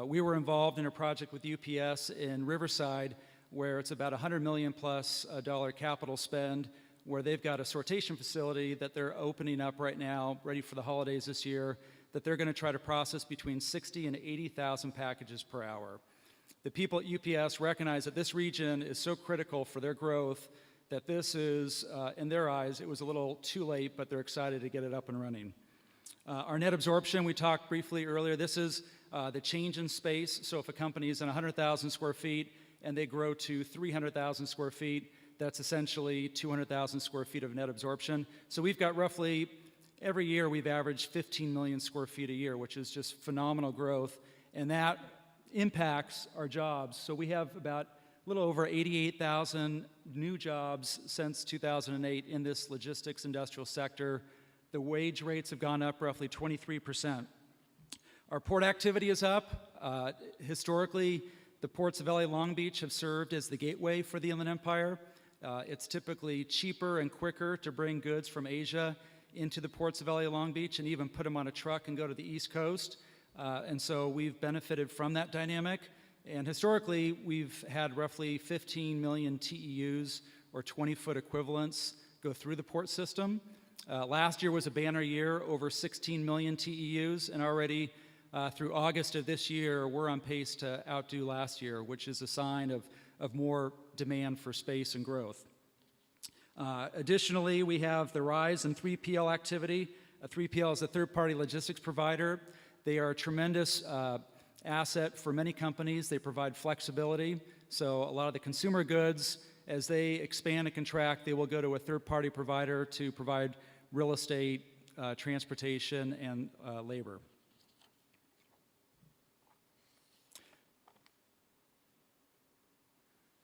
We were involved in a project with UPS in Riverside where it's about $100 million plus capital spend, where they've got a sortation facility that they're opening up right now, ready for the holidays this year, that they're going to try to process between 60 and 80,000 packages per hour. The people at UPS recognize that this region is so critical for their growth that this is, in their eyes, it was a little too late, but they're excited to get it up and running. Our net absorption, we talked briefly earlier, this is the change in space. So if a company is in 100,000 square feet and they grow to 300,000 square feet, that's essentially 200,000 square feet of net absorption. So we've got roughly, every year we've averaged 15 million square feet a year, which is just phenomenal growth, and that impacts our jobs. So we have about a little over 88,000 new jobs since 2008 in this logistics industrial sector. The wage rates have gone up roughly 23%. Our port activity is up. Historically, the ports of LA Long Beach have served as the gateway for the Inland Empire. It's typically cheaper and quicker to bring goods from Asia into the ports of LA Long Beach and even put them on a truck and go to the East Coast. And so we've benefited from that dynamic. And historically, we've had roughly 15 million TEUs, or 20-foot equivalents, go through the port system. Last year was a banner year, over 16 million TEUs, and already through August of this year, we're on pace to outdo last year, which is a sign of more demand for space and growth. Additionally, we have the rise in 3PL activity. 3PL is a third-party logistics provider. They are a tremendous asset for many companies. They provide flexibility. So a lot of the consumer goods, as they expand and contract, they will go to a third-party provider to provide real estate, transportation, and labor.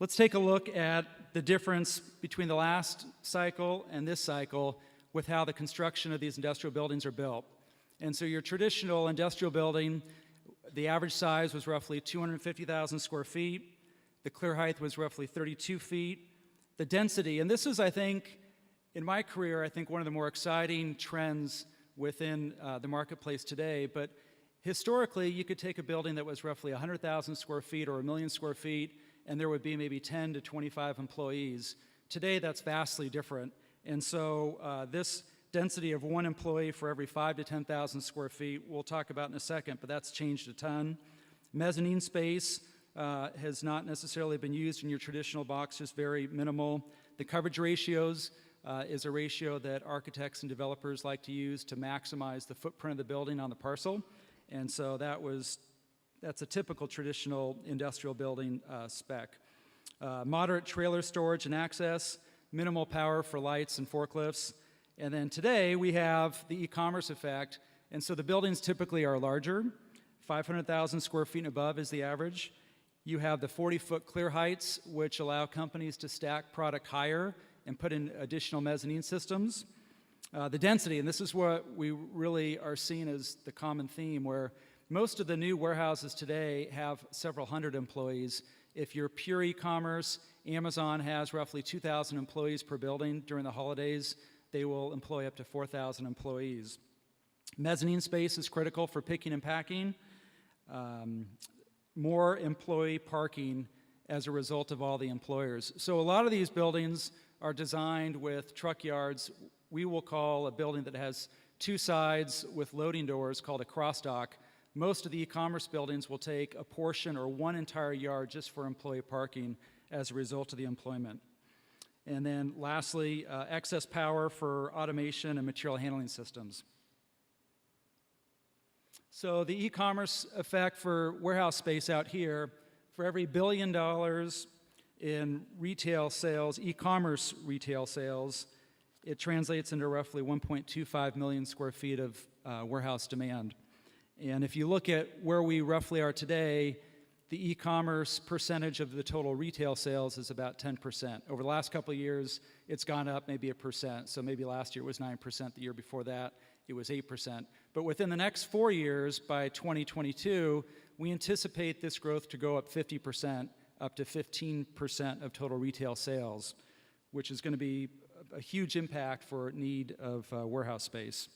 Let's take a look at the difference between the last cycle and this cycle with how the construction of these industrial buildings are built. And so your traditional industrial building, the average size was roughly 250,000 square feet. The clear height was roughly 32 feet. The density, and this is, I think, in my career, I think one of the more exciting trends within the marketplace today. But historically, you could take a building that was roughly 100,000 square feet or 1 million square feet, and there would be maybe 10 to 25 employees. Today, that's vastly different. And so this density of 1 employee for every 5 to 10,000 square feet, we'll talk about in a second, but that's changed a ton. Mezzanine space has not necessarily been used in your traditional box, just very minimal. The coverage ratios is a ratio that architects and developers like to use to maximize the footprint of the building on the parcel. And so that's a typical traditional industrial building spec. Moderate trailer storage and access, minimal power for lights and forklifts. And then today we have the e-commerce effect. And so the buildings typically are larger. 500,000 square feet and above is the average. You have the 40-foot clear heights, which allow companies to stack product higher and put in additional mezzanine systems. The density, and this is what we really are seeing as the common theme, where most of the new warehouses today have several hundred employees. If you're pure e-commerce, Amazon has roughly 2,000 employees per building. During the holidays, they will employ up to 4,000 employees. Mezzanine space is critical for picking and packing. More employee parking as a result of all the employers. So a lot of these buildings are designed with truck yards. We will call a building that has 2 sides with loading doors called a cross dock. Most of the e-commerce buildings will take a portion or 1 entire yard just for employee parking as a result of the employment. And then lastly, excess power for automation and material handling systems. So the e-commerce effect for warehouse space out here, for every $1 billion in retail sales, e-commerce retail sales, it translates into roughly 1.25 million square feet of warehouse demand. And if you look at where we roughly are today, the e-commerce percentage of the total retail sales is about 10%. Over the last couple of years, it's gone up maybe 1%. So maybe last year it was 9%, the year before that it was 8%. But within the next 4 years, by 2022, we anticipate this growth to go up 50%, up to 15% of total retail sales, which is going to be a huge impact for need of warehouse space.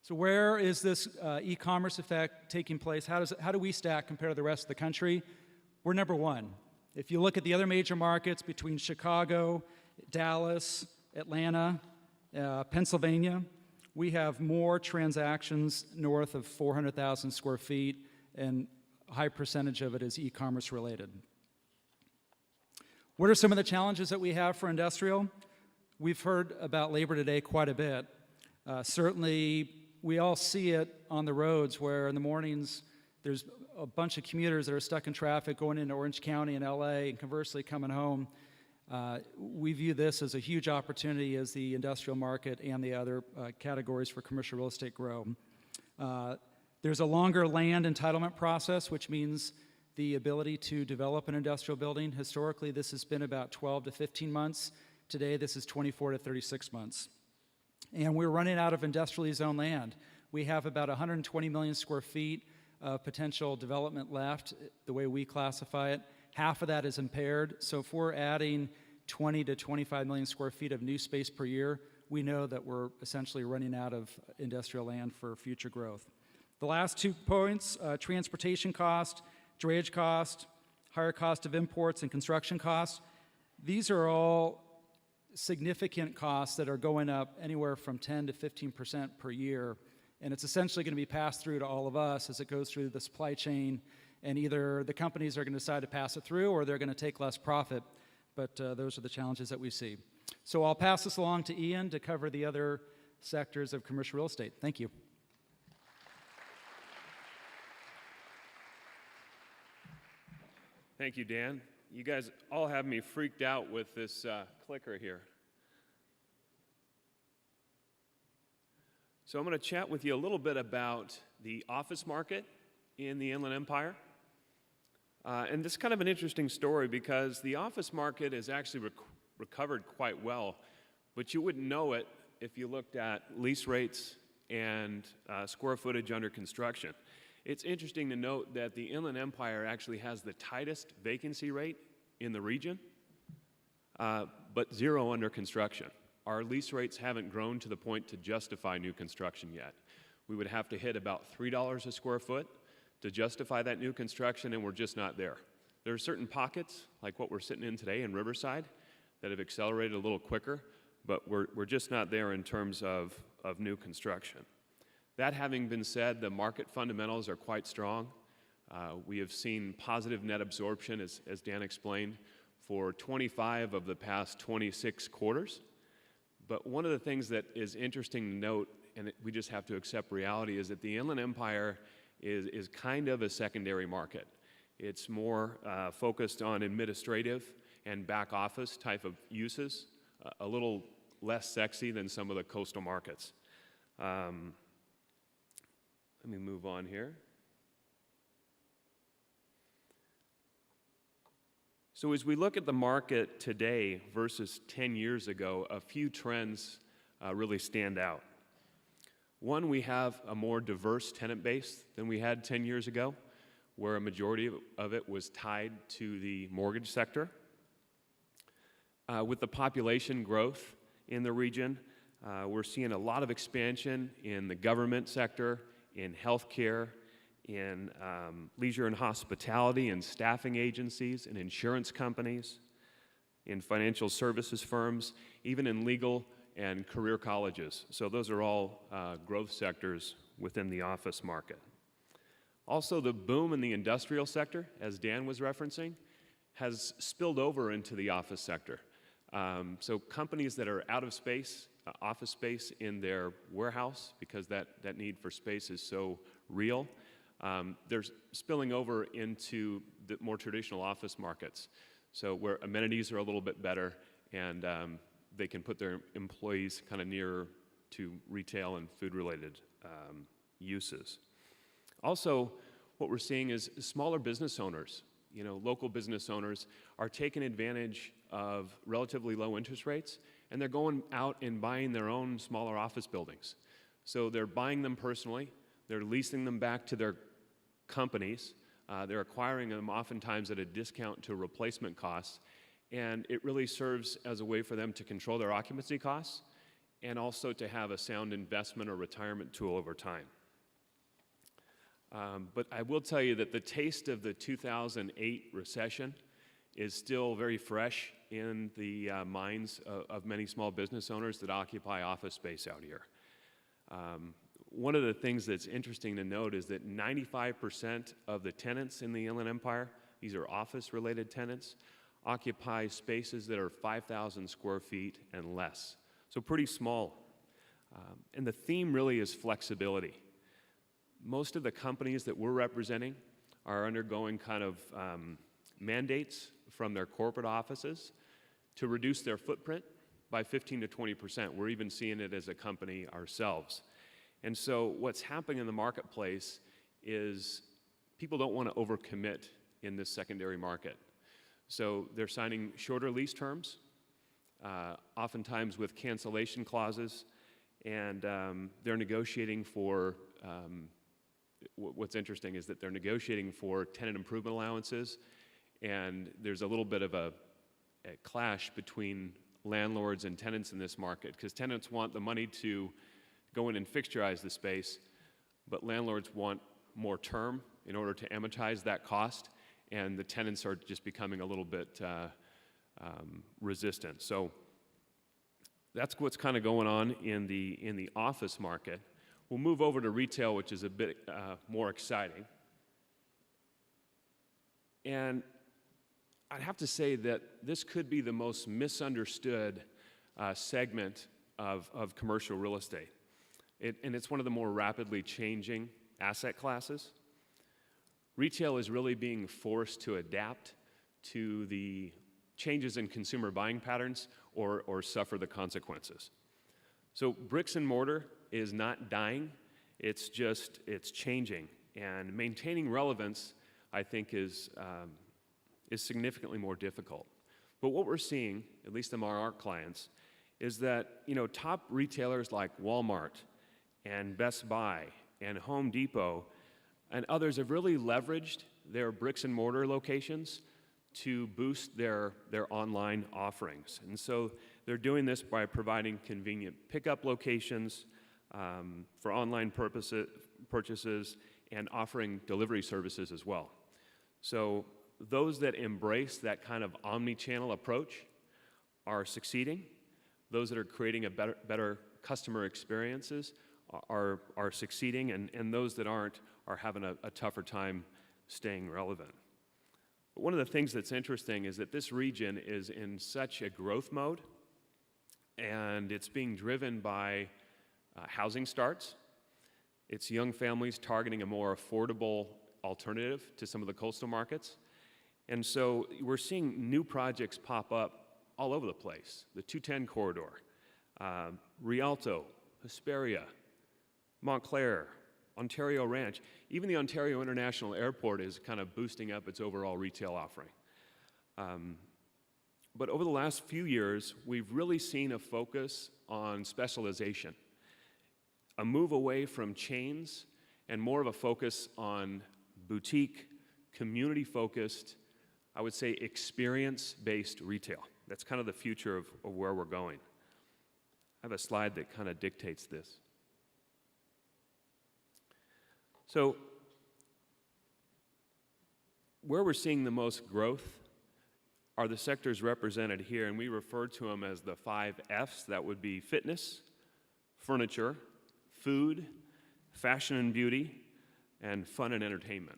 So where is this e-commerce effect taking place? How do we stack compared to the rest of the country? We're number 1. If you look at the other major markets between Chicago, Dallas, Atlanta, Pennsylvania, we have more transactions north of 400,000 square feet, and a high percentage of it is e-commerce related. What are some of the challenges that we have for industrial? We've heard about labor today quite a bit. Certainly, we all see it on the roads where in the mornings there's a bunch of commuters that are stuck in traffic going into Orange County and LA and conversely coming home. We view this as a huge opportunity as the industrial market and the other categories for commercial real estate grow. There's a longer land entitlement process, which means the ability to develop an industrial building. Historically, this has been about 12 to 15 months. Today, this is 24 to 36 months. And we're running out of industrially zoned land. We have about 120 million square feet of potential development left, the way we classify it. Half of that is impaired. So if we're adding 20 to 25 million square feet of new space per year, we know that we're essentially running out of industrial land for future growth. The last 2 points, transportation cost, drayage cost, higher cost of imports, and construction costs. These are all significant costs that are going up anywhere from 10 to 15% per year. And it's essentially going to be passed through to all of us as it goes through the supply chain. And either the companies are going to decide to pass it through or they're going to take less profit. But those are the challenges that we see. So I'll pass this along to Ian to cover the other sectors of commercial real estate. Thank you. Thank you, Dan. You guys all have me freaked out with this clicker here. So I'm going to chat with you a little bit about the office market in the Inland Empire. And this is kind of an interesting story because the office market has actually recovered quite well, but you wouldn't know it if you looked at lease rates and square footage under construction. It's interesting to note that the Inland Empire actually has the tightest vacancy rate in the region, but zero under construction. Our lease rates haven't grown to the point to justify new construction yet. We would have to hit about $3 a square foot to justify that new construction, and we're just not there. There are certain pockets, like what we're sitting in today in Riverside, that have accelerated a little quicker, but we're just not there in terms of new construction. That having been said, the market fundamentals are quite strong. We have seen positive net absorption, as Dan explained, for 25 of the past 26 quarters. But one of the things that is interesting to note, and we just have to accept reality, is that the Inland Empire is kind of a secondary market. It's more focused on administrative and back office type of uses, a little less sexy than some of the coastal markets. Let me move on here. So as we look at the market today versus 10 years ago, a few trends really stand out. One, we have a more diverse tenant base than we had 10 years ago, where a majority of it was tied to the mortgage sector. With the population growth in the region, we're seeing a lot of expansion in the government sector, in healthcare, in leisure and hospitality, in staffing agencies, in insurance companies, in financial services firms, even in legal and career colleges. So those are all growth sectors within the office market. Also, the boom in the industrial sector, as Dan was referencing, has spilled over into the office sector. So companies that are out of space, office space in their warehouse, because that need for space is so real, they're spilling over into the more traditional office markets. So where amenities are a little bit better and they can put their employees kind of nearer to retail and food-related uses. Also, what we're seeing is smaller business owners, local business owners are taking advantage of relatively low interest rates, and they're going out and buying their own smaller office buildings. So they're buying them personally, they're leasing them back to their companies, they're acquiring them oftentimes at a discount to replacement costs, and it really serves as a way for them to control their occupancy costs and also to have a sound investment or retirement tool over time. But I will tell you that the taste of the 2008 recession is still very fresh in the minds of many small business owners that occupy office space out here. One of the things that's interesting to note is that 95% of the tenants in the Inland Empire, these are office-related tenants, occupy spaces that are 5,000 square feet and less. So pretty small. And the theme really is flexibility. Most of the companies that we're representing are undergoing kind of mandates from their corporate offices to reduce their footprint by 15 to 20%. We're even seeing it as a company ourselves. And so what's happening in the marketplace is people don't want to overcommit in this secondary market. So they're signing shorter lease terms, oftentimes with cancellation clauses, and they're negotiating for, what's interesting is that they're negotiating for tenant improvement allowances, and there's a little bit of a clash between landlords and tenants in this market, because tenants want the money to go in and fixturize the space, but landlords want more term in order to amortize that cost, and the tenants are just becoming a little bit resistant. So that's what's kind of going on in the office market. We'll move over to retail, which is a bit more exciting. And I'd have to say that this could be the most misunderstood segment of commercial real estate. And it's one of the more rapidly changing asset classes. Retail is really being forced to adapt to the changes in consumer buying patterns or suffer the consequences. So bricks and mortar is not dying, it's changing. And maintaining relevance, I think is significantly more difficult. But what we're seeing, at least among our clients, is that top retailers like Walmart and Best Buy and Home Depot and others have really leveraged their bricks and mortar locations to boost their online offerings. And so they're doing this by providing convenient pickup locations for online purchases and offering delivery services as well. So those that embrace that kind of omni-channel approach are succeeding. Those that are creating a better customer experiences are succeeding, and those that aren't are having a tougher time staying relevant. But one of the things that's interesting is that this region is in such a growth mode, and it's being driven by housing starts. It's young families targeting a more affordable alternative to some of the coastal markets. And so we're seeing new projects pop up all over the place. The 210 corridor, Rialto, Hesperia, Montclair, Ontario Ranch. Even the Ontario International Airport is kind of boosting up its overall retail offering. But over the last few years, we've really seen a focus on specialization, a move away from chains and more of a focus on boutique, community-focused, I would say experience-based retail. That's kind of the future of where we're going. I have a slide that kind of dictates this. So, where we're seeing the most growth are the sectors represented here, and we refer to them as the 5 Fs. That would be fitness, furniture, food, fashion and beauty, and fun and entertainment.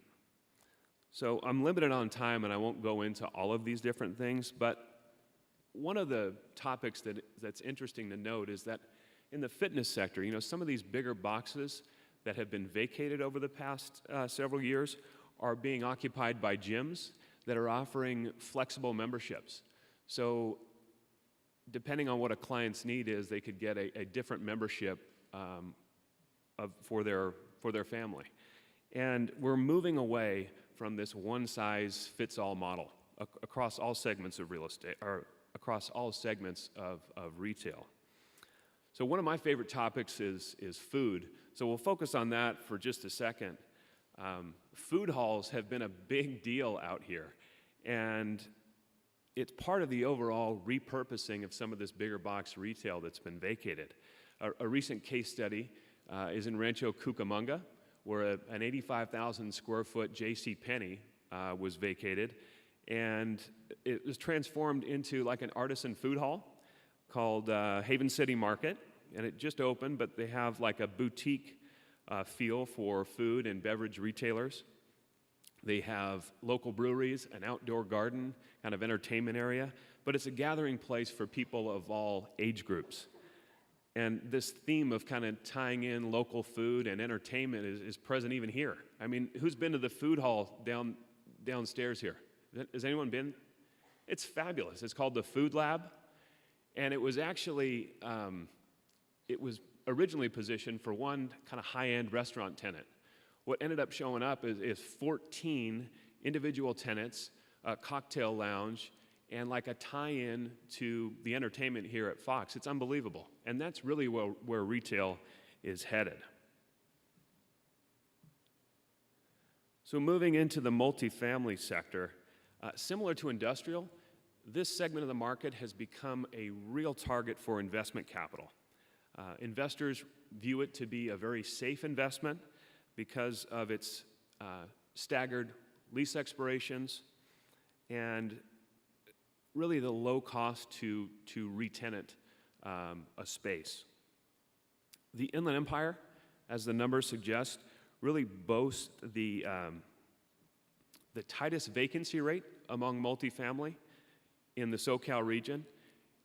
So I'm limited on time, and I won't go into all of these different things, but one of the topics that's interesting to note is that in the fitness sector, some of these bigger boxes that have been vacated over the past several years are being occupied by gyms that are offering flexible memberships. So depending on what a client's need is, they could get a different membership for their family. And we're moving away from this one-size-fits-all model across all segments of real estate, or across all segments of retail. So one of my favorite topics is food. So we'll focus on that for just a second. Food halls have been a big deal out here, and it's part of the overall repurposing of some of this bigger box retail that's been vacated. A recent case study is in Rancho Cucamonga, where an 85,000 square foot JCPenney was vacated, and it was transformed into like an artisan food hall called Haven City Market, and it just opened, but they have like a boutique feel for food and beverage retailers. They have local breweries, an outdoor garden, kind of entertainment area, but it's a gathering place for people of all age groups. And this theme of kind of tying in local food and entertainment is present even here. I mean, who's been to the food hall downstairs here? Has anyone been? It's fabulous. It's called the Food Lab, and it was actually, it was originally positioned for one kind of high-end restaurant tenant. What ended up showing up is 14 individual tenants, a cocktail lounge, and like a tie-in to the entertainment here at Fox. It's unbelievable. And that's really where retail is headed. So moving into the multifamily sector, similar to industrial, this segment of the market has become a real target for investment capital. Investors view it to be a very safe investment because of its staggered lease expirations and really the low cost to re-tenant a space. The Inland Empire, as the numbers suggest, really boasts the tightest vacancy rate among multifamily in the SoCal region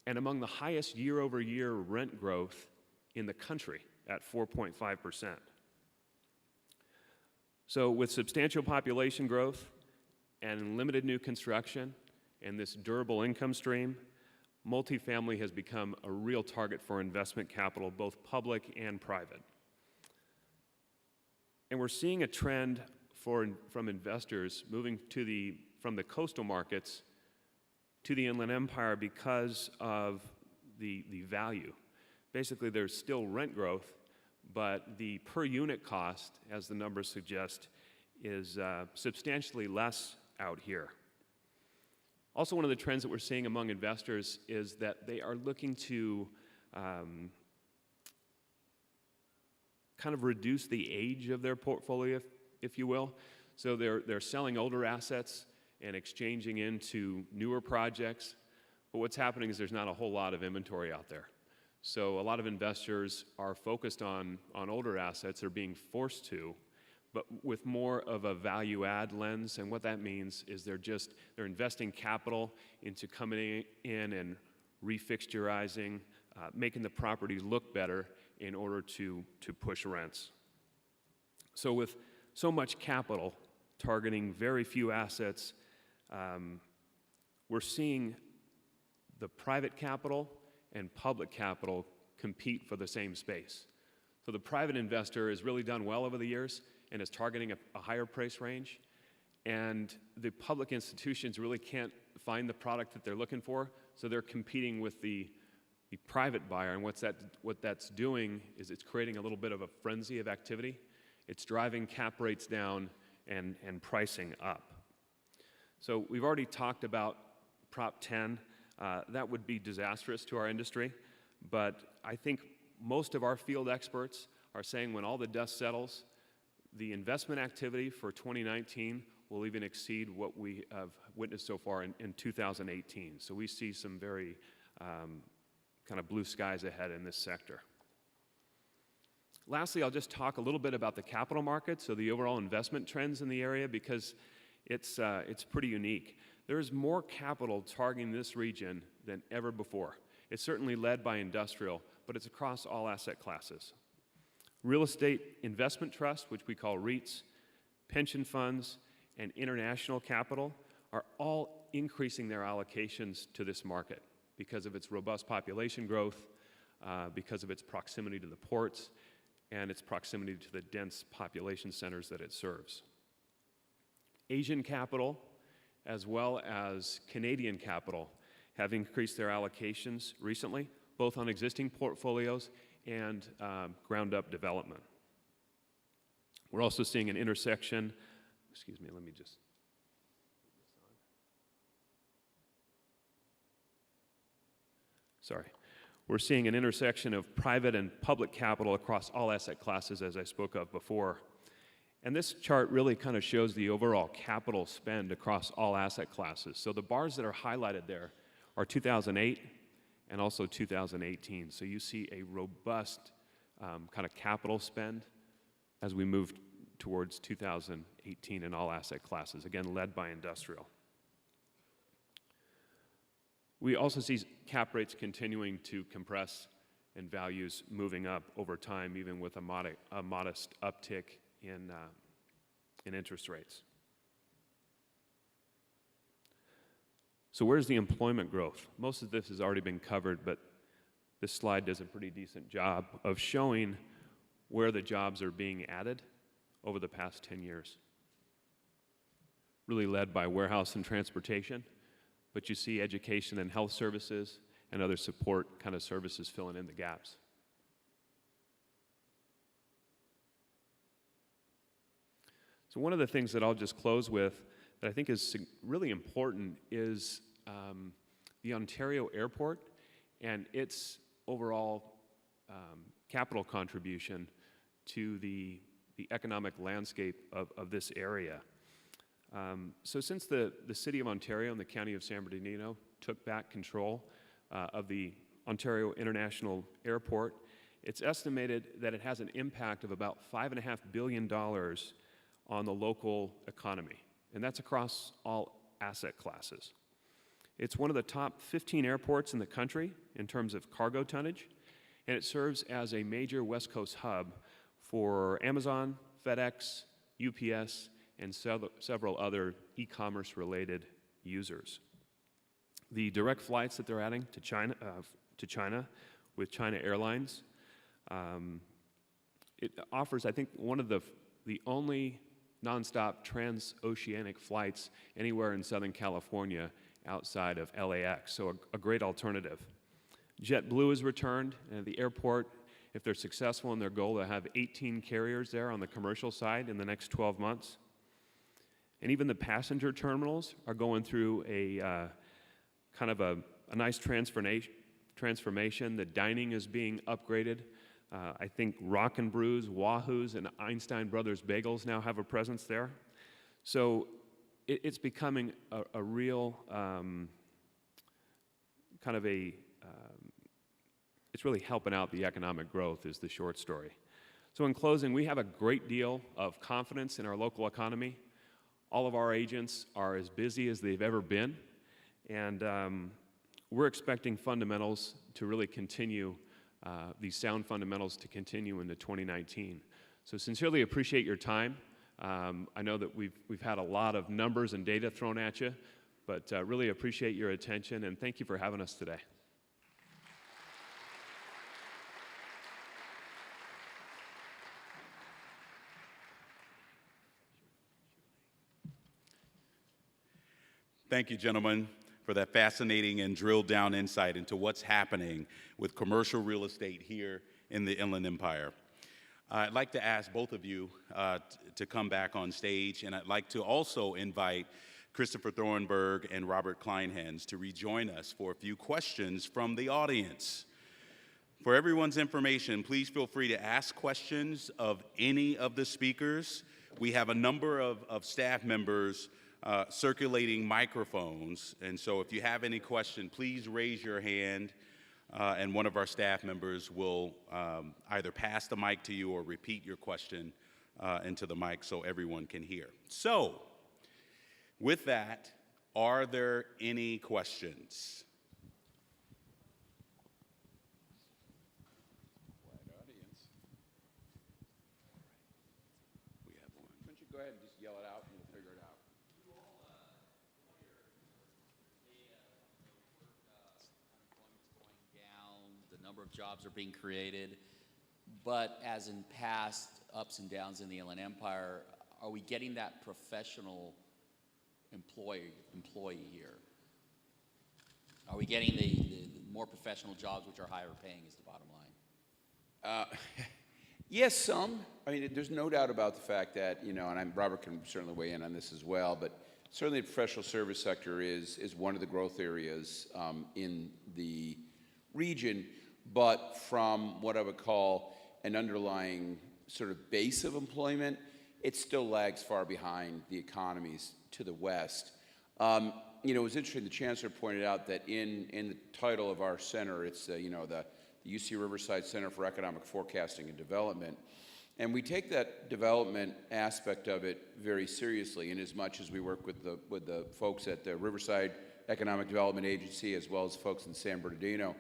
and among the highest year-over-year rent growth in the country at 4.5%. So with substantial population growth and limited new construction and this durable income stream, multifamily has become a real target for investment capital, both public and private. And we're seeing a trend from investors moving from the coastal markets to the Inland Empire because of the value. Basically, there's still rent growth, but the per unit cost, as the numbers suggest, is substantially less out here. Also, one of the trends that we're seeing among investors is that they are looking to kind of reduce the age of their portfolio, if you will. So they're selling older assets and exchanging into newer projects. But what's happening is there's not a whole lot of inventory out there. So a lot of investors are focused on older assets, or being forced to, but with more of a value add lens. And what that means is they're investing capital into coming in and refixturizing, making the property look better in order to push rents. So with so much capital targeting very few assets, we're seeing the private capital and public capital compete for the same space. So the private investor has really done well over the years and is targeting a higher price range, and the public institutions really can't find the product that they're looking for, so they're competing with the private buyer. And what that's doing is it's creating a little bit of a frenzy of activity. It's driving cap rates down and pricing up. So we've already talked about Prop 10. That would be disastrous to our industry, but I think most of our field experts are saying when all the dust settles, the investment activity for 2019 will even exceed what we have witnessed so far in 2018. So we see some very kind of blue skies ahead in this sector. Lastly, I'll just talk a little bit about the capital markets, so the overall investment trends in the area, because it's pretty unique. There is more capital targeting this region than ever before. It's certainly led by industrial, but it's across all asset classes. Real estate investment trusts, which we call REITs, pension funds, and international capital are all increasing their allocations to this market because of its robust population growth, because of its proximity to the ports, and its proximity to the dense population centers that it serves. Asian capital, as well as Canadian capital, have increased their allocations recently, both on existing portfolios and ground-up development. We're also seeing an intersection, excuse me, let me just put this on. Sorry. We're seeing an intersection of private and public capital across all asset classes, as I spoke of before. And this chart really kind of shows the overall capital spend across all asset classes. So the bars that are highlighted there are 2008 and also 2018. So you see a robust kind of capital spend as we move towards 2018 in all asset classes, again, led by industrial. We also see cap rates continuing to compress and values moving up over time, even with a modest uptick in interest rates. So where's the employment growth? Most of this has already been covered, but this slide does a pretty decent job of showing where the jobs are being added over the past 10 years. Really led by warehouse and transportation, but you see education and health services and other support kind of services filling in the gaps. So one of the things that I'll just close with that I think is really important is the Ontario Airport and its overall capital contribution to the economic landscape of this area. So since the City of Ontario and the County of San Bernardino took back control of the Ontario International Airport, it's estimated that it has an impact of about $5.5 billion on the local economy, and that's across all asset classes. It's one of the top 15 airports in the country in terms of cargo tonnage, and it serves as a major West Coast hub for Amazon, FedEx, UPS, and several other e-commerce related users. The direct flights that they're adding to China with China Airlines, it offers, I think, one of the only nonstop transoceanic flights anywhere in Southern California outside of LAX, so a great alternative. JetBlue has returned, and at the airport, if they're successful in their goal to have 18 carriers there on the commercial side in the next 12 months. And even the passenger terminals are going through a kind of a nice transformation. The dining is being upgraded. I think Rock and Brews, Wahoo's, and Einstein Brothers Bagels now have a presence there. So it's becoming a real kind of a, it's really helping out the economic growth is the short story. So in closing, we have a great deal of confidence in our local economy. All of our agents are as busy as they've ever been, and we're expecting fundamentals to really continue, these sound fundamentals to continue into 2019. So sincerely appreciate your time. I know that we've had a lot of numbers and data thrown at you, but really appreciate your attention, and thank you for having us today. Thank you, gentlemen, for that fascinating and drilled down insight into what's happening with commercial real estate here in the Inland Empire. I'd like to ask both of you to come back on stage, and I'd like to also invite Christopher Thornburg and Robert Kleinhans to rejoin us for a few questions from the audience. For everyone's information, please feel free to ask questions of any of the speakers. We have a number of staff members circulating microphones, and so if you have any question, please raise your hand, and one of our staff members will either pass the mic to you or repeat your question into the mic so everyone can hear. So, with that, are there any questions? We have one. Why don't you go ahead and just yell it out and we'll figure it out. The number of jobs are being created, but as in past ups and downs in the Inland Empire, are we getting that professional employee here? Are we getting the more professional jobs which are higher paying is the bottom line? Yes, some. I mean, there's no doubt about the fact that, and Robert can certainly weigh in on this as well, but certainly the professional service sector is one of the growth areas in the region, but from what I would call an underlying sort of base of employment, it still lags far behind the economies to the west. It was interesting, the Chancellor pointed out that in the title of our center, it's the UC Riverside Center for Economic Forecasting and Development. And we take that development aspect of it very seriously, in as much as we work with the folks at the Riverside Economic Development Agency as well as folks in San Bernardino.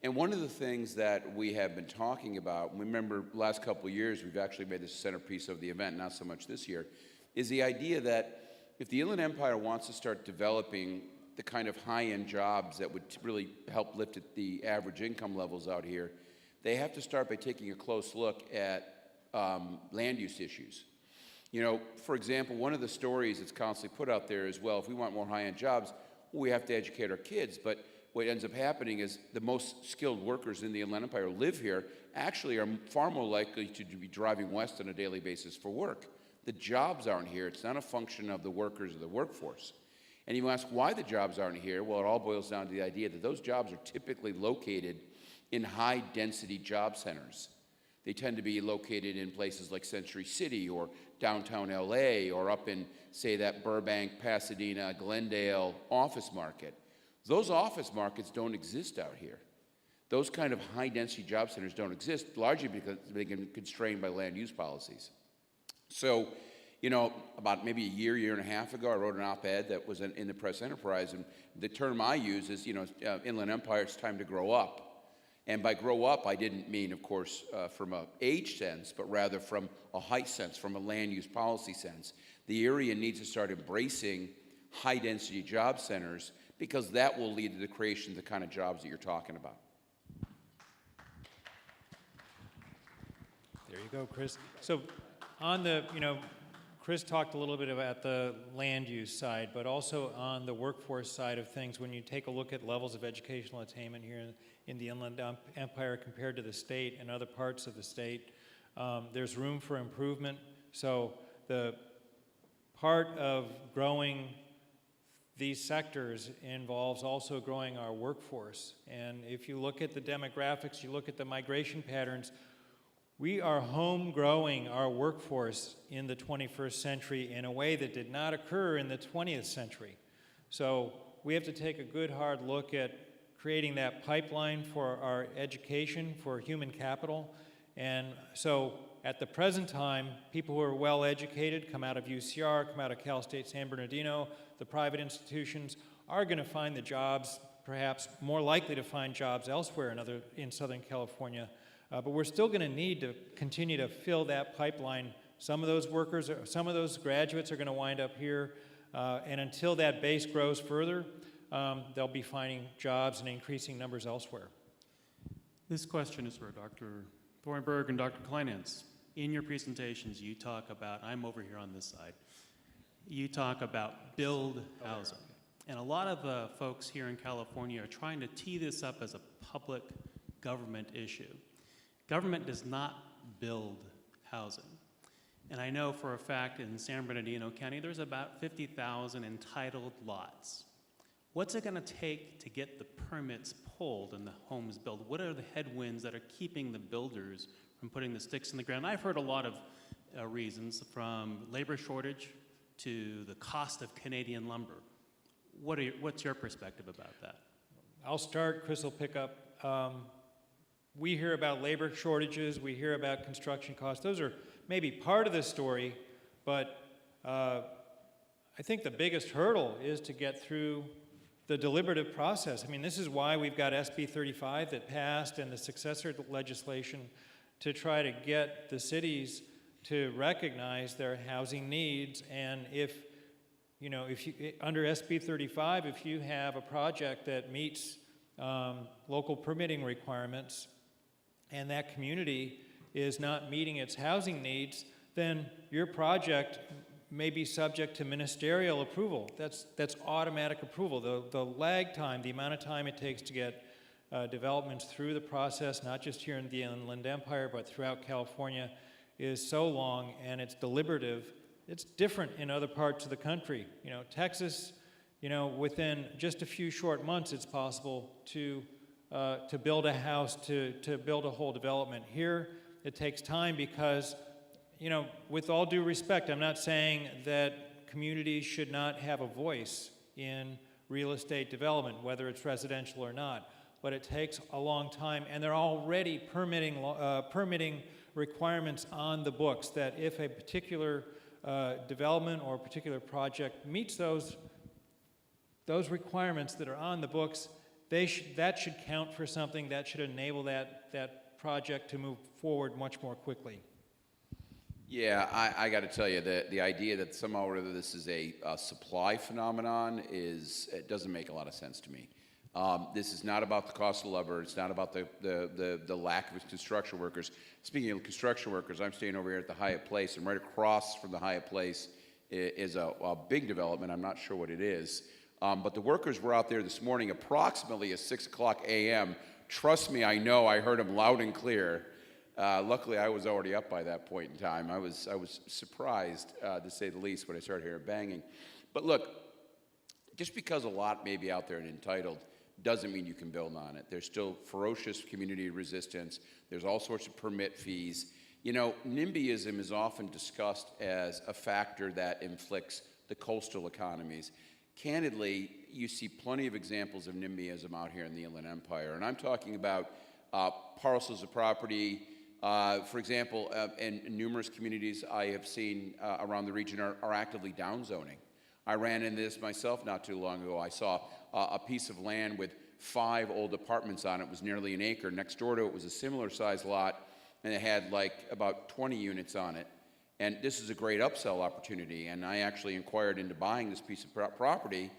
And one of the things that we have been talking about, remember last couple of years we've actually made this a centerpiece of the event, not so much this year, is the idea that if the Inland Empire wants to start developing the kind of high-end jobs that would really help lift the average income levels out here, they have to start by taking a close look at land use issues. For example, one of the stories that's constantly put out there is, well, if we want more high-end jobs, we have to educate our kids. But what ends up happening is the most skilled workers in the Inland Empire who live here actually are far more likely to be driving west on a daily basis for work. The jobs aren't here. It's not a function of the workers or the workforce. And you ask why the jobs aren't here. Well, it all boils down to the idea that those jobs are typically located in high-density job centers. They tend to be located in places like Century City or downtown LA or up in, say, that Burbank, Pasadena, Glendale office market. Those office markets don't exist out here. Those kind of high-density job centers don't exist, largely because they've been constrained by land use policies. So, about maybe a year and a half ago, I wrote an op-ed that was in the Press Enterprise, and the term I use is, Inland Empire, it's time to grow up. And by grow up, I didn't mean, of course, from an age sense, but rather from a height sense, from a land use policy sense. The area needs to start embracing high-density job centers because that will lead to the creation of the kind of jobs that you're talking about. There you go, Chris. So on the, Chris talked a little bit about the land use side, but also on the workforce side of things, when you take a look at levels of educational attainment here in the Inland Empire compared to the state and other parts of the state, there's room for improvement. So the part of growing these sectors involves also growing our workforce. And if you look at the demographics, you look at the migration patterns, we are home growing our workforce in the 21st century in a way that did not occur in the 20th century. So we have to take a good hard look at creating that pipeline for our education, for human capital. And so at the present time, people who are well educated, come out of UCR, come out of Cal State San Bernardino, the private institutions, are going to find the jobs, perhaps more likely to find jobs elsewhere in Southern California. But we're still going to need to continue to fill that pipeline. Some of those workers, some of those graduates are going to wind up here. And until that base grows further, they'll be finding jobs in increasing numbers elsewhere. This question is for Dr. Thornburg and Dr. Kleinance. In your presentations, you talk about, I'm over here on this side, you talk about build housing. And a lot of folks here in California are trying to tee this up as a public government issue. Government does not build housing. And I know for a fact in San Bernardino County, there's about 50,000 entitled lots. What's it going to take to get the permits pulled and the homes built? What are the headwinds that are keeping the builders from putting the sticks in the ground? I've heard a lot of reasons, from labor shortage to the cost of Canadian lumber. What's your perspective about that? I'll start, Chris will pick up. We hear about labor shortages, we hear about construction costs. Those are maybe part of the story, but I think the biggest hurdle is to get through the deliberative process. I mean, this is why we've got SB 35 that passed and the successor legislation to try to get the cities to recognize their housing needs. And if you, under SB 35, if you have a project that meets local permitting requirements, and that community is not meeting its housing needs, then your project may be subject to ministerial approval. That's automatic approval. The lag time, the amount of time it takes to get developments through the process, not just here in the Inland Empire, but throughout California, is so long, and it's deliberative. It's different in other parts of the country. Texas, within just a few short months, it's possible to build a house, to build a whole development. Here, it takes time because, with all due respect, I'm not saying that communities should not have a voice in real estate development, whether it's residential or not, but it takes a long time, and there are already permitting requirements on the books that if a particular development or a particular project meets those requirements that are on the books, that should count for something. That should enable that project to move forward much more quickly. Yeah, I got to tell you that the idea that somehow or other this is a supply phenomenon it doesn't make a lot of sense to me. This is not about the cost of labor. It's not about the lack of construction workers. Speaking of construction workers, I'm staying over here at the Hyatt Place, and right across from the Hyatt Place is a big development. I'm not sure what it is. But the workers were out there this morning approximately at 6 o'clock a.m. Trust me, I know, I heard them loud and clear. Luckily, I was already up by that point in time. I was surprised, to say the least, when I started hearing banging. But look, just because a lot may be out there and entitled doesn't mean you can build on it. There's still ferocious community resistance. There's all sorts of permit fees. NIMBYism is often discussed as a factor that inflicts the coastal economies. Candidly, you see plenty of examples of NIMBYism out here in the Inland Empire, and I'm talking about parcels of property. For example, in numerous communities I have seen around the region are actively downzoning. I ran into this myself not too long ago. I saw a piece of land with 5 old apartments on it. It was nearly an acre. Next door to it was a similar size lot, and it had like about 20 units on it. And this is a great upsell opportunity, and I actually inquired into buying this piece of property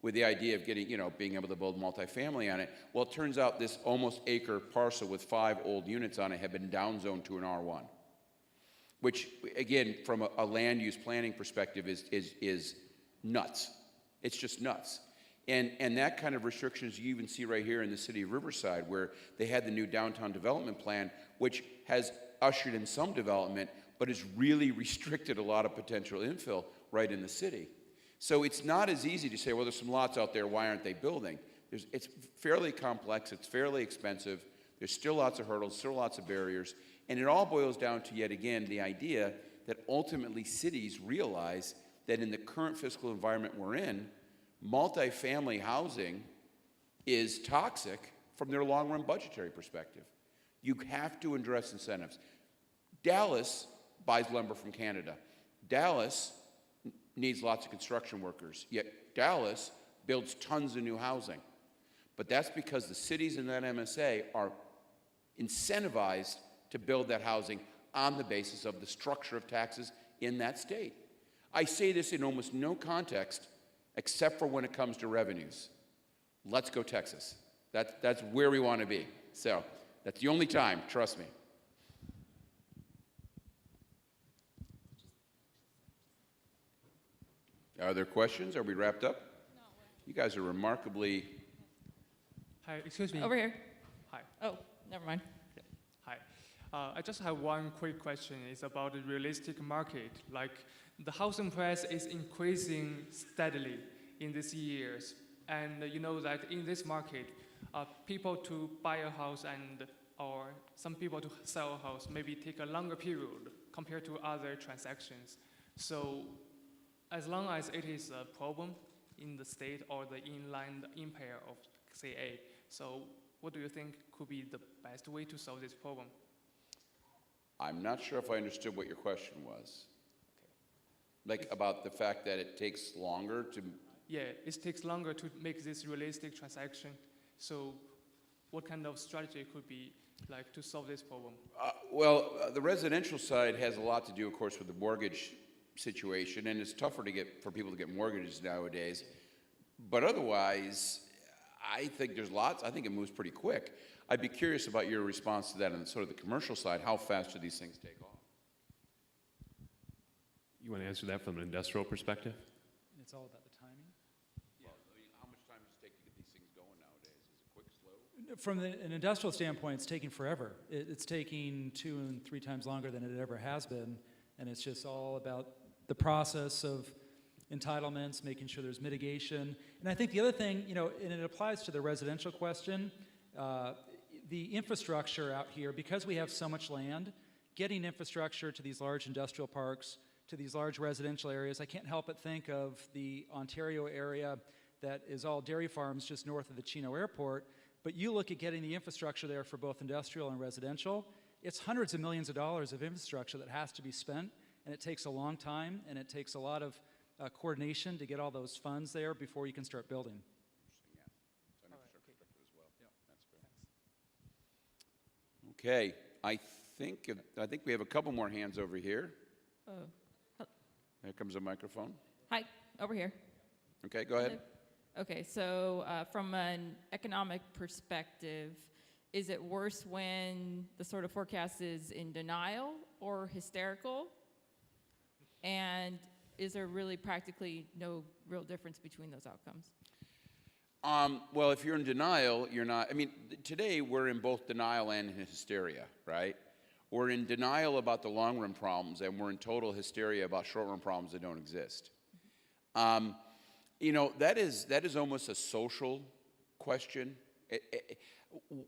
with the idea of getting, being able to build multifamily on it. Well, it turns out this almost acre parcel with 5 old units on it had been downzoned to an R1. which, again, from a land use planning perspective is nuts. It's just nuts. And that kind of restrictions you even see right here in the city of Riverside, where they had the new downtown development plan, which has ushered in some development, but has really restricted a lot of potential infill right in the city. So it's not as easy to say, well, there's some lots out there, why aren't they building? It's fairly complex, it's fairly expensive, there's still lots of hurdles, still lots of barriers, and it all boils down to, yet again, the idea that ultimately cities realize that in the current fiscal environment we're in, multifamily housing is toxic from their long-run budgetary perspective. You have to address incentives. Dallas buys lumber from Canada. Dallas needs lots of construction workers, yet Dallas builds tons of new housing. But that's because the cities in that MSA are incentivized to build that housing on the basis of the structure of taxes in that state. I say this in almost no context except for when it comes to revenues. Let's go Texas. That's where we want to be. So that's the only time, trust me. Are there questions? Are we wrapped up? No. You guys are remarkably... Hi, excuse me. Over here. Hi. Oh, never mind. Hi. I just have one quick question. It's about the realistic market. Like, the housing price is increasing steadily in these years. And you know that in this market, people to buy a house or some people to sell a house maybe take a longer period compared to other transactions. So as long as it is a problem in the state or the inland empire of, say, A, so what do you think could be the best way to solve this problem? I'm not sure if I understood what your question was. Okay. Like about the fact that it takes longer to... Yeah, it takes longer to make this realistic transaction. So what kind of strategy could be like to solve this problem? The residential side has a lot to do, of course, with the mortgage situation, and it's tougher for people to get mortgages nowadays. But otherwise, I think there's lots. I think it moves pretty quick. I'd be curious about your response to that on sort of the commercial side. How fast do these things take off? You want to answer that from an industrial perspective? It's all about the timing. Yeah, I mean, how much time does it take to get these things going nowadays? Is it quick, slow? From an industrial standpoint, it's taking forever. It's taking 2 and 3 times longer than it ever has been, and it's just all about the process of entitlements, making sure there's mitigation. And I think the other thing, and it applies to the residential question, the infrastructure out here, because we have so much land, getting infrastructure to these large industrial parks, to these large residential areas, I can't help but think of the Ontario area that is all dairy farms just north of the Chino Airport, but you look at getting the infrastructure there for both industrial and residential, it's hundreds of millions of dollars of infrastructure that has to be spent, and it takes a long time, and it takes a lot of coordination to get all those funds there before you can start building. Interesting, yeah. It's an infrastructure perspective as well. Yeah, that's great. Okay, I think we have a couple more hands over here. Here comes a microphone. Hi, over here. Okay, go ahead. Okay, so from an economic perspective, is it worse when the sort of forecast is in denial or hysterical? And is there really practically no real difference between those outcomes? Well, if you're in denial, you're not. I mean, today we're in both denial and hysteria, right? We're in denial about the long-run problems, and we're in total hysteria about short-run problems that don't exist. That is almost a social question.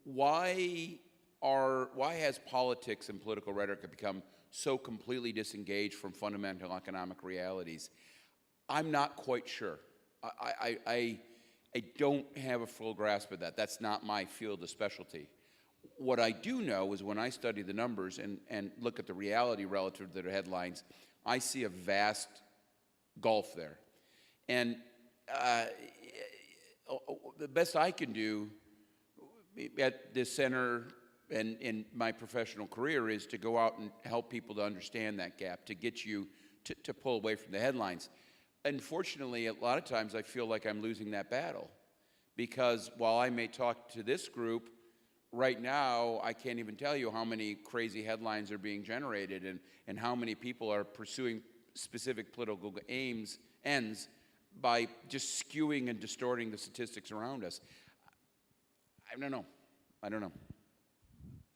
Why has politics and political rhetoric become so completely disengaged from fundamental economic realities? I'm not quite sure. I don't have a full grasp of that. That's not my field of specialty. What I do know is when I study the numbers and look at the reality relative to the headlines, I see a vast gulf there. And the best I can do at this center and in my professional career is to go out and help people to understand that gap, to get you to pull away from the headlines. Unfortunately, a lot of times I feel like I'm losing that battle because while I may talk to this group right now, I can't even tell you how many crazy headlines are being generated and how many people are pursuing specific political ends by just skewing and distorting the statistics around us. I don't know.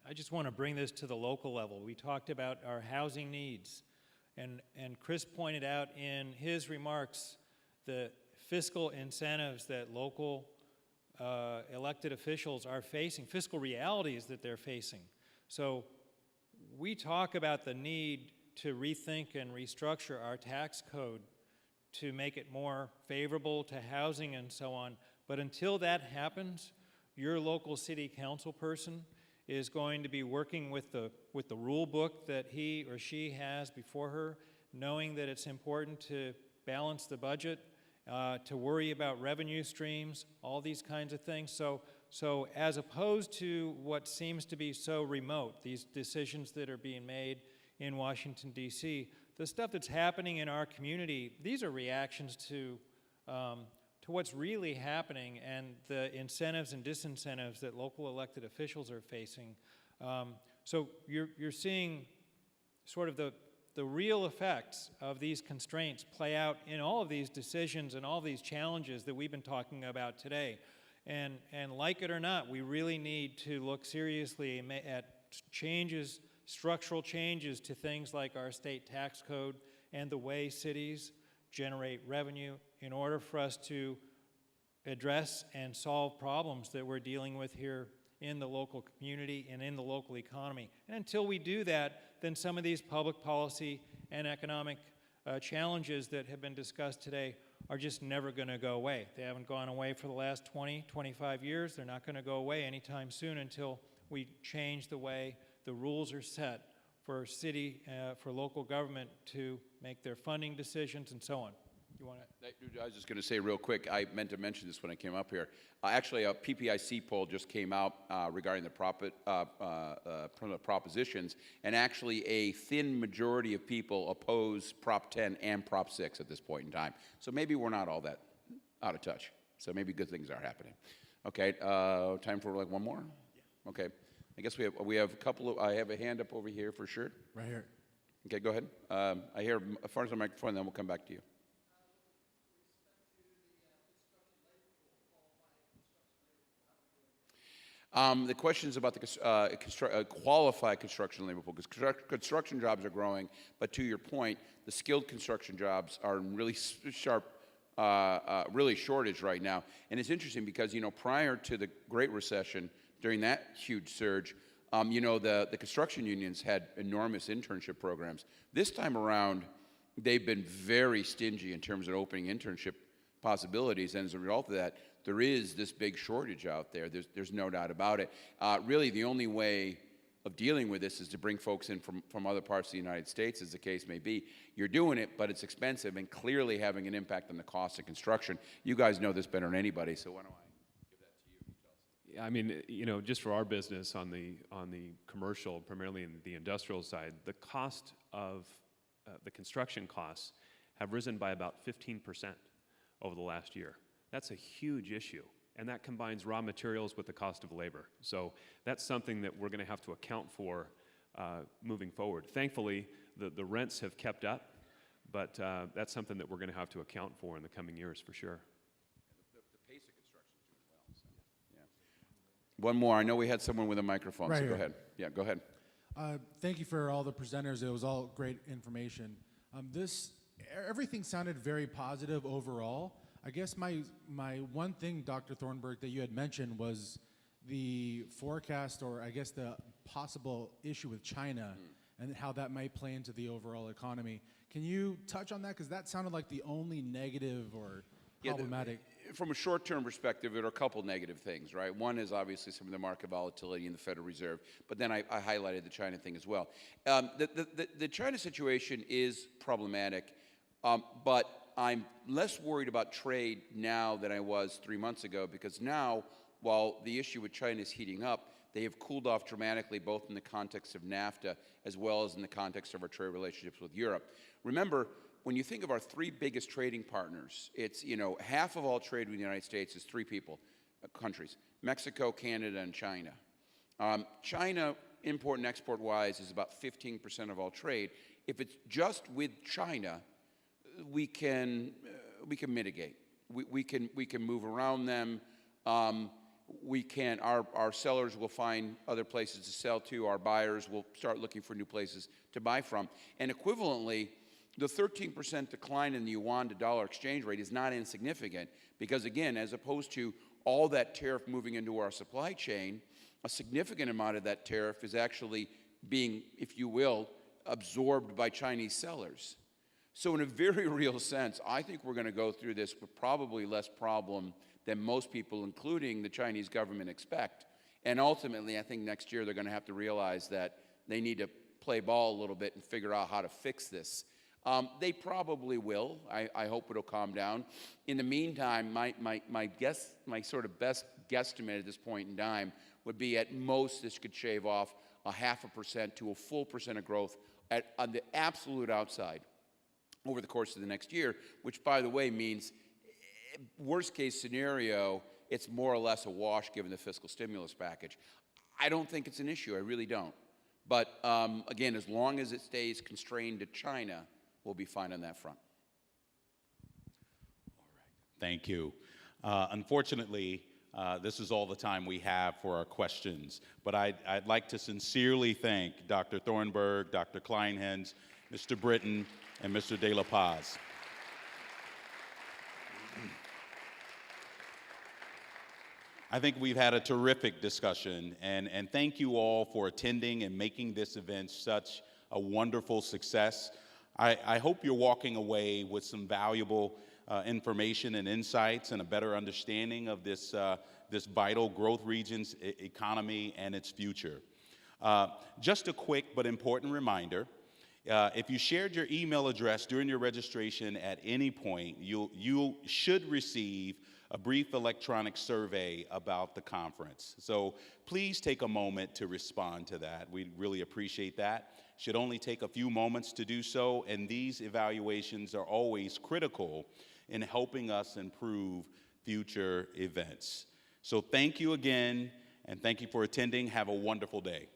I just want to bring this to the local level. We talked about our housing needs, and Chris pointed out in his remarks the fiscal incentives that local elected officials are facing, fiscal realities that they're facing. So we talk about the need to rethink and restructure our tax code to make it more favorable to housing and so on. But until that happens, your local city council person is going to be working with the rule book that he or she has before her, knowing that it's important to balance the budget, to worry about revenue streams, all these kinds of things. So as opposed to what seems to be so remote, these decisions that are being made in Washington, D.C., the stuff that's happening in our community, these are reactions to what's really happening and the incentives and disincentives that local elected officials are facing. So you're seeing sort of the real effects of these constraints play out in all of these decisions and all these challenges that we've been talking about today. And like it or not, we really need to look seriously at changes, structural changes to things like our state tax code and the way cities generate revenue in order for us to address and solve problems that we're dealing with here in the local community and in the local economy. And until we do that, then some of these public policy and economic challenges that have been discussed today are just never going to go away. They haven't gone away for the last 20, 25 years. They're not going to go away anytime soon until we change the way the rules are set for city, for local government to make their funding decisions and so on. You want to? I was just going to say real quick, I meant to mention this when I came up here. Actually, a PPIC poll just came out regarding the propositions, and actually a thin majority of people oppose Prop 10 and Prop 6 at this point in time. So maybe we're not all that out of touch. So maybe good things are happening. Okay, time for like one more? Yeah. Okay. I guess we have a couple of, I have a hand up over here for sure. Right here. Okay, go ahead. I hear as far as the microphone, then we'll come back to you. The question is about the qualified construction labor pool, because construction jobs are growing, but to your point, the skilled construction jobs are in really sharp, really shortage right now. And it's interesting because, you know, prior to the Great Recession, during that huge surge, you know, the construction unions had enormous internship programs. This time around, they've been very stingy in terms of opening internship possibilities, and as a result of that, there is this big shortage out there. There's no doubt about it. Really, the only way of dealing with this is to bring folks in from other parts of the United States, as the case may be. You're doing it, but it's expensive and clearly having an impact on the cost of construction. You guys know this better than anybody, so why don't I give that to you? I mean, you know, just for our business on the commercial, primarily in the industrial side, the cost of the construction costs have risen by about 15% over the last year. That's a huge issue, and that combines raw materials with the cost of labor. So that's something that we're going to have to account for moving forward. Thankfully, the rents have kept up, but that's something that we're going to have to account for in the coming years for sure. The pace of construction is doing well. So, yeah. One more. I know we had someone with a microphone, Right so here. go ahead. Yeah, go ahead. Thank you for all the presenters. It was all great information. Everything sounded very positive overall. I guess my one thing, Dr. Thornburg, that you had mentioned was the forecast, or I guess the possible issue with China and how that might play into the overall economy. Can you touch on that? Because that sounded like the only negative or problematic. From a short-term perspective, there are a couple negative things, right? One is obviously some of the market volatility in the Federal Reserve, but then I highlighted the China thing as well. The China situation is problematic, but I'm less worried about trade now than I was 3 months ago, because now, while the issue with China is heating up, they have cooled off dramatically, both in the context of NAFTA as well as in the context of our trade relationships with Europe. Remember, when you think of our three biggest trading partners, it's, you know, half of all trade with the United States is three countries: Mexico, Canada, and China. China, import and export wise, is about 15% of all trade. If it's just with China, we can mitigate. We can move around them. Our sellers will find other places to sell to. Our buyers will start looking for new places to buy from. And equivalently, the 13% decline in the yuan to dollar exchange rate is not insignificant because, again, as opposed to all that tariff moving into our supply chain, a significant amount of that tariff is actually being, if you will, absorbed by Chinese sellers. So in a very real sense, I think we're going to go through this with probably less problem than most people, including the Chinese government, expect. And ultimately, I think next year they're going to have to realize that they need to play ball a little bit and figure out how to fix this. They probably will. I hope it'll calm down. In the meantime, my sort of best guesstimate at this point in time would be at most this could shave off 0.5% to a full percent of growth on the absolute outside over the course of the next year, which, by the way, means worst case scenario, it's more or less a wash given the fiscal stimulus package. I don't think it's an issue. I really don't. But again, as long as it stays constrained to China, we'll be fine on that front. Thank you. Unfortunately, this is all the time we have for our questions, but I'd like to sincerely thank Dr. Thornburg, Dr. Kleinhens, Mr. Britton, and Mr. De La Paz. I think we've had a terrific discussion, and thank you all for attending and making this event such a wonderful success. I hope you're walking away with some valuable information and insights and a better understanding of this vital growth region's economy and its future. Just a quick but important reminder, if you shared your email address during your registration at any point, you should receive a brief electronic survey about the conference. So please take a moment to respond to that. We'd really appreciate that. Should only take a few moments to do so, and these evaluations are always critical in helping us improve future events. So thank you again, and thank you for attending. Have a wonderful day.